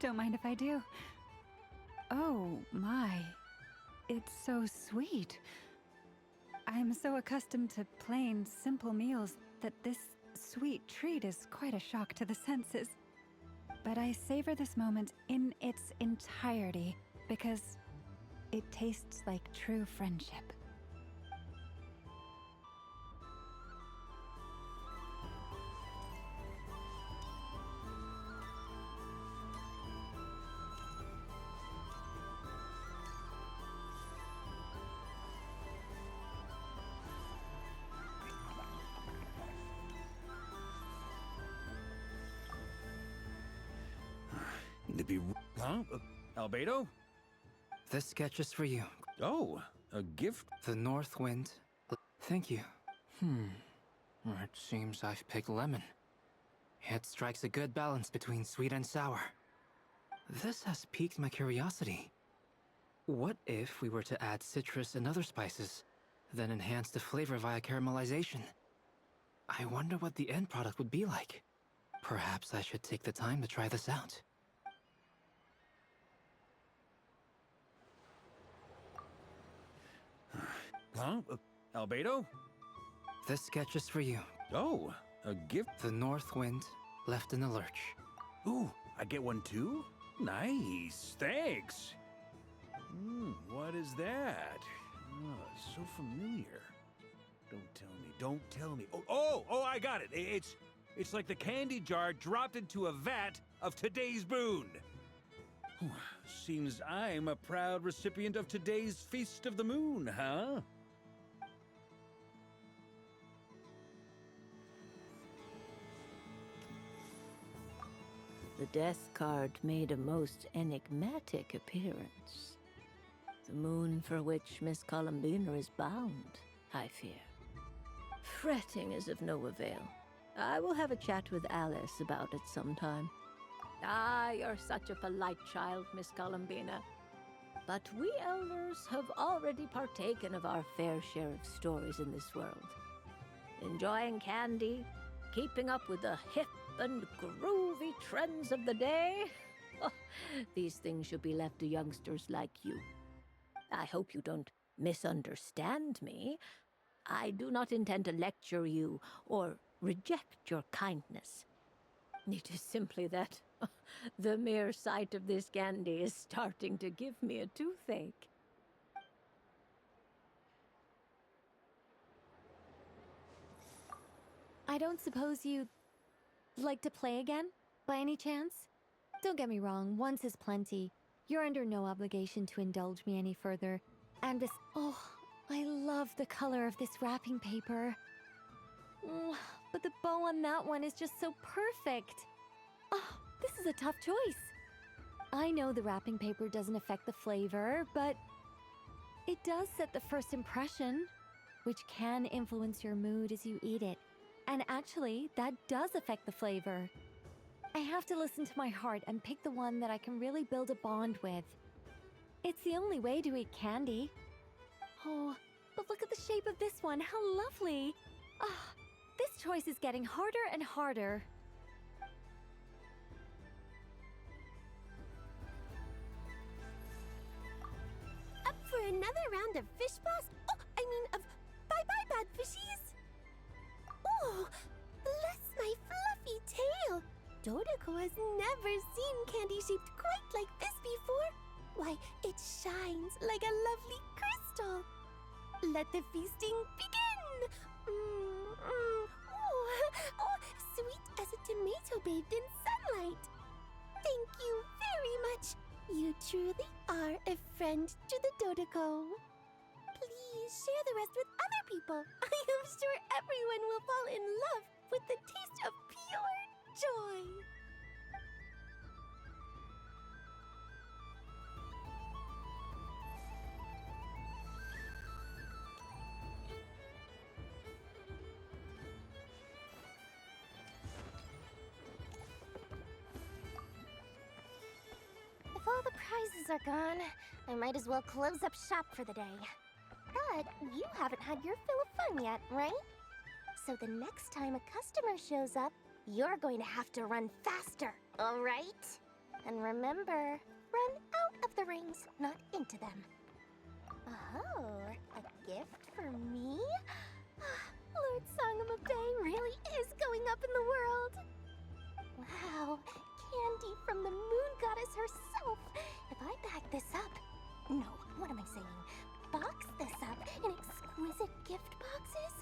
Don't mind if I do. Oh, my. It's so sweet. I'm so accustomed to plain, simple meals that this sweet treat is quite a shock to the senses. But I savor this moment in its entirety because it tastes like true friendship. Huh? Albedo? This sketch is for you. Oh, a gift? The North Wind. Thank you. It seems I've picked lemon. It strikes a good balance between sweet and sour. This has piqued my curiosity. What if we were to add citrus and other spices, then enhance the flavor via caramelization? I wonder what the end product would be like. Perhaps I should take the time to try this out. Huh? Albedo? This sketch is for you. Oh, a gift? The North Wind left in the lurch. Ooh, I get one too? Nice, thanks. What is that? Oh, it's so familiar. Don't tell me. Oh, I got it. It's like the candy jar dropped into a vat of today's boon. Seems I'm a proud recipient of today's Feast of the Moon, huh? The death card made a most enigmatic appearance. The moon for which Miss Columbina is bound, I fear. Fretting is of no avail. I will have a chat with Alice about it sometime. Ah, you're such a polite child, Miss Columbina. But we elders have already partaken of our fair share of stories in this world. Enjoying candy, keeping up with the hip and groovy trends of the day. Oh, these things should be left to youngsters like you. I hope you don't misunderstand me. I do not intend to lecture you or reject your kindness. It is simply that the mere sight of this candy is starting to give me a toothache. I don't suppose you'd like to play again, by any chance? Don't get me wrong, once is plenty. You're under no obligation to indulge me any further. And this... Oh, I love the color of this wrapping paper. But the bow on that one is just so perfect. Oh, this is a tough choice. I know the wrapping paper doesn't affect the flavor, but it does set the first impression, which can influence your mood as you eat it. And actually, that does affect the flavor. I have to listen to my heart and pick the one that I can really build a bond with. It's the only way to eat candy. Oh, but look at the shape of this one. How lovely. Ah, this choice is getting harder and harder. Up for another round of fish blast? Oh, I mean of bye-bye bad fishies. Oh, bless my fluffy tail. Dodoko has never seen candy shaped quite like this before. Why, it shines like a lovely crystal. Let the feasting begin. Oh, sweet as a tomato bathed in sunlight. Thank you very much. You truly are a friend to the Dodoko. Please share the rest with other people. I am sure everyone will fall in love with the taste of pure joy. If all the prizes are gone, I might as well close up shop for the day. But you haven't had your fill of fun yet, right? So the next time a customer shows up, you're going to have to run faster, all right? And remember, run out of the rings, not into them. Oh, a gift for me? Lord Sangamabe really is going up in the world. Wow, candy from the moon goddess herself. If I bag this up... No, what am I saying? Box this up in exquisite gift boxes?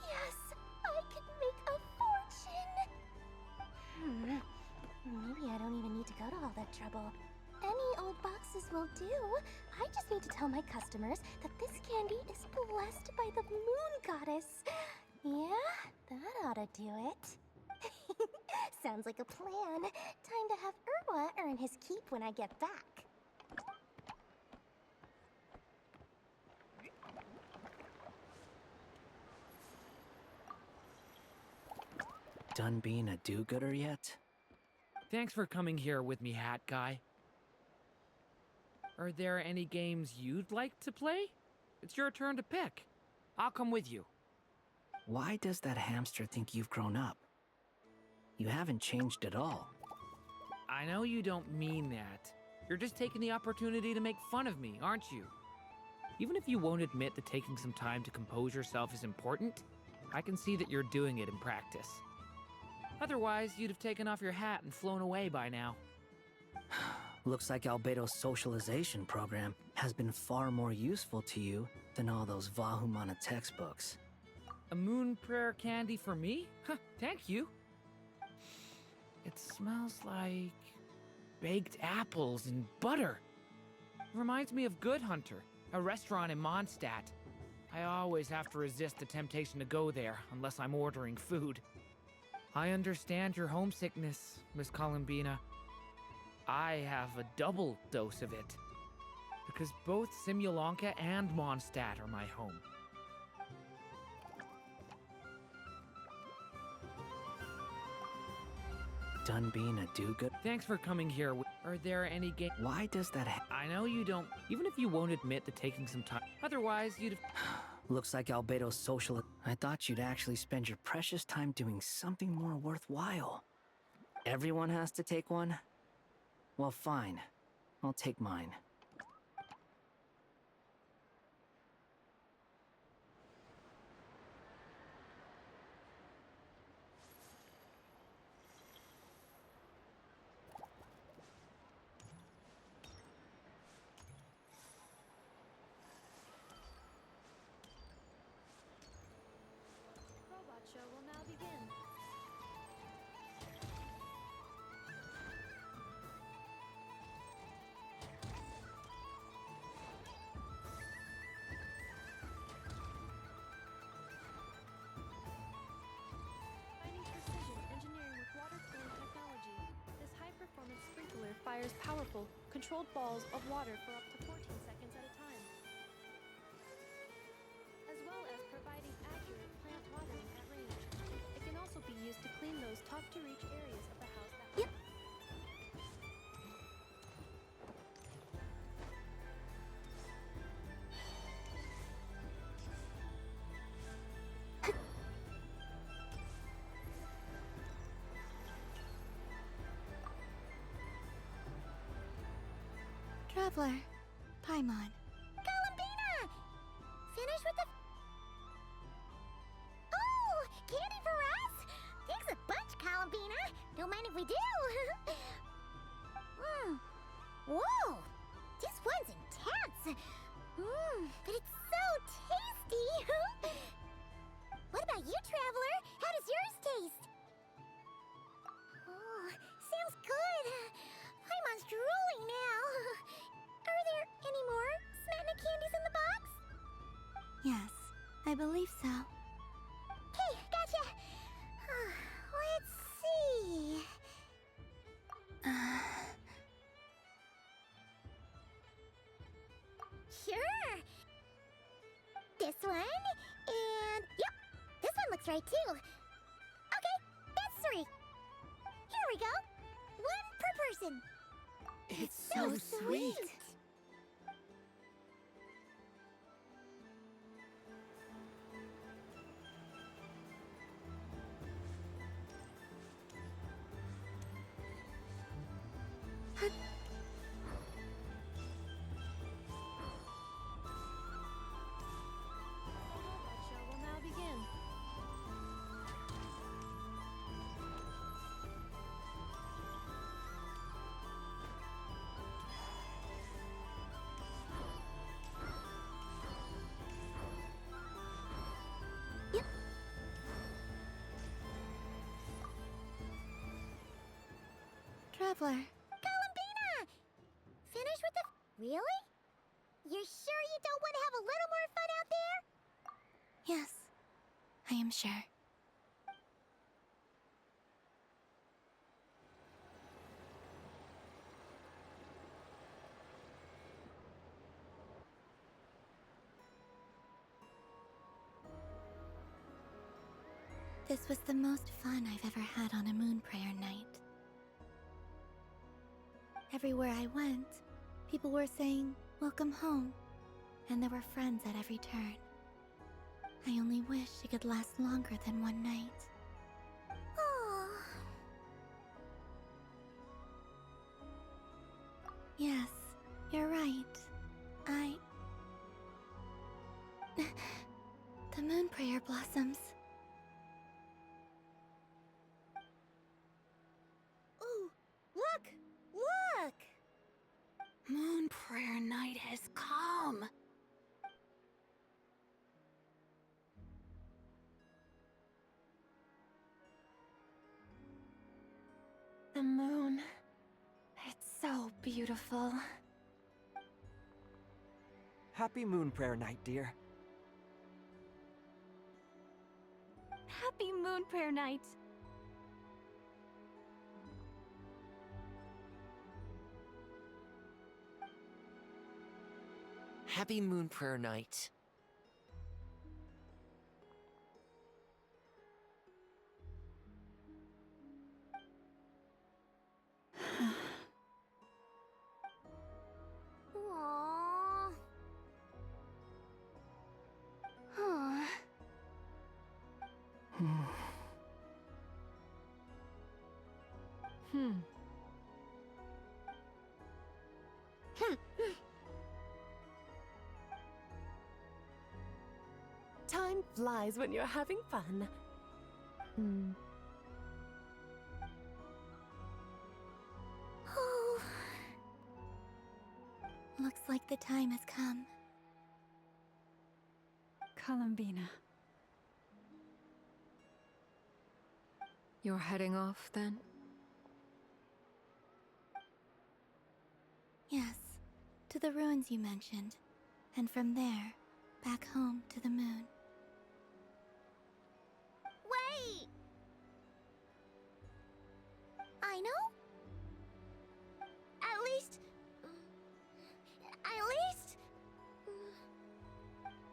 Yes, I could make a fortune! Maybe I don't even need to go to all that trouble. Any old boxes will do. I just need to tell my customers that this candy is blessed by the moon goddess. Yeah, that ought to do it. Sounds like a plan. Time to have Irwa earn his keep when I get back. Done being a do-gooder yet? Thanks for coming here with me, Hat Guy. Are there any games you'd like to play? It's your turn to pick. I'll come with you. Why does that hamster think you've grown up? You haven't changed at all. I know you don't mean that. You're just taking the opportunity to make fun of me, aren't you? Even if you won't admit that taking some time to compose yourself is important, I can see that you're doing it in practice. Otherwise, you'd have taken off your hat and flown away by now. Looks like Albedo's socialization program has been far more useful to you than all those Vahumana textbooks. A moon prayer candy for me? Huh, thank you. It smells like baked apples and butter. Reminds me of Good Hunter, a restaurant in Mondstadt. I always have to resist the temptation to go there unless I'm ordering food. I understand your homesickness, Miss Columbina. I have a double dose of it. Because both Simulanka and Mondstadt are my home. Done being a do-good? Thanks for coming here. Are there any games? Why does that I know you don't, even if you won't admit to taking some time. Otherwise, you'd Looks like Albedo's social. I thought you'd actually spend your precious time doing something more worthwhile. Everyone has to take one? Well, fine. I'll take mine. Robot show will now begin. Combining precision engineering with water cooling technology, this high-performance sprinkler fires powerful, controlled balls of water for up to 14 seconds at a time, as well as providing accurate plant watering at range. It can also be used to clean those tough-to-reach areas of the house that... Traveler, Paimon. Columbina! Finish with the... Oh! Candy for us? Thanks a bunch, Columbina. Don't mind if we do. Whoa! This one's intense. But it's so tasty. What about you, Traveler? How does yours taste? Oh, sounds good. Paimon's drooling now. Are there any more Smetana candies in the box? Yes, I believe so. Okay, gotcha. Let's see. Sure. This one, and yep, this one looks right too. Okay, that's 3. Here we go. 1 per person. It's so sweet. Robot show will now begin. Traveler, Columbina! Finish with the... Really? You're sure you don't want to have a little more fun out there? yes, I am sure. This was the most fun I've ever had on a moon prayer night. Everywhere I went, people were saying, "Welcome home," and there were friends at every turn. I only wish it could last longer than one night. Oh. Yes, you're right. The moon prayer blossoms. Ooh, look! Look! Moon prayer night has come. The moon. It's so beautiful. Happy Moon Prayer Night, dear. Happy moon prayer night. Happy Moon Prayer Night. Aww. Huh. Time flies when you're having fun. Oh. Looks like the time has come. Columbina. You're heading off, then? Yes, to the ruins you mentioned. And from there, back home to the moon. Wait! I know? At least...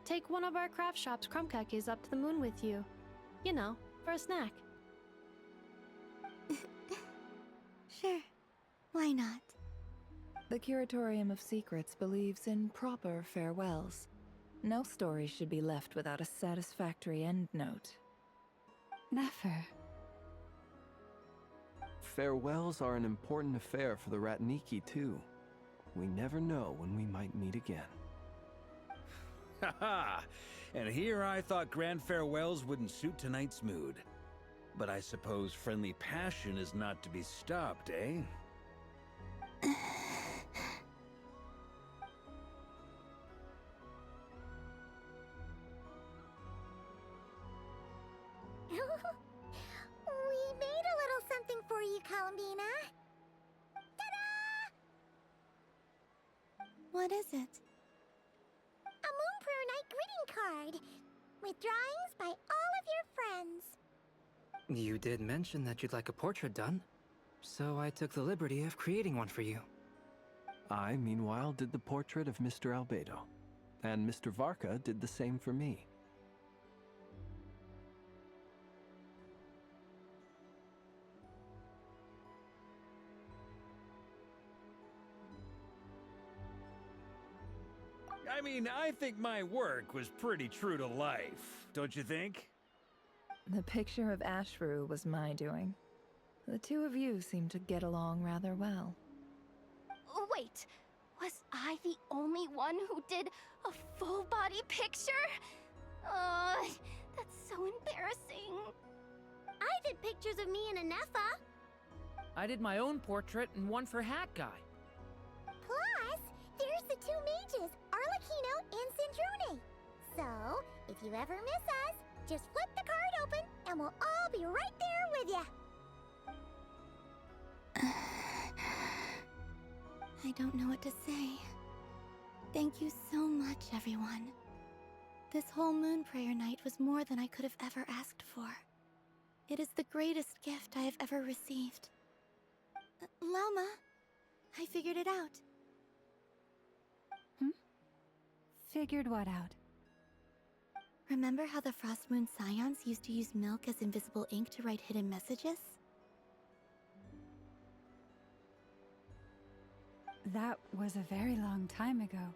Take one of our craft shop's crumb cookies up to the moon with you. You know, for a snack. Sure. Why not? The Curatorium of Secrets believes in proper farewells. No story should be left without a satisfactory endnote. Never. Farewells are an important affair for the Ratniki, too. We never know when we might meet again. Haha! And here I thought grand farewells wouldn't suit tonight's mood. But I suppose friendly passion is not to be stopped, eh? We made a little something for you, Columbina. Ta-da! What is it? A Moon Prayer Night greeting card with drawings by all of your friends. You did mention that you'd like a portrait done, so I took the liberty of creating one for you. I, meanwhile, did the portrait of Mr. Albedo, and Mr. Varka did the same for me. I mean, I think my work was pretty true to life, don't you think? The picture of Ashru was my doing. The two of you seem to get along rather well. Wait, was I the only one who did a full body picture? That's so embarrassing. I did pictures of me and Anefa. I did my own portrait and one for Hat Guy. Plus, there's the two mages, Arlecchino and Sindrune. So, if you ever miss us, just flip the card open and we'll all be right there with you. I don't know what to say. Thank you so much, everyone. This whole Moon Prayer Night was more than I could have ever asked for. It is the greatest gift I have ever received. Lauma, I figured it out. Figured what out? Remember how the Frost Moon Scions used to use milk as invisible ink to write hidden messages? That was a very long time ago.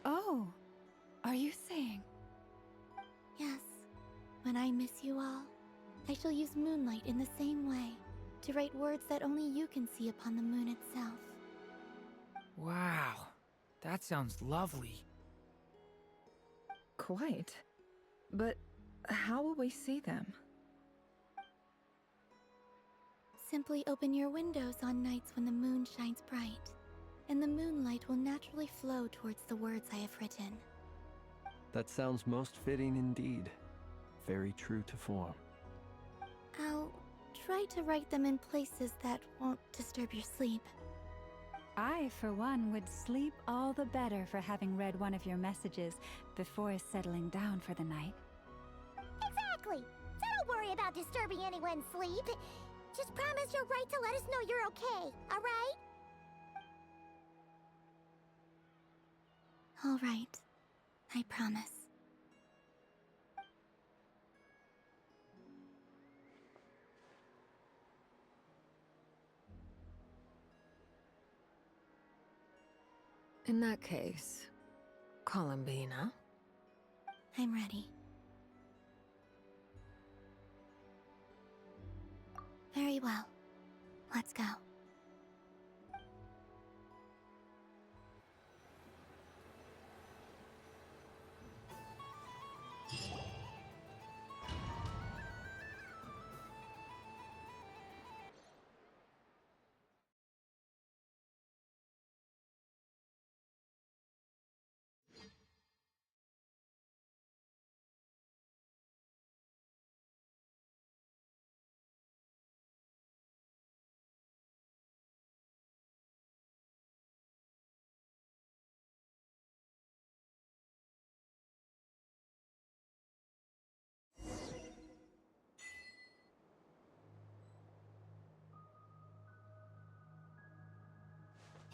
Oh, are you saying? Yes. When I miss you all, I shall use moonlight in the same way, to write words that only you can see upon the moon itself. Wow, that sounds lovely. Quite. But how will we see them? Simply open your windows on nights when the moon shines bright, and the moonlight will naturally flow towards the words I have written. That sounds most fitting indeed. Very true to form. I'll try to write them in places that won't disturb your sleep. I, for one, would sleep all the better for having read one of your messages before settling down for the night. Exactly. So don't worry about disturbing anyone's sleep. Just promise you'll write to let us know you're okay, alright? All right. I promise. In that case, Columbina. I'm ready. Very well. Let's go.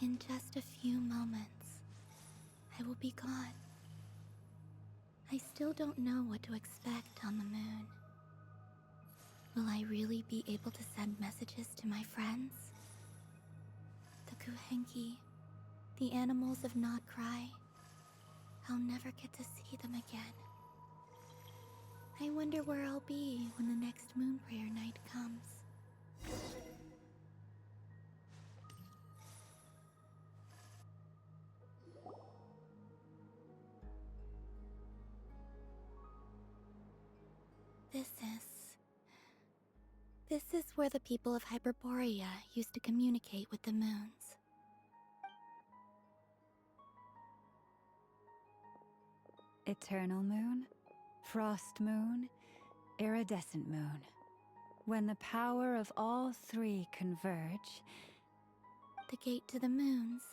In just a few moments, I will be gone. I still don't know what to expect on the moon. Will I really be able to send messages to my friends? The Kuhenki, the animals of Not Cry. I'll never get to see them again. I wonder where I'll be when the next moon prayer night comes. This is where the people of Hyperborea used to communicate with the moons. Eternal moon, frost moon, iridescent moon. When the power of all three converge, the gate to the moons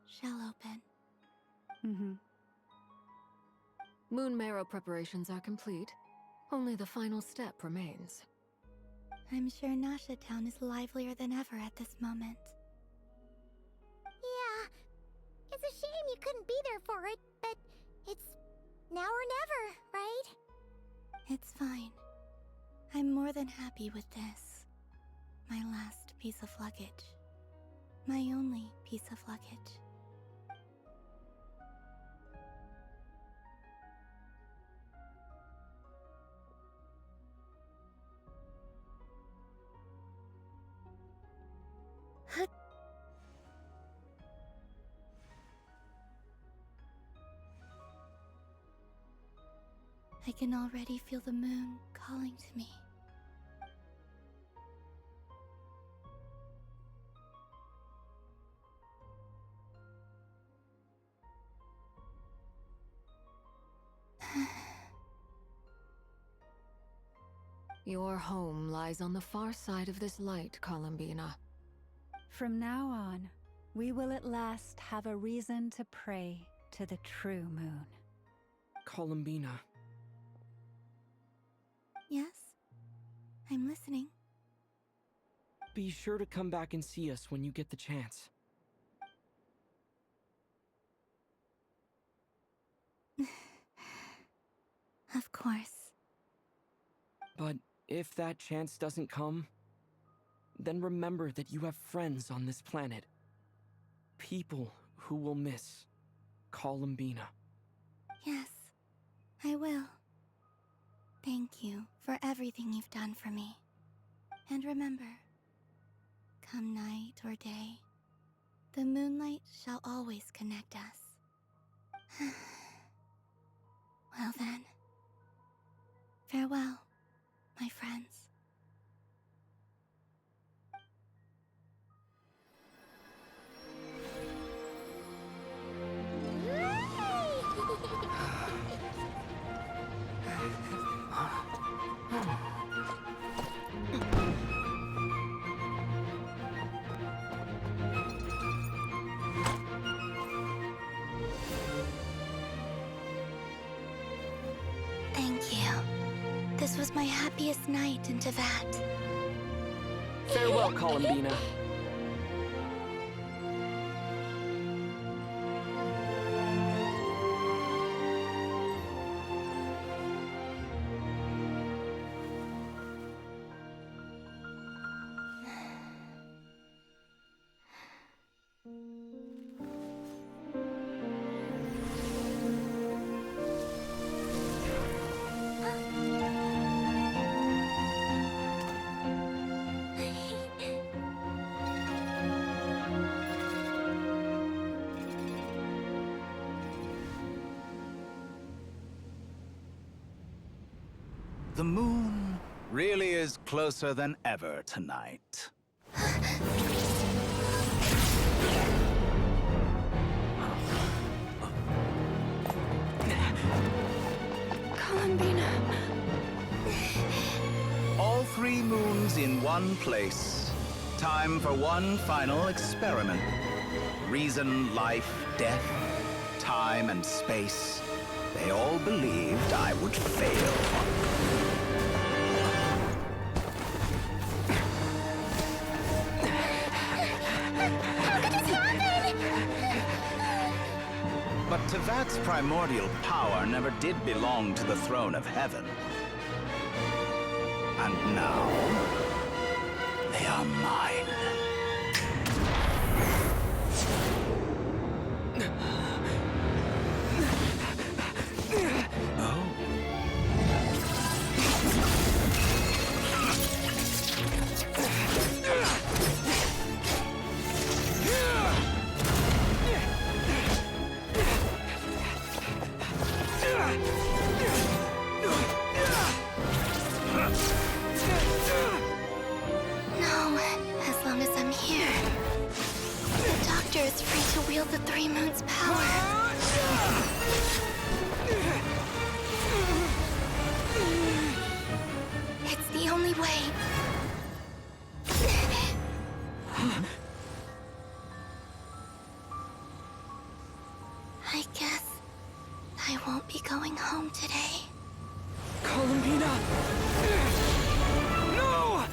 shall open. Moon marrow preparations are complete. Only the final step remains. I'm sure Nasha Town is livelier than ever at this moment. Yeah, it's a shame you couldn't be there for it, but it's now or never, right? It's fine. I'm more than happy with this. My last piece of luggage. My only piece of luggage. I can already feel the moon calling to me. Your home lies on the far side of this light, Columbina. From now on, we will at last have a reason to pray to the true moon. Columbina. Yes? I'm listening. Be sure to come back and see us when you get the chance. Of course. But if that chance doesn't come, then remember that you have friends on this planet. People who will miss Columbina. Yes, I will. Thank you for everything you've done for me. And remember, come night or day, the moonlight shall always connect us. Well then, farewell, my friends. Thank you. This was my happiest night in Tevat. Farewell, Columbina. The moon really is closer than ever tonight. Columbina. All 3 moons in one place. Time for one final experiment. Reason, life, death, time and space. They all believed I would fail. How could this happen? But Tevat's primordial power never did belong to the throne of heaven. And now, they are mine. No, as long as I'm here. The Doctor is free to wield the 3 moons' power. It's the only way. I guess I won't be going home today. Columbina! No!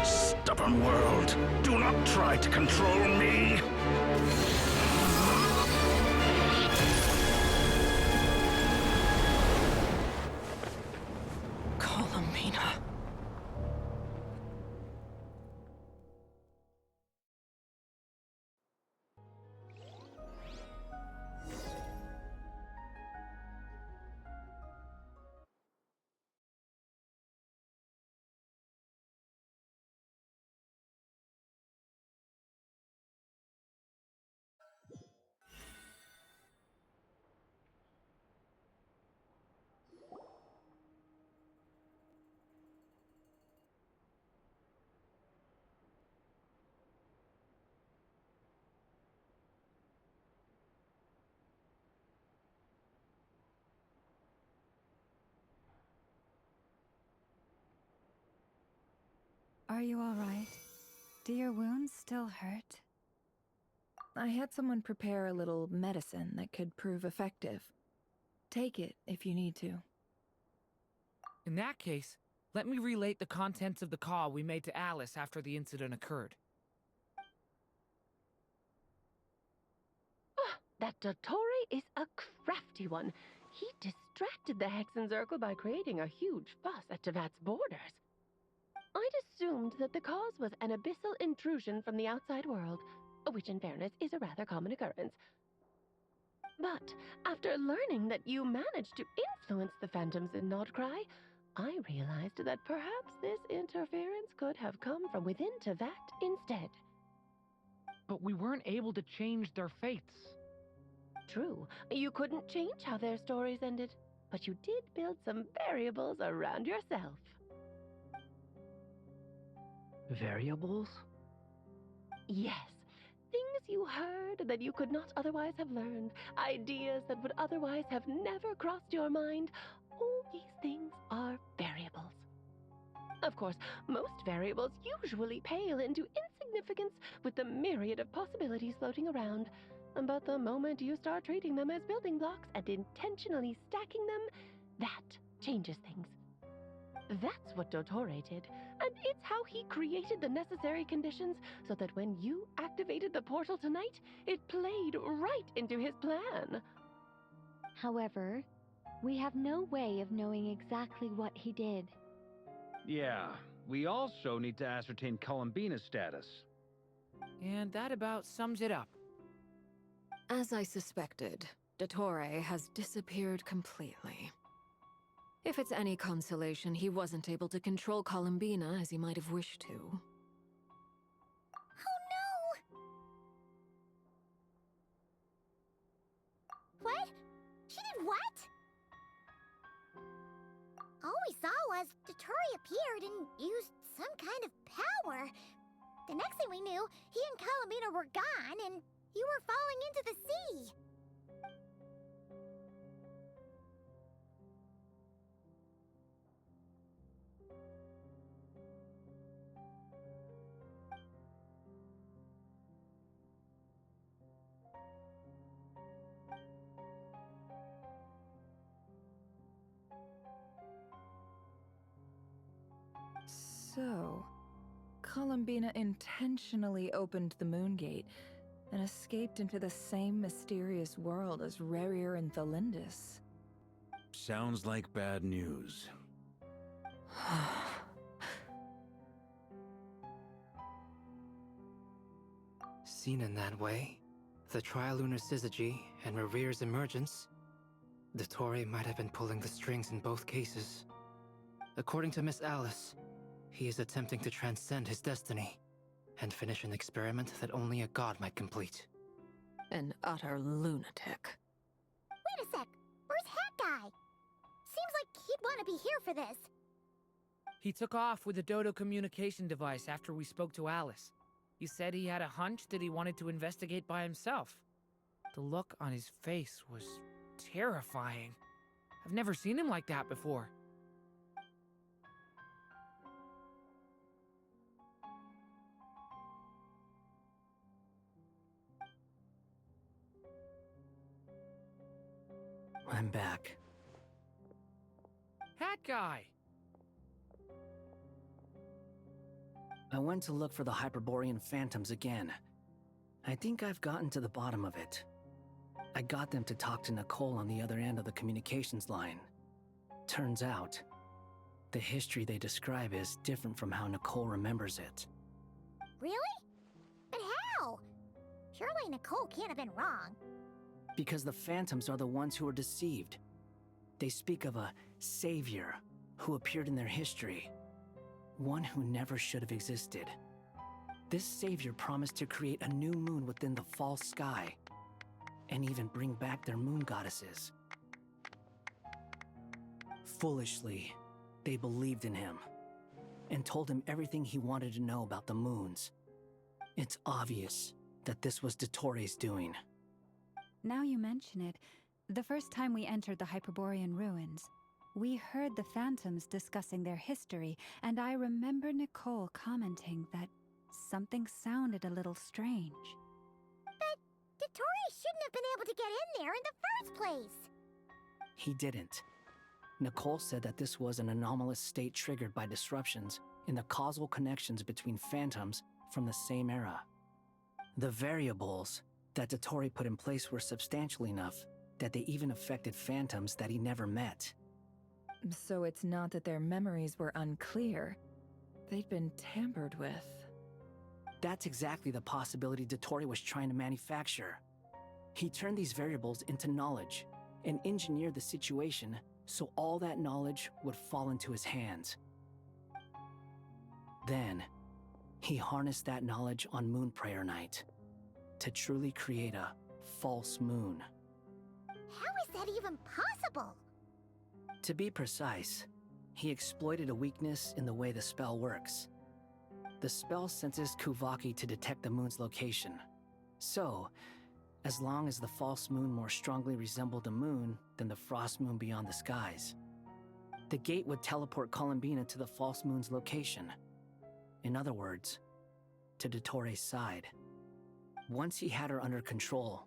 Stubborn world, do not try to control me! Columbina. Are you all right? Do your wounds still hurt? I had someone prepare a little medicine that could prove effective. Take it if you need to. In that case, let me relate the contents of the call we made to Alice after the incident occurred. That Dottore is a crafty one. He distracted the Hexenzirkel by creating a huge fuss at Tevat's borders. I'd assumed that the cause was an abyssal intrusion from the outside world, which in fairness is a rather common occurrence. But after learning that you managed to influence the phantoms in Nodcry, I realized that perhaps this interference could have come from within Tevat instead. But we weren't able to change their fates. True, you couldn't change how their stories ended, but you did build some variables around yourself. Variables? Yes. Things you heard that you could not otherwise have learned. Ideas that would otherwise have never crossed your mind. All these things are variables. Of course, most variables usually pale into insignificance with the myriad of possibilities floating around. But the moment you start treating them as building blocks and intentionally stacking them, that changes things. That's what Dottore did, and it's how he created the necessary conditions so that when you activated the portal tonight, it played right into his plan. However, we have no way of knowing exactly what he did. Yeah, we also need to ascertain Columbina's status. And that about sums it up. As I suspected, Dottore has disappeared completely. If it's any consolation, he wasn't able to control Columbina as he might have wished to. Oh no! What? She did what? All we saw was Dottore appeared and used some kind of power. The next thing we knew, he and Columbina were gone and you were falling into the sea. So, Columbina intentionally opened the Moon Gate and escaped into the same mysterious world as Rerir and Thalindis. Sounds like bad news. Seen in that way, the Trilunar Syzygy and Rerir's emergence, Dottore might have been pulling the strings in both cases. According to Miss Alice, he is attempting to transcend his destiny and finish an experiment that only a god might complete. An utter lunatic. Wait a sec, where's Hat Guy? Seems like he'd want to be here for this. He took off with the Dodo communication device after we spoke to Alice. He said he had a hunch that he wanted to investigate by himself. The look on his face was terrifying. I've never seen him like that before. I'm back. Hat Guy! I went to look for the Hyperborean phantoms again. I think I've gotten to the bottom of it. I got them to talk to Nicole on the other end of the communications line. Turns out, the history they describe is different from how Nicole remembers it. Really? But how? Surely Nicole can't have been wrong. Because the phantoms are the ones who were deceived. They speak of a savior who appeared in their history. One who never should have existed. This savior promised to create a new moon within the false sky, and even bring back their moon goddesses. Foolishly, they believed in him, and told him everything he wanted to know about the moons. It's obvious that this was Dottore's doing. Now you mention it, the first time we entered the Hyperborean ruins, we heard the phantoms discussing their history, and I remember Nicole commenting that something sounded a little strange. But Dottore shouldn't have been able to get in there in the first place! He didn't. Nicole said that this was an anomalous state triggered by disruptions in the causal connections between phantoms from the same era. The variables that Dottore put in place were substantial enough that they even affected phantoms that he never met. So it's not that their memories were unclear. They'd been tampered with. That's exactly the possibility Dottore was trying to manufacture. He turned these variables into knowledge and engineered the situation so all that knowledge would fall into his hands. Then, he harnessed that knowledge on Moon Prayer Night to truly create a false moon. How is that even possible? To be precise, he exploited a weakness in the way the spell works. The spell senses Kuvaki to detect the moon's location. So, as long as the false moon more strongly resembled the moon than the frost moon beyond the skies, the gate would teleport Columbina to the false moon's location. In other words, to Dottore's side. Once he had her under control,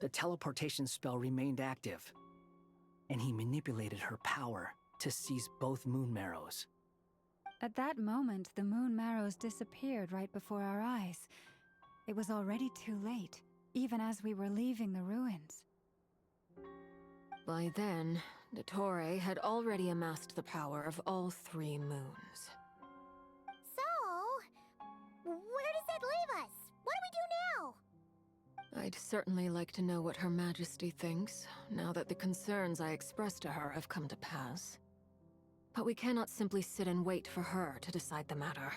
the teleportation spell remained active, and he manipulated her power to seize both moon marrows. At that moment, the moon marrows disappeared right before our eyes. It was already too late, even as we were leaving the ruins. By then, Dottore had already amassed the power of all 3 moons. So, where does that leave us? What do we do now? I'd certainly like to know what Her Majesty thinks, now that the concerns I expressed to her have come to pass. But we cannot simply sit and wait for her to decide the matter.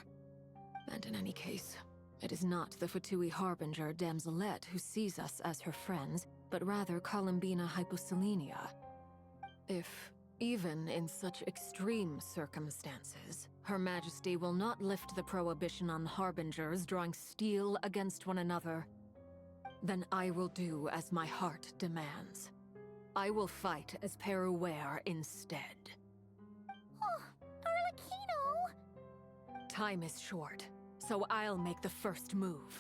And in any case, it is not the Fatui Harbinger Damselette who sees us as her friends, but rather Columbina Hyposelenia. If, even in such extreme circumstances, Her Majesty will not lift the prohibition on Harbingers drawing steel against one another, then I will do as my heart demands. I will fight as Peruware instead. Oh, Arlecchino! Time is short, so I'll make the first move.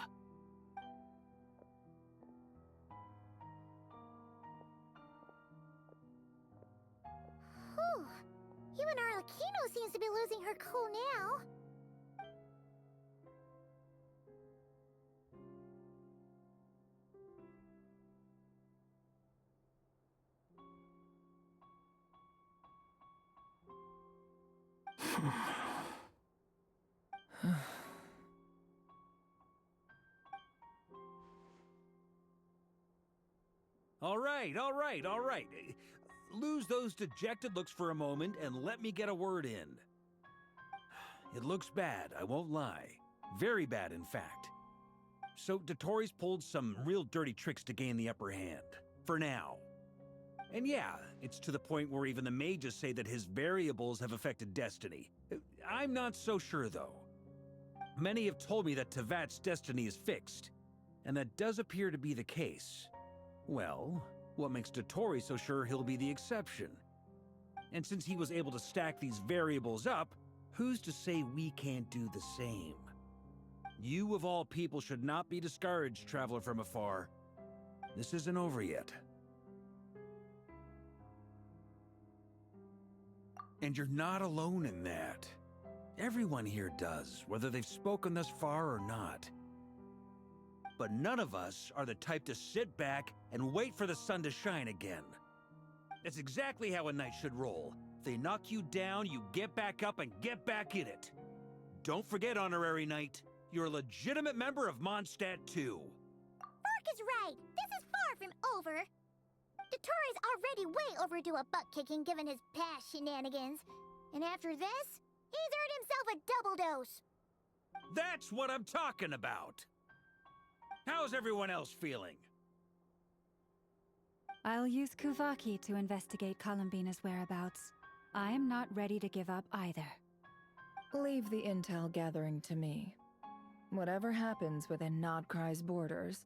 Whew. Even Arlecchino seems to be losing her cool now. All right. Lose those dejected looks for a moment and let me get a word in. It looks bad, I won't lie. Very bad, in fact. So Dottori's pulled some real dirty tricks to gain the upper hand. For now. And yeah, it's to the point where even the mages say that his variables have affected destiny. I'm not so sure, though. Many have told me that Tevat's destiny is fixed, and that does appear to be the case. Well, what makes Dottori so sure he'll be the exception? And since he was able to stack these variables up, who's to say we can't do the same? You of all people should not be discouraged, traveler from afar. This isn't over yet. And you're not alone in that. Everyone here does, whether they've spoken thus far or not. But none of us are the type to sit back and wait for the sun to shine again. That's exactly how a knight should roll. If they knock you down, you get back up and get back in it. Don't forget, Honorary Knight, you're a legitimate member of Mondstadt too. Mark is right. This is far from over. Dottori's already way overdue a butt-kicking given his past shenanigans. And after this, he's earned himself a double dose. That's what I'm talking about. How's everyone else feeling? I'll use Kuvaki to investigate Columbina's whereabouts. I'm not ready to give up either. Leave the intel gathering to me. Whatever happens within Nodcry's borders,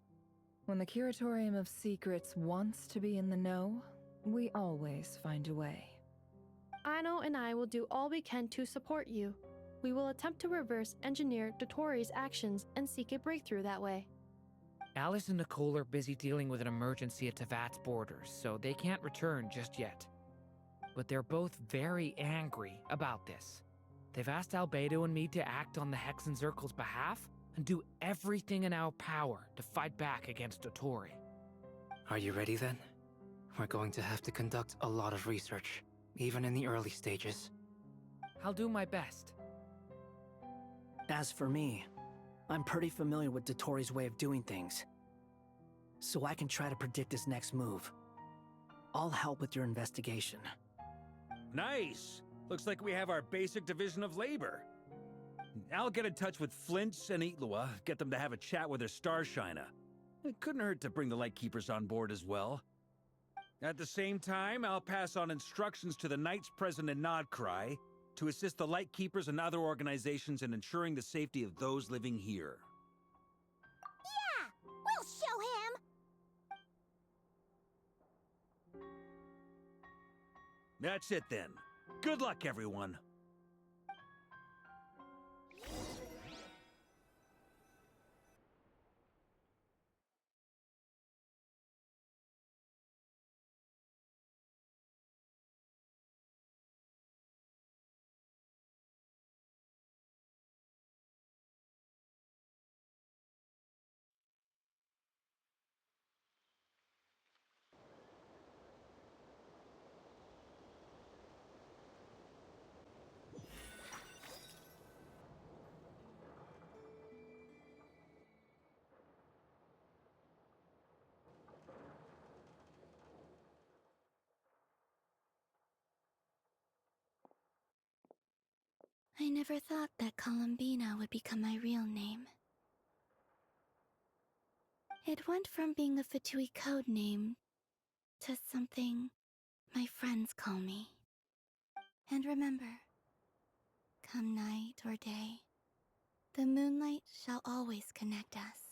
when the Curatorium of Secrets wants to be in the know, we always find a way. Aino and I will do all we can to support you. We will attempt to reverse engineer Dottori's actions and seek a breakthrough that way. Alice and Nicole are busy dealing with an emergency at Tevat's borders, so they can't return just yet. But they're both very angry about this. They've asked Albedo and me to act on the Hexen Circle's behalf and do everything in our power to fight back against Dottori. Are you ready then? We're going to have to conduct a lot of research, even in the early stages. I'll do my best. As for me, I'm pretty familiar with Dottori's way of doing things, so I can try to predict his next move. I'll help with your investigation. Nice! Looks like we have our basic division of labor. I'll get in touch with Flints and Itlua, get them to have a chat with their Starshiner. It couldn't hurt to bring the Lightkeepers on board as well. At the same time, I'll pass on instructions to the Knights present in Nodcry to assist the Lightkeepers and other organizations in ensuring the safety of those living here. Yeah! We'll show him! That's it then. Good luck, everyone. I never thought that Columbina would become my real name. It went from being a Fatui code name to something my friends call me. And remember, come night or day, the moonlight shall always connect us.